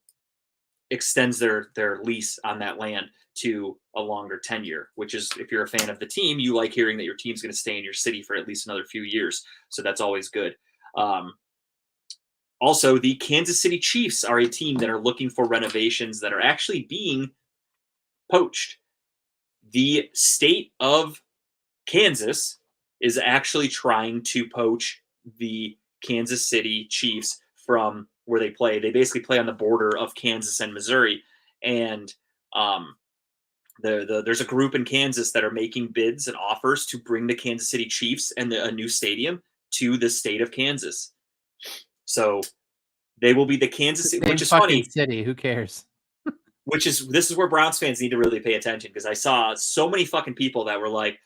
extends their lease on that land to a longer tenure, which is, if you're a fan of the team, you like hearing that your team's going to stay in your city for at least another few years. So that's always good. Also, the Kansas City Chiefs are a team that are looking for renovations that are actually being poached. The state of Kansas is actually trying to poach the Kansas City Chiefs from where they play. They basically play on the border of Kansas and Missouri, and there's a group in Kansas that are making bids and offers to bring the Kansas City Chiefs and a new stadium to the state of Kansas. So they will be the Kansas City, which is funny. City, who cares? This is where Browns fans need to really pay attention, because I saw so many fucking people that were like,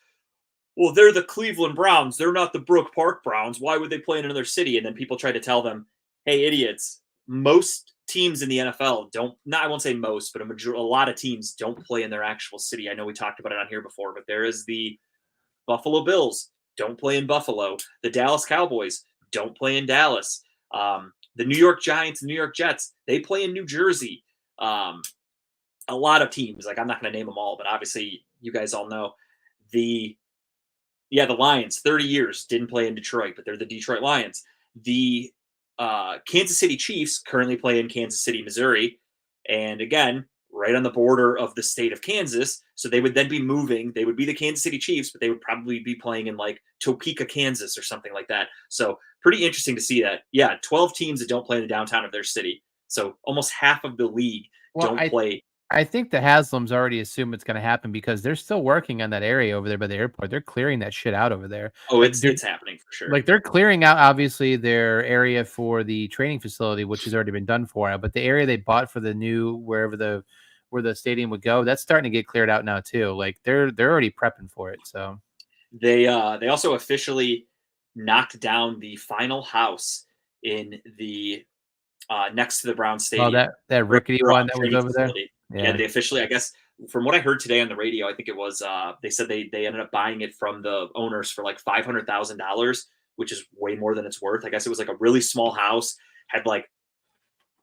well, they're the Cleveland Browns. They're not the Brook Park Browns. Why would they play in another city? And then people try to tell them, hey, idiots, most teams in the NFL I won't say most, but a lot of teams don't play in their actual city. I know we talked about it on here before, but there is the Buffalo Bills, don't play in Buffalo. The Dallas Cowboys don't play in Dallas. The New York Giants and New York Jets, they play in New Jersey. A lot of teams, like I'm not going to name them all, but obviously you guys all know. The Lions, 30 years, didn't play in Detroit, but they're the Detroit Lions. The Kansas City Chiefs currently play in Kansas City, Missouri, and again, right on the border of the state of Kansas. So they would then be moving. They would be the Kansas City Chiefs, but they would probably be playing in like Topeka, Kansas or something like that. So pretty interesting to see that. Yeah, 12 teams that don't play in the downtown of their city. So almost half of the league don't play. I think the Haslams already assume it's going to happen because they're still working on that area over there by the airport. They're clearing that shit out over there. Oh, it's happening for sure. Like they're clearing out obviously their area for the training facility, which has already been done for it. But the area they bought for the new where the stadium would go, that's starting to get cleared out now too. Like they're already prepping for it. So they also officially knocked down the final house in the next to the Brown Stadium. Oh, that rickety one that was over there. Yeah, they officially, I guess, from what I heard today on the radio, I think it was, they said they ended up buying it from the owners for like $500,000, which is way more than it's worth. I guess it was like a really small house, had like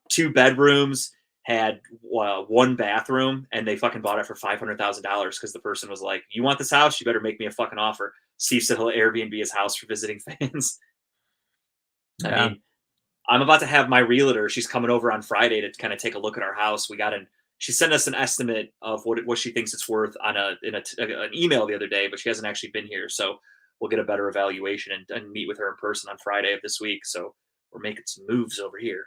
2 bedrooms, had 1 bathroom, and they fucking bought it for $500,000 because the person was like, you want this house? You better make me a fucking offer. Steve said he'll Airbnb his house for visiting fans. Yeah. I mean, I'm about to have my realtor. She's coming over on Friday to kind of take a look at our house. She sent us an estimate of what she thinks it's worth on an email the other day, but she hasn't actually been here. So we'll get a better evaluation and meet with her in person on Friday of this week. So we're making some moves over here.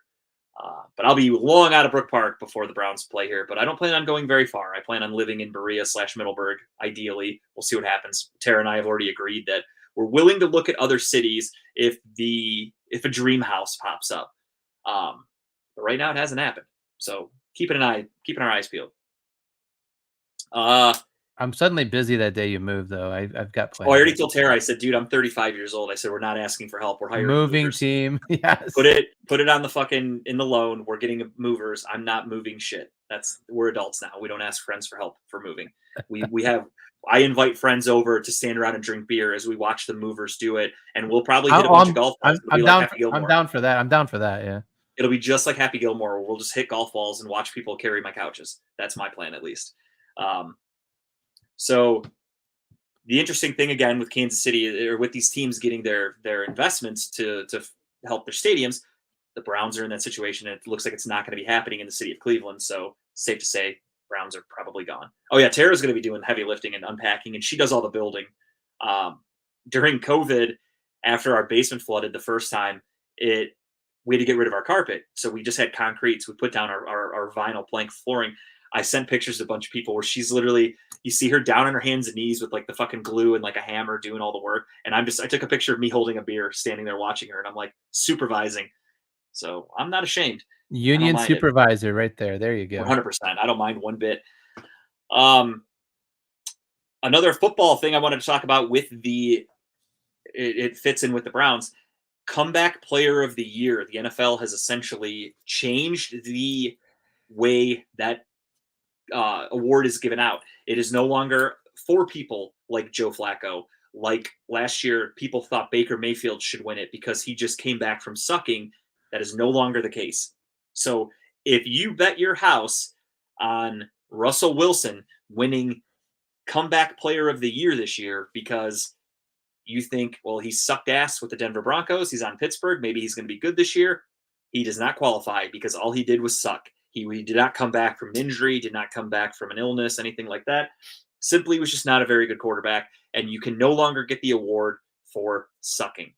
But I'll be long out of Brook Park before the Browns play here. But I don't plan on going very far. I plan on living in Berea/Middleburg, ideally. We'll see what happens. Tara and I have already agreed that we're willing to look at other cities if a dream house pops up. But right now it hasn't happened. So keeping our eyes peeled. I'm suddenly busy that day you move, though. I've got plans. Oh, I already told Tara. I said, dude, I'm 35 years old. I said, we're not asking for help. We're hiring moving movers. Team. Yes. Put it on the fucking in the loan. We're getting movers. I'm not moving shit. We're adults now. We don't ask friends for help for moving. I invite friends over to stand around and drink beer as we watch the movers do it, and we'll probably hit a bunch of golf balls. I'm down for that. I'm down for that. Yeah. It'll be just like Happy Gilmore, where we'll just hit golf balls and watch people carry my couches. That's my plan, at least. So the interesting thing, again, with Kansas City, or with these teams getting their investments to help their stadiums, the Browns are in that situation, and it looks like it's not going to be happening in the city of Cleveland. So safe to say, Browns are probably gone. Oh, yeah, Tara's going to be doing heavy lifting and unpacking, and she does all the building. During COVID, after our basement flooded the first time, we had to get rid of our carpet. So we just had concrete. So we put down our vinyl plank flooring. I sent pictures to a bunch of people where she's literally, you see her down on her hands and knees with like the fucking glue and like a hammer doing all the work. And I took a picture of me holding a beer, standing there watching her, and I'm like supervising. So I'm not ashamed. Union supervisor right there. There you go. 100%. I don't mind one bit. Another football thing I wanted to talk about with it fits in with the Browns. comeback player of the year, the NFL has essentially changed the way that award is given out. It is no longer for people like Joe Flacco. Like last year, people thought Baker Mayfield should win it because he just came back from sucking. That is no longer the case. So if you bet your house on Russell Wilson winning comeback player of the year this year because you think, well, he sucked ass with the Denver Broncos, he's on Pittsburgh, maybe he's going to be good this year, he does not qualify because all he did was suck. He did not come back from an injury, did not come back from an illness, anything like that. Simply was just not a very good quarterback, and you can no longer get the award for sucking.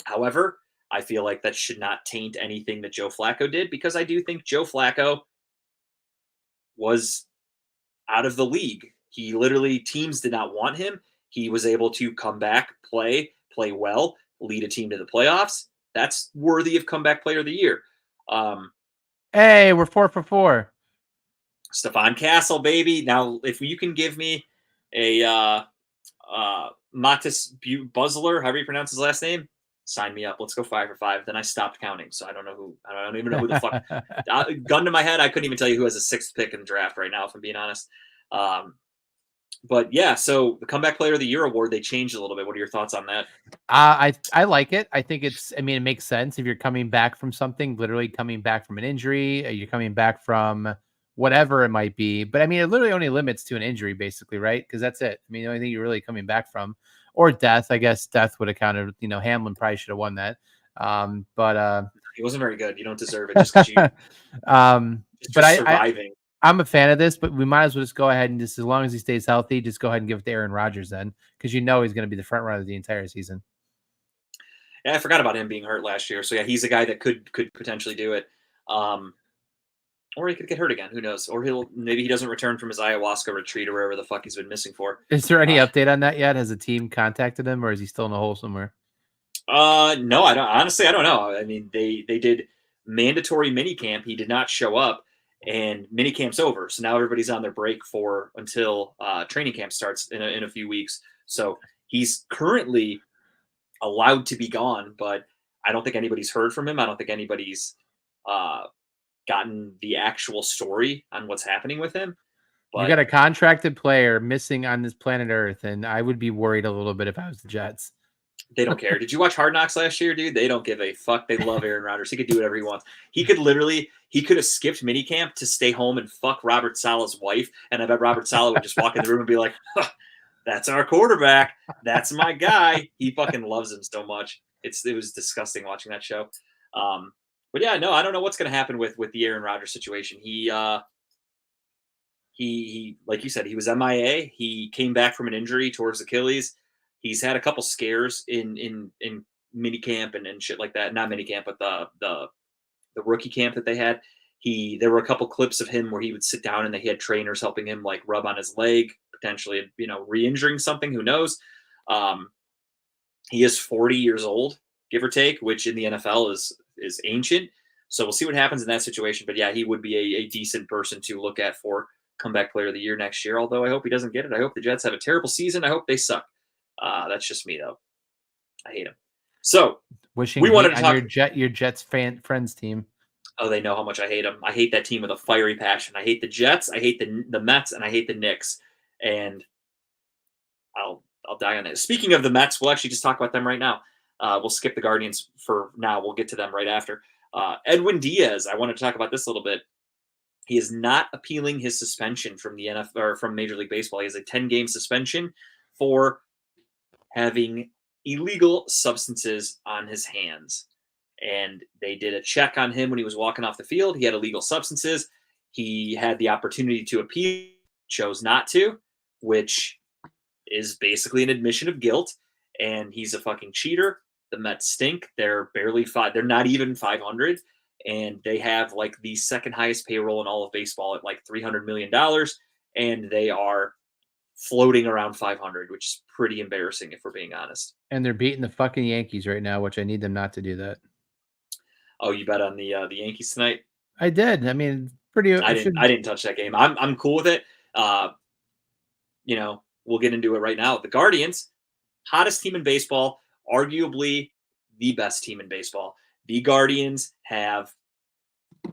However, I feel like that should not taint anything that Joe Flacco did because I do think Joe Flacco was out of the league. He literally, teams did not want him. He was able to come back, play well, lead a team to the playoffs. That's worthy of comeback player of the year. Hey, we're 4 for 4. Stephon Castle, baby. Now, if you can give me a Matis Buzzler, however you pronounce his last name, sign me up. Let's go 5 for 5. Then I stopped counting, so I don't even know who the fuck. Gun to my head, I couldn't even tell you who has a 6th pick in the draft right now, if I'm being honest. But yeah, so the comeback player of the year award, they changed a little bit. What are your thoughts on that? I like it. I think it makes sense if you're coming back from something, literally coming back from an injury, you're coming back from whatever it might be. But I mean, it literally only limits to an injury, basically, right? Because that's it. I mean, the only thing you're really coming back from, or death. I guess death would have counted. Hamlin probably should have won that. But he wasn't very good. You don't deserve it just because you. Surviving. I'm a fan of this, but we might as well just go ahead and just, as long as he stays healthy, just go ahead and give it to Aaron Rodgers then, because he's going to be the front runner the entire season. Yeah, I forgot about him being hurt last year. So yeah, he's a guy that could potentially do it. Or he could get hurt again. Who knows? Or maybe he doesn't return from his ayahuasca retreat or wherever the fuck he's been missing for. Is there any update on that yet? Has the team contacted him, or is he still in a hole somewhere? No, I don't. Honestly, I don't know. I mean, they did mandatory minicamp. He did not show up. And minicamp's over, so now everybody's on their break until training camp starts in a few weeks. So he's currently allowed to be gone, but I don't think anybody's heard from him. I don't think anybody's gotten the actual story on what's happening with him. But you got a contracted player missing on this planet Earth, and I would be worried a little bit if I was the Jets. They don't care. Did you watch Hard Knocks last year, dude? They don't give a fuck. They love Aaron Rodgers. He could do whatever he wants. He could have skipped minicamp to stay home and fuck Robert Saleh's wife. And I bet Robert Saleh would just walk in the room and be like, huh, that's our quarterback. That's my guy. He fucking loves him so much. It was disgusting watching that show. But yeah, no, I don't know what's going to happen with the Aaron Rodgers situation. He like you said, he was MIA. He came back from an injury towards Achilles. He's had a couple scares in minicamp and shit like that. Not minicamp, but the rookie camp that they had. There were a couple clips of him where he would sit down and he had trainers helping him like rub on his leg, potentially, re-injuring something. Who knows? He is 40 years old, give or take, which in the NFL is ancient. So we'll see what happens in that situation. But yeah, he would be a decent person to look at for comeback player of the year next year. Although I hope he doesn't get it. I hope the Jets have a terrible season. I hope they suck. That's just me though. I hate him. So we wanted to talk your Jets friends team. Oh, they know how much I hate them. I hate that team with a fiery passion. I hate the Jets. I hate the Mets, and I hate the Knicks. And I'll die on it. Speaking of the Mets, we'll actually just talk about them right now. We'll skip the Guardians for now. We'll get to them right after. Edwin Diaz. I want to talk about this a little bit. He is not appealing his suspension from the NFL or from Major League Baseball. He has a 10-game suspension for having illegal substances on his hands. And they did a check on him when he was walking off the field. He had illegal substances. He had the opportunity to appeal, chose not to, which is basically an admission of guilt. And he's a fucking cheater. The Mets stink. They're they're not even 500. And they have like the second highest payroll in all of baseball at like $300 million. And they are floating around 500, which is pretty embarrassing if we're being honest. And they're beating the fucking Yankees right now, which I need them not to do that. Oh, you bet on the Yankees tonight? I did. I mean, pretty. I didn't touch that game. I'm cool with it. We'll get into it right now. The Guardians, hottest team in baseball, arguably the best team in baseball. The Guardians have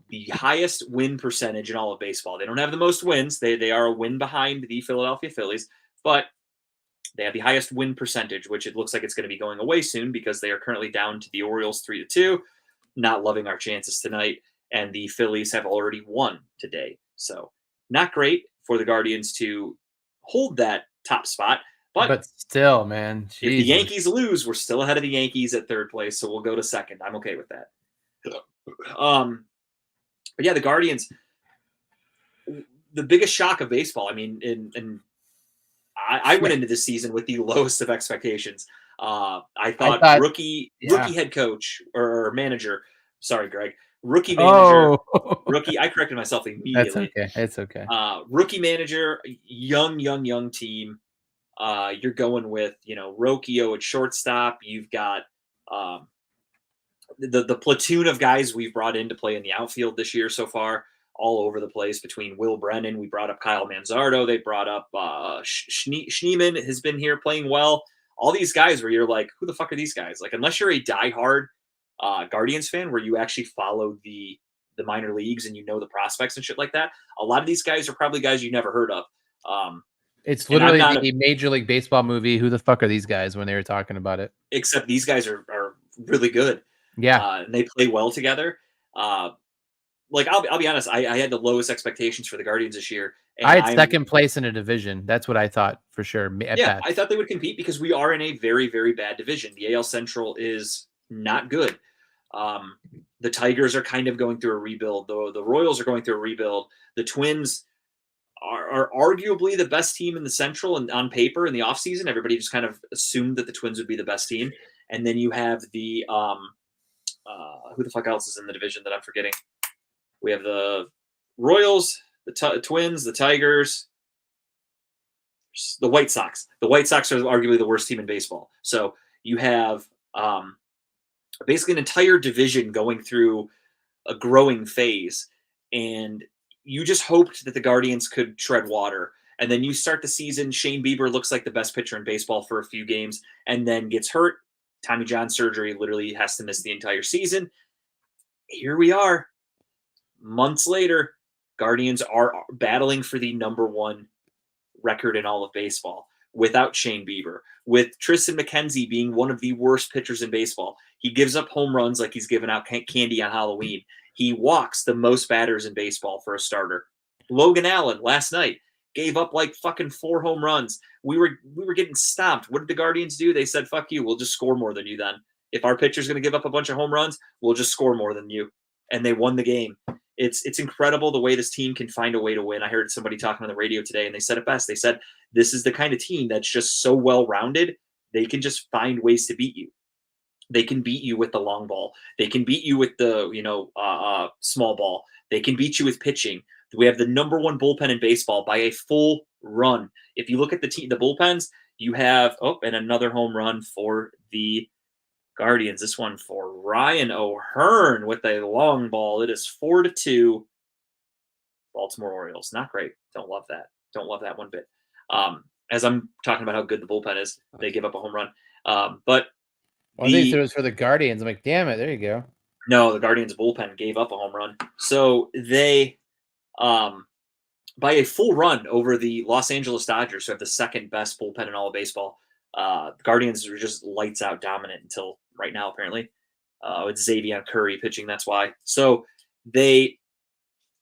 the highest win percentage in all of baseball. They don't have the most wins. They are a win behind the Philadelphia Phillies, but they have the highest win percentage, which it looks like it's going to be going away soon because they are currently down to the Orioles 3-2. Not loving our chances tonight, and the Phillies have already won today. So not great for the Guardians to hold that top spot. But still, man, if the Yankees lose, we're still ahead of the Yankees at third place, so we'll go to second. I'm okay with that. But yeah, the Guardians, the biggest shock of baseball. I mean, I went into this season with the lowest of expectations. I thought rookie head coach or manager. Sorry, Greg. Rookie manager. Rookie. I corrected myself immediately. That's okay. It's okay. Rookie manager, young team. You're going with, Rocchio at shortstop. You've got the platoon of guys we've brought in to play in the outfield this year so far, all over the place between Will Brennan. We brought up Kyle Manzardo. They brought up Schneemann has been here playing well. All these guys where you're like, who the fuck are these guys? Like, unless you're a diehard Guardians fan where you actually follow the minor leagues and you know the prospects and shit like that, a lot of these guys are probably guys you never heard of. It's literally the Major League Baseball movie. Who the fuck are these guys when they were talking about it? Except these guys are really good. Yeah. And they play well together. I'll be honest, I had the lowest expectations for the Guardians this year. And I had second place in a division. That's what I thought for sure. I thought they would compete because we are in a very, very bad division. The AL Central is not good. The Tigers are kind of going through a rebuild. The Royals are going through a rebuild. The Twins are arguably the best team in the Central, and on paper in the offseason, everybody just kind of assumed that the Twins would be the best team. And then you have the who the fuck else is in the division that I'm forgetting? We have the Royals, the Twins, the Tigers, the White Sox. The White Sox are arguably the worst team in baseball. So you have basically an entire division going through a growing phase, and you just hoped that the Guardians could tread water. And then you start the season, Shane Bieber looks like the best pitcher in baseball for a few games and then gets hurt. Tommy John surgery, literally has to miss the entire season. Here we are. Months later, Guardians are battling for the number one record in all of baseball without Shane Bieber, with Tristan McKenzie being one of the worst pitchers in baseball. He gives up home runs like he's giving out candy on Halloween. He walks the most batters in baseball for a starter. Logan Allen last night gave up like fucking 4 home runs. We were getting stomped. What did the Guardians do? They said, fuck you. We'll just score more than you then. If our pitcher's going to give up a bunch of home runs, we'll just score more than you. And they won the game. It's incredible the way this team can find a way to win. I heard somebody talking on the radio today, and they said it best. They said, this is the kind of team that's just so well-rounded, they can just find ways to beat you. They can beat you with the long ball. They can beat you with the, small ball. They can beat you with pitching. We have the number one bullpen in baseball by a full run. If you look at the bullpens, you have, and another home run for the Guardians. This one for Ryan O'Hearn with a long ball. It is 4-2. Baltimore Orioles. Not great. Don't love that. Don't love that one bit. As I'm talking about how good the bullpen is, they give up a home run. But I think it was for the Guardians. I'm like, damn it. There you go. No, the Guardians bullpen gave up a home run. So they, by a full run over the Los Angeles Dodgers, who have the second best bullpen in all of baseball, the Guardians were just lights out dominant until right now, apparently. It's Xavier Curry pitching, that's why. So they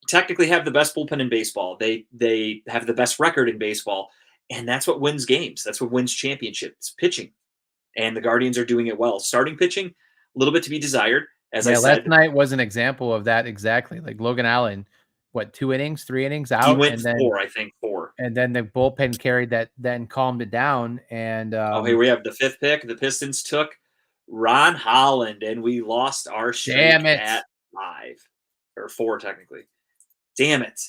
technically have the best bullpen in baseball. They have the best record in baseball, and that's what wins games. That's what wins championships, pitching. And the Guardians are doing it well. Starting pitching, a little bit to be desired. As I said, last night was an example of that exactly. Like Logan Allen, 2 innings, 3 innings out? He went 4. And then the bullpen carried that, then calmed it down. And here we have the 5th pick. The Pistons took Ron Holland, and we lost our streak at 5 or 4 technically. Damn it!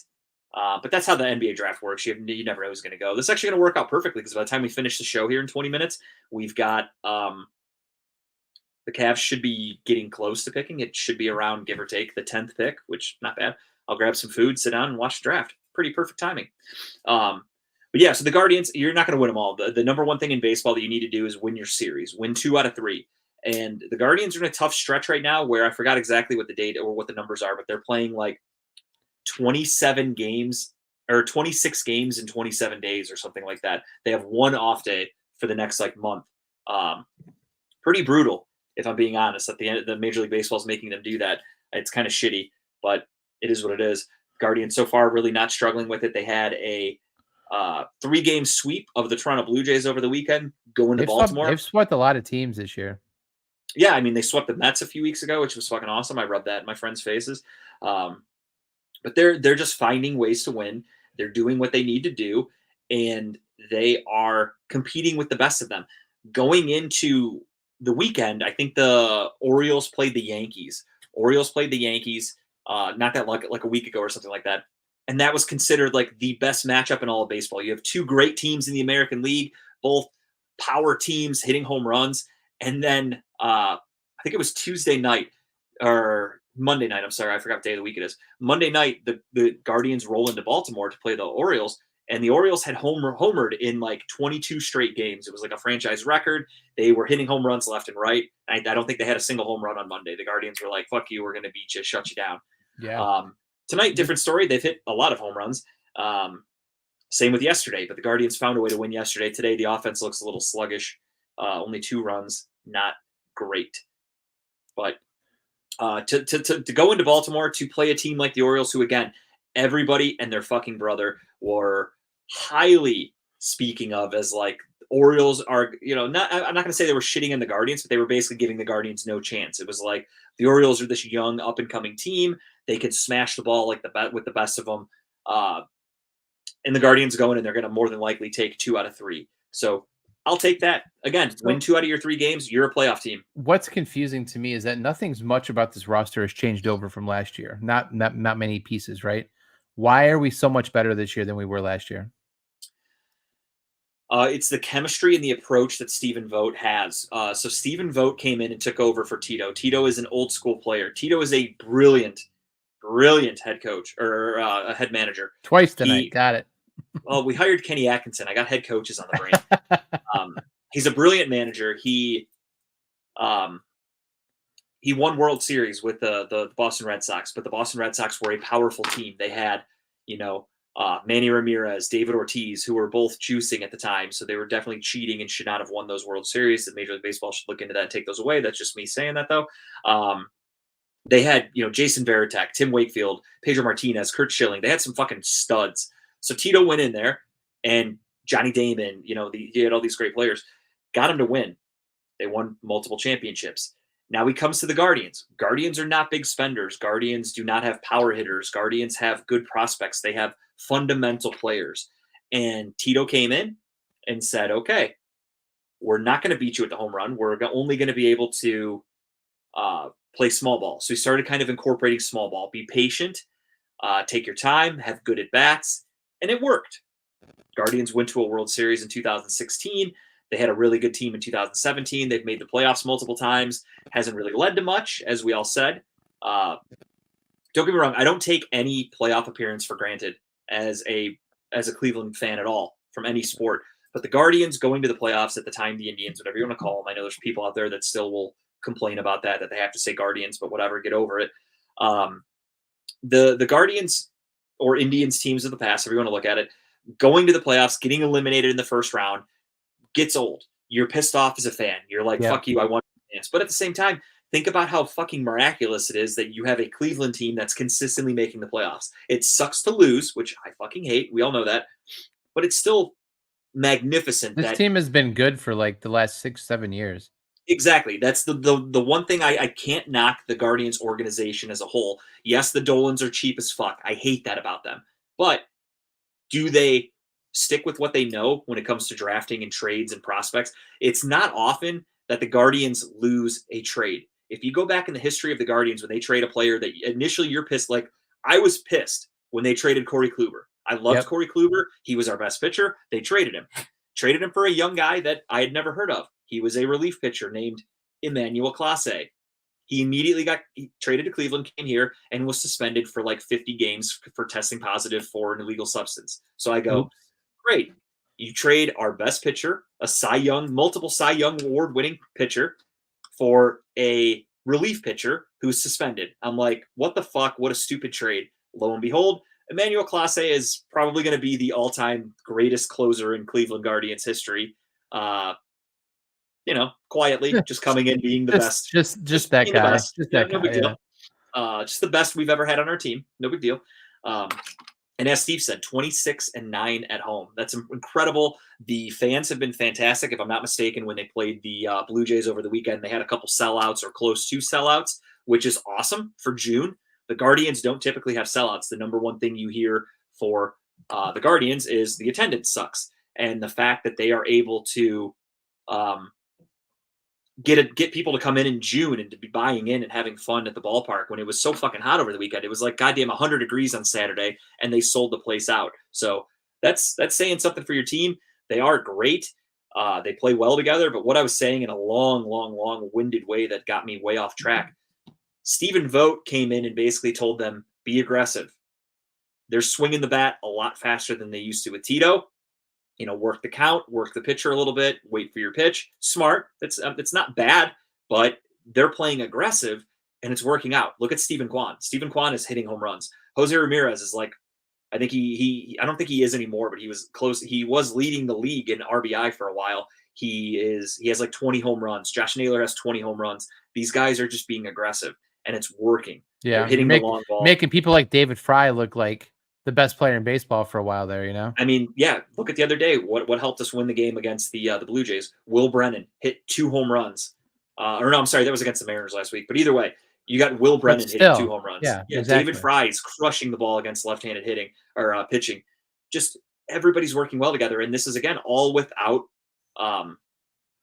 But that's how the NBA draft works. You never know who's going to go. This is actually going to work out perfectly because by the time we finish the show here in 20 minutes, we've got the Cavs should be getting close to picking. It should be around, give or take, the 10th pick, which not bad. I'll grab some food, sit down, and watch the draft. Pretty perfect timing. But yeah, so the Guardians, you're not going to win them all. The number one thing in baseball that you need to do is win your series. Win 2 out of 3. And the Guardians are in a tough stretch right now where I forgot exactly what the date or what the numbers are, but they're playing like 27 games or 26 games in 27 days or something like that. They have one off day for the next like month. Pretty brutal, if I'm being honest. At the end, the Major League Baseball is making them do that. It's kind of shitty, but it is what it is. Guardians so far really not struggling with it. They had a 3-game sweep of the Toronto Blue Jays over the weekend, going to Baltimore. They've swept a lot of teams this year. Yeah, I mean, they swept the Mets a few weeks ago, which was fucking awesome. I rubbed that in my friends' faces. But they're just finding ways to win. They're doing what they need to do, and they are competing with the best of them. Going into the weekend, I think the Orioles played the Yankees. Not that like a week ago or something like that. And that was considered like the best matchup in all of baseball. You have two great teams in the American League, both power teams hitting home runs. And then I think it was Tuesday night or Monday night. I'm sorry, I forgot what day of the week it is. Monday night, the Guardians roll into Baltimore to play the Orioles. And the Orioles had homered in like 22 straight games. It was like a franchise record. They were hitting home runs left and right. I don't think they had a single home run on Monday. The Guardians were like, fuck you, we're going to beat you, shut you down. Yeah. Tonight, different story. They've hit a lot of home runs. Same with yesterday, but the Guardians found a way to win yesterday. Today, the offense looks a little sluggish. Only 2 runs, not great. But to go into Baltimore to play a team like the Orioles, who, again, everybody and their fucking brother were highly speaking of as like Orioles are, I'm not going to say they were shitting in the Guardians, but they were basically giving the Guardians no chance. It was like the Orioles are this young up and coming team. They could smash the ball like with the best of them. And the Guardians go in and they're going to more than likely take 2 out of 3. So I'll take that. Again, win 2 out of your 3 games, you're a playoff team. What's confusing to me is that nothing's much about this roster has changed over from last year. Not many pieces, right? Why are we so much better this year than we were last year? It's the chemistry and the approach that Stephen Vogt has. So Stephen Vogt came in and took over for Tito. Tito is an old school player. Tito is a brilliant head coach or a head manager. Twice tonight. Got it. Well, we hired Kenny Atkinson. I got head coaches on the brain. He's a brilliant manager. He won World Series with the Boston Red Sox, but the Boston Red Sox were a powerful team. They had, Manny Ramirez, David Ortiz, who were both juicing at the time. So they were definitely cheating and should not have won those World Series. That Major League Baseball should look into that and take those away. That's just me saying that, though. They had, Jason Varitek, Tim Wakefield, Pedro Martinez, Curt Schilling. They had some fucking studs. So Tito went in there, and Johnny Damon, he had all these great players, got him to win. They won multiple championships. Now he comes to the Guardians. Guardians are not big spenders. Guardians do not have power hitters. Guardians have good prospects. They have fundamental players. And Tito came in and said, okay, we're not going to beat you at the home run. We're only going to be able to play small ball. So he started kind of incorporating small ball. Be patient, take your time, have good at-bats. And it worked. Guardians went to a World Series in 2016. They had a really good team in 2017. They've made the playoffs multiple times. Hasn't really led to much, as we all said. Don't get me wrong. I don't take any playoff appearance for granted as a Cleveland fan at all from any sport. But the Guardians going to the playoffs at the time, the Indians, whatever you want to call them. I know there's people out there that still will complain about that they have to say Guardians, but whatever, get over it. The Guardians or Indians teams of the past, if you want to look at it, going to the playoffs, getting eliminated in the first round gets old. You're pissed off as a fan. You're like, fuck you, I want a chance. But at the same time, think about how fucking miraculous it is that you have a Cleveland team that's consistently making the playoffs. It sucks to lose, which I fucking hate. We all know that. But it's still magnificent. This team has been good for like the last 6-7 years. Exactly. That's the one thing I can't knock the Guardians organization as a whole. Yes, the Dolans are cheap as fuck. I hate that about them. But do they stick with what they know when it comes to drafting and trades and prospects? It's not often that the Guardians lose a trade. If you go back in the history of the Guardians, when they trade a player that initially you're pissed, like I was pissed when they traded Corey Kluber. I loved Corey Kluber. He was our best pitcher. They traded him. Traded him for a young guy that I had never heard of. He was a relief pitcher named Emmanuel Clase. He immediately got traded to Cleveland, came here, and was suspended for like 50 games for testing positive for an illegal substance. So I go, great. You trade our best pitcher, a multiple Cy Young award-winning pitcher, for a relief pitcher who's suspended. I'm like, what the fuck? What a stupid trade. Lo and behold, Emmanuel Clase is probably going to be the all-time greatest closer in Cleveland Guardians history. Quietly just coming in, being the best. Just that being guy. The best. Just that no guy. big deal. Just the best we've ever had on our team. No big deal. And as Steve said, 26-9 at home. That's incredible. The fans have been fantastic. If I'm not mistaken, when they played the Blue Jays over the weekend, they had a couple sellouts or close to sellouts, which is awesome for June. The Guardians don't typically have sellouts. The number one thing you hear for the Guardians is the attendance sucks. And the fact that they are able to get people to come in June and to be buying in and having fun at the ballpark when it was so fucking hot over the weekend. It was like goddamn 100 degrees on Saturday, and they sold the place out. So that's saying something for your team. They are great. They play well together. But what I was saying in a long-winded way that got me way off track, Stephen Vogt came in and basically told them, be aggressive. They're swinging the bat a lot faster than they used to with Tito. Work the count, work the pitcher a little bit, wait for your pitch. Smart. It's not bad, but they're playing aggressive and it's working out. Look at Stephen Kwan. Stephen Kwan is hitting home runs. Jose Ramirez is like, I think I don't think he is anymore, but he was close. He was leading the league in RBI for a while. He has like 20 home runs. Josh Naylor has 20 home runs. These guys are just being aggressive and it's working. Yeah. They're hitting the long ball. Making people like David Fry look like the best player in baseball for a while there, I mean, yeah, look at the other day. What helped us win the game against the Blue Jays? Will Brennan hit 2 home runs. Or no, I'm sorry, that was against the Mariners last week. But either way, you got Will Brennan hitting 2 home runs. Yeah, exactly. David Fry is crushing the ball against left-handed hitting or pitching. Just everybody's working well together. And this is, again, all without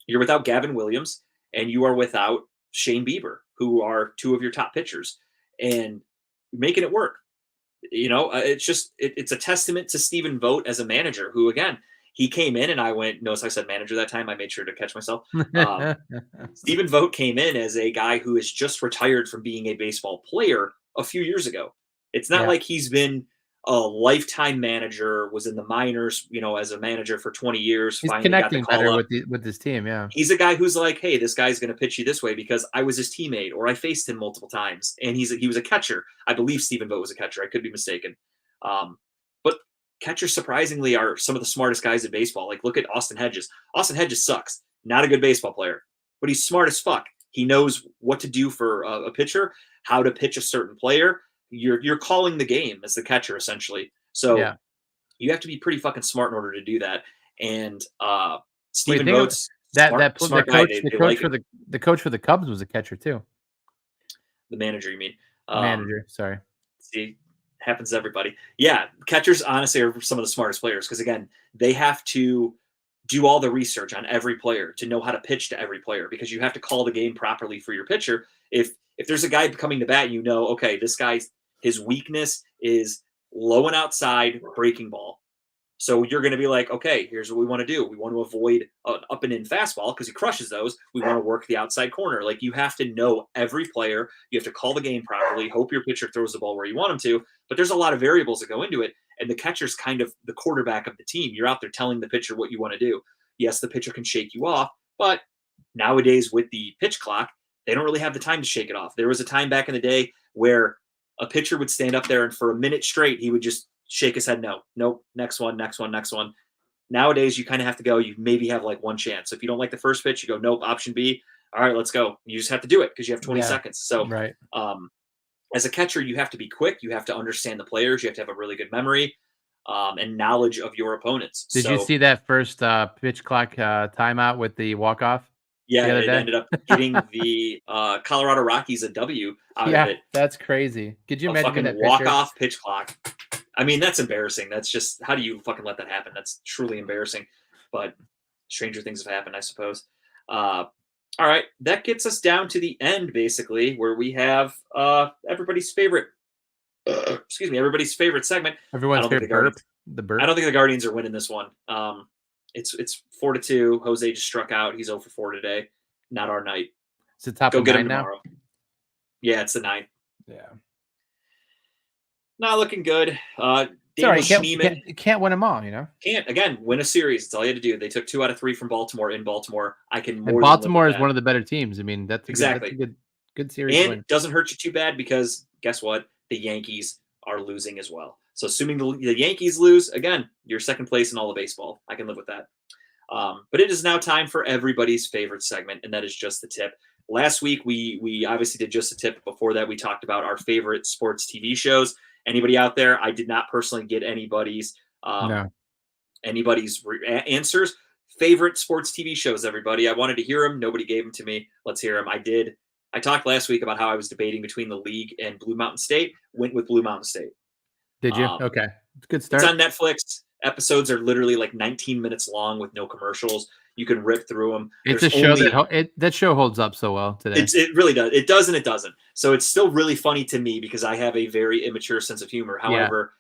you're without Gavin Williams and you are without Shane Bieber, who are 2 of your top pitchers. And making it work. It's a testament to Stephen Vogt as a manager who, again, he came in and I went, notice I said manager that time. I made sure to catch myself. Stephen Vogt came in as a guy who is just retired from being a baseball player a few years ago. It's not like he's been a lifetime manager, was in the minors, as a manager for 20 years. He's finally connecting got the call better up. with his team. Yeah. He's a guy who's like, hey, this guy's going to pitch you this way because I was his teammate or I faced him multiple times. And he was a catcher. I believe Stephen Vogt was a catcher. I could be mistaken. But catchers surprisingly are some of the smartest guys in baseball. Like look at Austin Hedges. Austin Hedges sucks. Not a good baseball player, but he's smart as fuck. He knows what to do for a pitcher, how to pitch a certain player. You're calling the game as the catcher essentially. So you have to be pretty fucking smart in order to do that. And Stephen Vogt's smart guy. The coach for the Cubs was a catcher too. The manager, you mean? Manager, sorry. See, happens to everybody. Yeah, catchers honestly are some of the smartest players because again, they have to do all the research on every player to know how to pitch to every player because you have to call the game properly for your pitcher. If there's a guy coming to bat, okay, this guy's his weakness is low and outside breaking ball. So you're going to be like, okay, here's what we want to do. We want to avoid an up and in fastball because he crushes those. We want to work the outside corner. Like you have to know every player. You have to call the game properly. Hope your pitcher throws the ball where you want him to. But there's a lot of variables that go into it. And the catcher's kind of the quarterback of the team. You're out there telling the pitcher what you want to do. Yes, the pitcher can shake you off. But nowadays with the pitch clock, they don't really have the time to shake it off. There was a time back in the day where a pitcher would stand up there and for a minute straight, he would just shake his head. Nope. Next one. Nowadays, you kind of have to go. You maybe have like one chance. So if you don't like the first pitch, you go, nope, option B. All right, let's go. You just have to do it because you have 20 seconds. So right. As a catcher, you have to be quick. You have to understand the players. You have to have a really good memory and knowledge of your opponents. Did you see that first pitch clock timeout with the walk-off? Yeah, it ended up getting the Colorado Rockies a W out of it. That's crazy. Could you imagine that walk-off pitch clock? I mean, that's embarrassing. That's just, how do you fucking let that happen? That's truly embarrassing. But stranger things have happened, I suppose. All right, that gets us down to the end, basically, where we have everybody's favorite. Everybody's favorite segment. Everyone's favorite burp. The burp. I don't think the Guardians are winning this one. It's 4-2. Jose just struck out. He's 0 for 4 today. Not our night. It's the top. Go get him tomorrow. Yeah, it's the 9th. Yeah. Not looking good. Sorry, Daniel Schneemann you can't win them all, you know. can't, again, win a series. That's all you had to do. They took 2 out of 3 from Baltimore in Baltimore. I can And more than live with Baltimore is that. one of the better teams. I mean, Exactly. good series And win. it doesn't hurt you too bad because guess what? The Yankees are losing as well. So assuming the Yankees lose, again, you're second place in all of baseball. I can live with that. But it is now time for everybody's favorite segment, and that is Just the Tip. Last week, we obviously did Just the Tip. Before that, we talked about our favorite sports TV shows. Anybody out there? I did not personally get anybody's No. answers. Favorite sports TV shows, everybody. I wanted to hear them. Nobody gave them to me. Let's hear them. I did. I talked last week about how I was debating between the League and Blue Mountain State. Went with Blue Mountain State. Did you? Okay. Good start. It's on Netflix. Episodes are literally like 19 minutes long with no commercials. You can rip through them. It's a show that show holds up so well today. It really does. It does and it doesn't. So it's still really funny to me because I have a very immature sense of humor. However,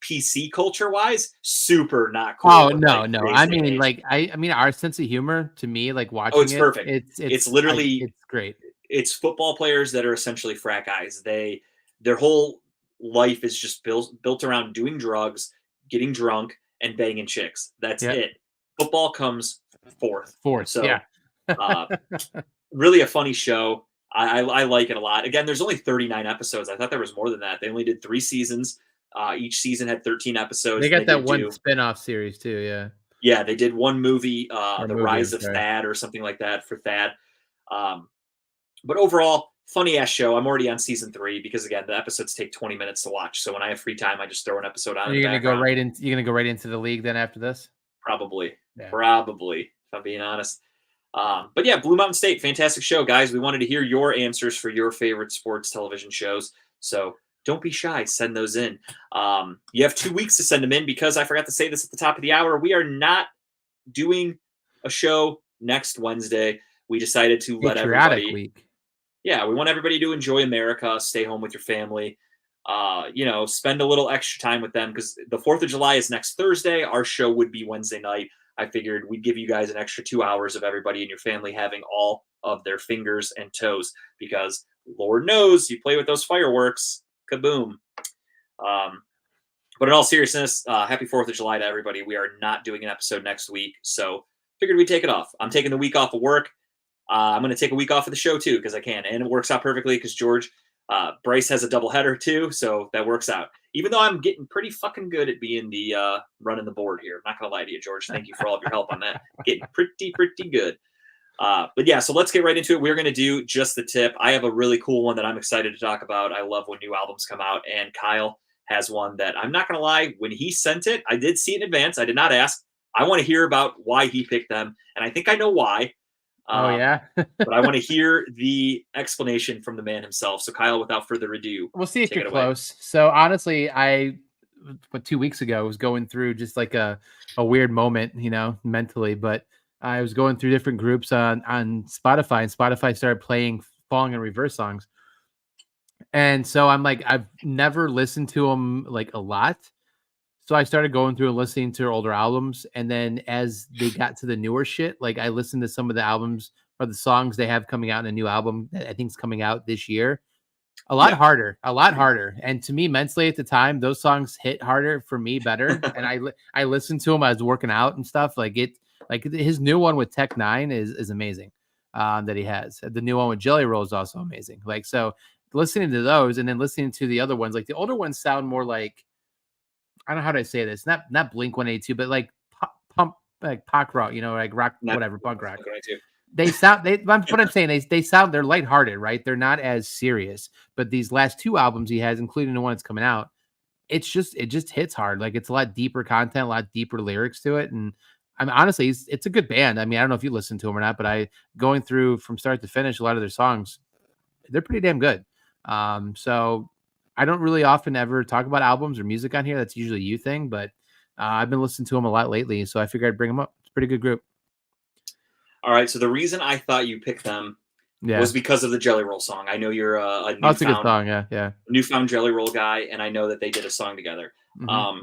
PC culture wise, super not cool. Oh no. I mean, our sense of humor to me, like watching it's perfect. It's literally it's great. It's football players that are essentially frat guys. Their whole life is just built around doing drugs, getting drunk, and banging chicks. That's it. Football comes fourth. So, really a funny show. I like it a lot. Again, there's only 39 episodes. I thought there was more than that. They only did 3 seasons. Each season had 13 episodes. They got that one spin-off series too, yeah. Yeah, they did one movie, The Rise of Thad or something like that for Thad. But overall, funny-ass show. I'm already on season 3 because, again, the episodes take 20 minutes to watch. So when I have free time, I just throw an episode on. You're going to go right into the League then after this? Probably, if I'm being honest. But yeah, Blue Mountain State, fantastic show, guys. We wanted to hear your answers for your favorite sports television shows. So don't be shy. Send those in. You have 2 weeks to send them in because I forgot to say this at the top of the hour. We are not doing a show next Wednesday. We decided to let everybody. Week. Yeah, we want everybody to enjoy America, stay home with your family, spend a little extra time with them because the 4th of July is next Thursday. Our show would be Wednesday night. I figured we'd give you guys an extra 2 hours of everybody in your family having all of their fingers and toes because Lord knows you play with those fireworks, kaboom. But in all seriousness, happy 4th of July to everybody. We are not doing an episode next week, so figured we'd take it off. I'm taking the week off of work. I'm going to take a week off of the show, too, because I can. And it works out perfectly because Bryce has a doubleheader, too, so that works out. Even though I'm getting pretty fucking good at being the running the board here. I'm not going to lie to you, George. Thank you for all of your help on that. Getting pretty good. But yeah, so let's get right into it. We're going to do Just the Tip. I have a really cool one that I'm excited to talk about. I love when new albums come out, and Kyle has one that I'm not going to lie. When he sent it, I did see it in advance. I did not ask. I want to hear about why he picked them, and I think I know why. But I want to hear the explanation from the man himself. So, Kyle, without further ado, we'll see if you're close. So, honestly, 2 weeks ago, was going through just like a weird moment, mentally. But I was going through different groups on Spotify, and Spotify started playing Falling in Reverse songs. And so I'm like, I've never listened to them like a lot. So I started going through and listening to their older albums. And then as they got to the newer shit, like I listened to some of the albums or the songs they have coming out in a new album that I think is coming out this year. A lot harder. And to me, mentally at the time, those songs hit harder for me better. And I listened to them. I was working out and stuff. Like his new one with Tech Nine is amazing. That he has. The new one with Jelly Roll is also amazing. Like, so listening to those and then listening to the other ones, like the older ones sound more like, I don't know how to say this. Not Blink 182, but like pump, like pop rock, like rock, whatever, punk rock. They sound. What I'm saying, they sound. They're lighthearted, right? They're not as serious. But these last 2 albums he has, including the one that's coming out, it just hits hard. Like it's a lot deeper content, a lot deeper lyrics to it, and I mean, honestly, it's a good band. I mean, I don't know if you listen to them or not, but going through from start to finish a lot of their songs, they're pretty damn good. So I don't really often ever talk about albums or music on here. That's usually you thing, but I've been listening to them a lot lately, so I figured I'd bring them up. It's a pretty good group. All right, so the reason I thought you picked them was because of the Jelly Roll song. I know you're a newfound, that's a good song, yeah. Newfound Jelly Roll guy, and I know that they did a song together. Mm-hmm.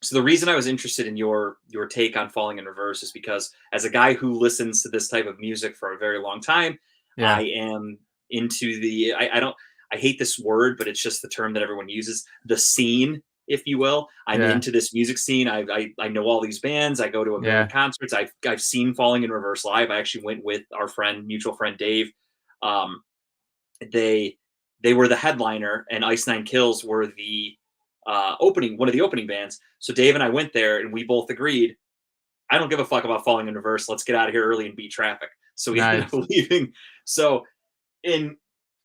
So the reason I was interested in your take on Falling in Reverse is because as a guy who listens to this type of music for a very long time, I am into I hate this word, but it's just the term that everyone uses, the scene if you will. I'm Yeah. into this music scene. I know all these bands. I go to a million Yeah. concerts. I've seen Falling in Reverse live. I actually went with our mutual friend Dave. Um, they they were the headliner, and Ice Nine Kills were the one of the opening bands. So Dave and I went there, and we both agreed, I don't give a fuck about Falling in Reverse. Let's get out of here early and beat traffic. So we ended up Nice. leaving. So, in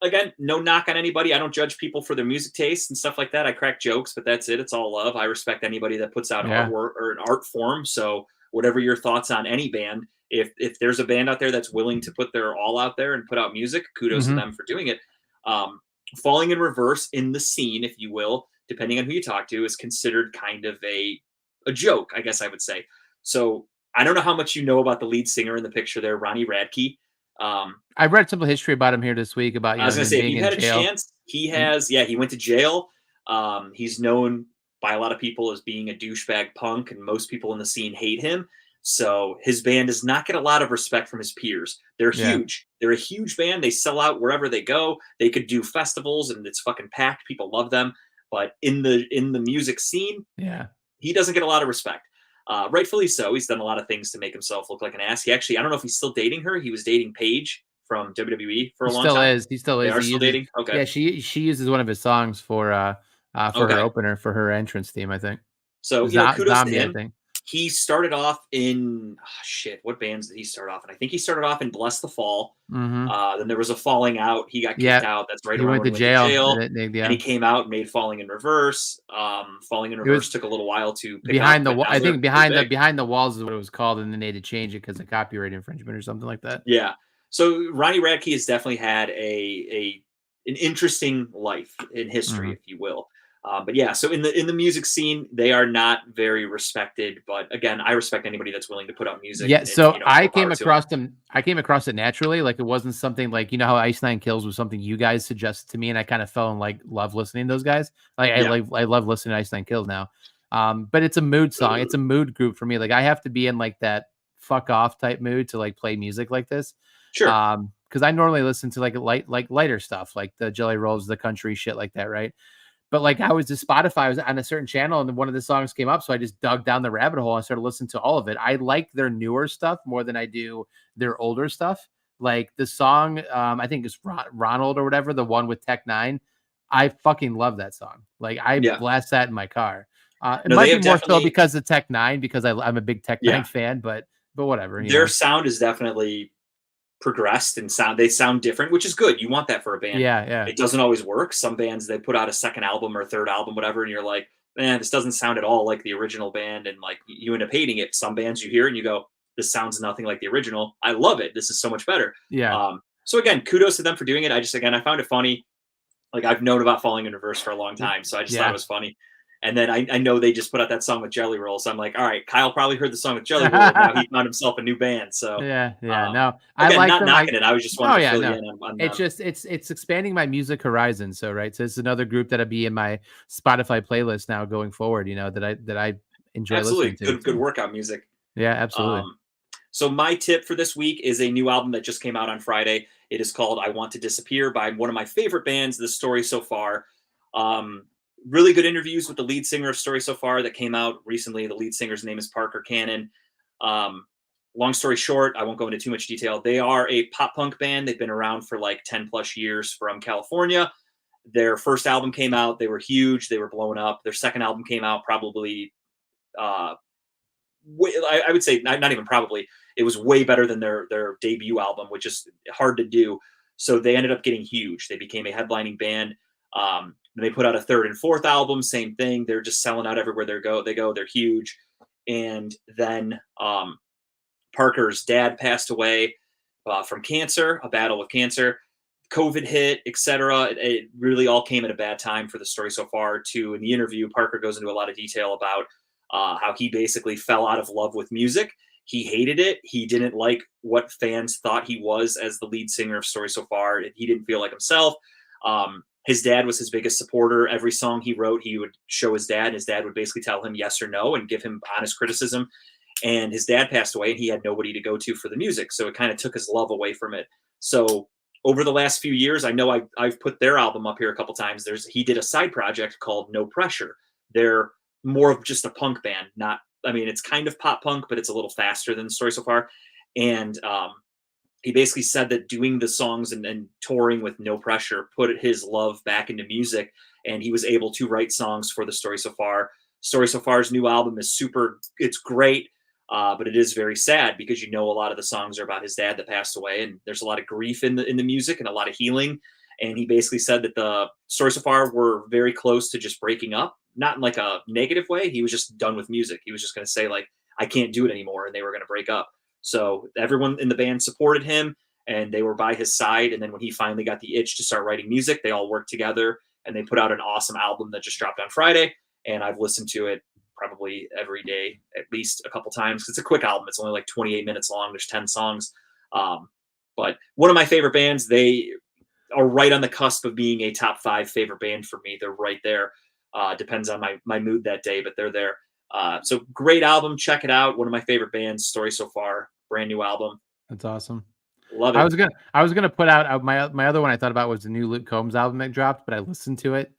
again, no knock on anybody. I don't judge people for their music tastes and stuff like that. I crack jokes, but that's it. It's all love. I respect anybody that puts out Yeah. artwork or an art form. So, whatever your thoughts on any band, if there's a band out there that's willing to put their all out there and put out music, kudos to Mhm. them for doing it. Falling in Reverse in the scene, if you will, depending on who you talk to, is considered kind of a joke, I guess I would say. So I don't know how much you know about the lead singer in the picture there, Ronnie Radke. I read some history about him here this week about, I was going to him say, if being you in had a jail. chance, he And has, yeah, he went to jail. He's known by a lot of people as being a douchebag punk, and most people in the scene hate him. So his band does not get a lot of respect from his peers. They're yeah. huge. They're a huge band. They sell out wherever they go. They could do festivals, and it's fucking packed. People love them. But in the music scene, Yeah. he doesn't get a lot of respect. Rightfully so. He's done a lot of things to make himself look like an ass. He actually, I don't know if he's still dating her. He was dating Paige from WWE for He a long still time. is. He still They is. are He still uses, dating. Okay. yeah, she uses one of his songs for her Okay. opener for her entrance theme, I think. So, kudos to Zombie, I him. think. He started off in what bands did he start off in? I think he started off in Bless the Fall. Mhm. Then there was a falling out. He got kicked Yeah. out. That's right He around went when to he went to jail. jail. And And he came out and made Falling in Reverse. Falling in It Reverse was took a little while to pick behind up, the but wall. now I they're think big. behind the walls is what it was called, and then they had to change it because of copyright infringement or something like that. Yeah. So Ronnie Radke has definitely had an interesting life in history, Mhm. if you will. But yeah, so in the music scene, they are not very respected. But again, I respect anybody that's willing to put out music. Yeah, And so I more came power to them. across them. I came across it naturally. Like it wasn't something like how Ice Nine Kills was something you guys suggested to me, and I kind of fell in love listening to those guys. Like Yeah. I love listening to Ice Nine Kills now. But it's a mood song. It's a mood group for me. Like I have to be in like that fuck off type mood to like play music like this. Sure. Because I normally listen to like lighter stuff, like the Jelly Rolls, the country shit like that, right? But like I was just Spotify, I was on a certain channel and one of the songs came up. So I just dug down the rabbit hole and started listening to all of it. I like their newer stuff more than I do their older stuff. Like the song, I think it's Ronald or whatever, the one with Tech Nine. I fucking love that song. Like I Yeah. blast that in my car. It No, might they be have more so definitely. because of Tech Nine because I'm a big Tech Yeah. Nine fan, but whatever, Their sound is definitely progressed and they sound different, which is good. You want that for a band. Yeah. It doesn't always work. Some bands, they put out a second album or third album, whatever, and you're like, man, this doesn't sound at all like the original band, and like you end up hating it. Some bands you hear and you go, this sounds nothing like the original. I love it. This is so much better. Yeah. So again, kudos to them for doing it. I found it funny. Like I've known about Falling in Reverse for a long time, so I just thought it was funny. And then I know they just put out that song with Jelly Roll, so I'm like, all right, Kyle probably heard the song with Jelly Roll, and now he found himself a new band. So Yeah. um, No, I again, like not them. knocking it. I was just wanting to fill you in on It's them. just it's expanding my music horizon. So right, so it's another group that'll be in my Spotify playlist now going forward. that I enjoy listening Absolutely to. good So, workout music. yeah, absolutely. So my tip for this week is a new album that just came out on Friday. It is called "I Want to Disappear" by one of my favorite bands, The Story So Far. Really good interviews with the lead singer of Story So Far that came out recently. The lead singer's name is Parker Cannon. Long story short, I won't go into too much detail. They are a pop punk band. They've been around for like 10 plus years from California. Their first album came out. They were huge. They were blowing up. Their second album came out probably, I would say not even probably. It was way better than their debut album, which is hard to do. So they ended up getting huge. They became a headlining band. They put out a third and fourth album, same thing. They're just selling out everywhere they go. They're huge. And then Parker's dad passed away from cancer, a battle with cancer. COVID hit, etc. It really all came at a bad time for The Story So Far. Too, in the interview, Parker goes into a lot of detail about how he basically fell out of love with music. He hated it. He didn't like what fans thought he was as the lead singer of Story So Far. He didn't feel like himself. His dad was his biggest supporter. Every song he wrote, he would show his dad. His dad would basically tell him yes or no and give him honest criticism. And his dad passed away and he had nobody to go to for the music. So it kind of took his love away from it. So over the last few years, I know I've put their album up here a couple times. He did a side project called No Pressure They're more of just a punk band. Not, I mean, it's kind of pop punk, but it's a little faster than the Story So Far. And he basically said that doing the songs and touring with no pressure put his love back into music, and he was able to write songs for the Story So Far. Story So Far's new album is super, it's great, but it is very sad because a lot of the songs are about his dad that passed away, and there's a lot of grief in the music and a lot of healing. And he basically said that the Story So Far were very close to just breaking up, not in like a negative way. He was just done with music. He was just going to say like, I can't do it anymore, and they were going to break up. So everyone in the band supported him, and they were by his side. And then when he finally got the itch to start writing music, they all worked together, and they put out an awesome album that just dropped on Friday. And I've listened to it probably every day, at least a couple times. It's a quick album. It's only like 28 minutes long. There's 10 songs. But one of my favorite bands, they are right on the cusp of being a top 5 favorite band for me. They're right there. Depends on my mood that day, but they're there. So great album. Check it out. One of my favorite bands, Story So Far, brand new album. That's awesome. Love it. I was gonna put out my other one I thought about was the new Luke Combs album that dropped, but I listened to it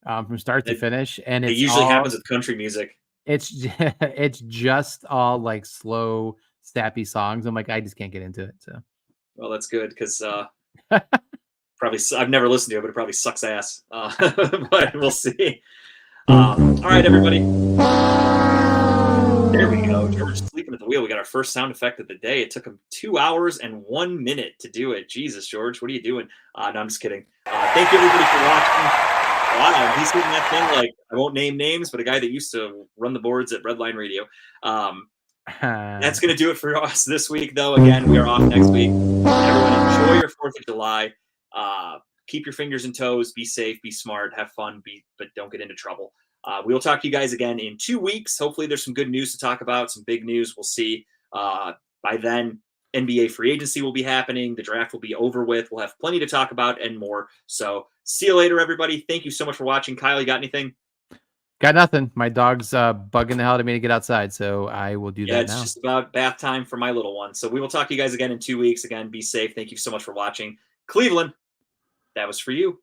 from start to finish, and it usually happens with country music. It's just all like slow, sappy songs. I'm like, I just can't get into it. So, well, that's good because probably I've never listened to it, but it probably sucks ass. But we'll see. All right, everybody. There we go. George sleeping at the wheel. We got our first sound effect of the day. It took him 2 hours and 1 minute to do it. Jesus, George, what are you doing? No, I'm just kidding. Thank you, everybody, for watching. Wow, he's hitting that thing like, I won't name names, but a guy that used to run the boards at Redline Radio. That's going to do it for us this week, though. Again, we are off next week. Everyone, enjoy your 4th of July. Keep your fingers and toes. Be safe. Be smart. Have fun. But don't get into trouble. We will talk to you guys again in 2 weeks. Hopefully, there's some good news to talk about. Some big news. We'll see. By then, NBA free agency will be happening. The draft will be over with. We'll have plenty to talk about and more. So see you later, everybody. Thank you so much for watching. Kyle, you got anything? Got nothing. My dog's bugging the hell out of me to get outside, so I will do that now. It's just about bath time for my little one. So we will talk to you guys again in 2 weeks. Again, be safe. Thank you so much for watching. Cleveland, that was for you.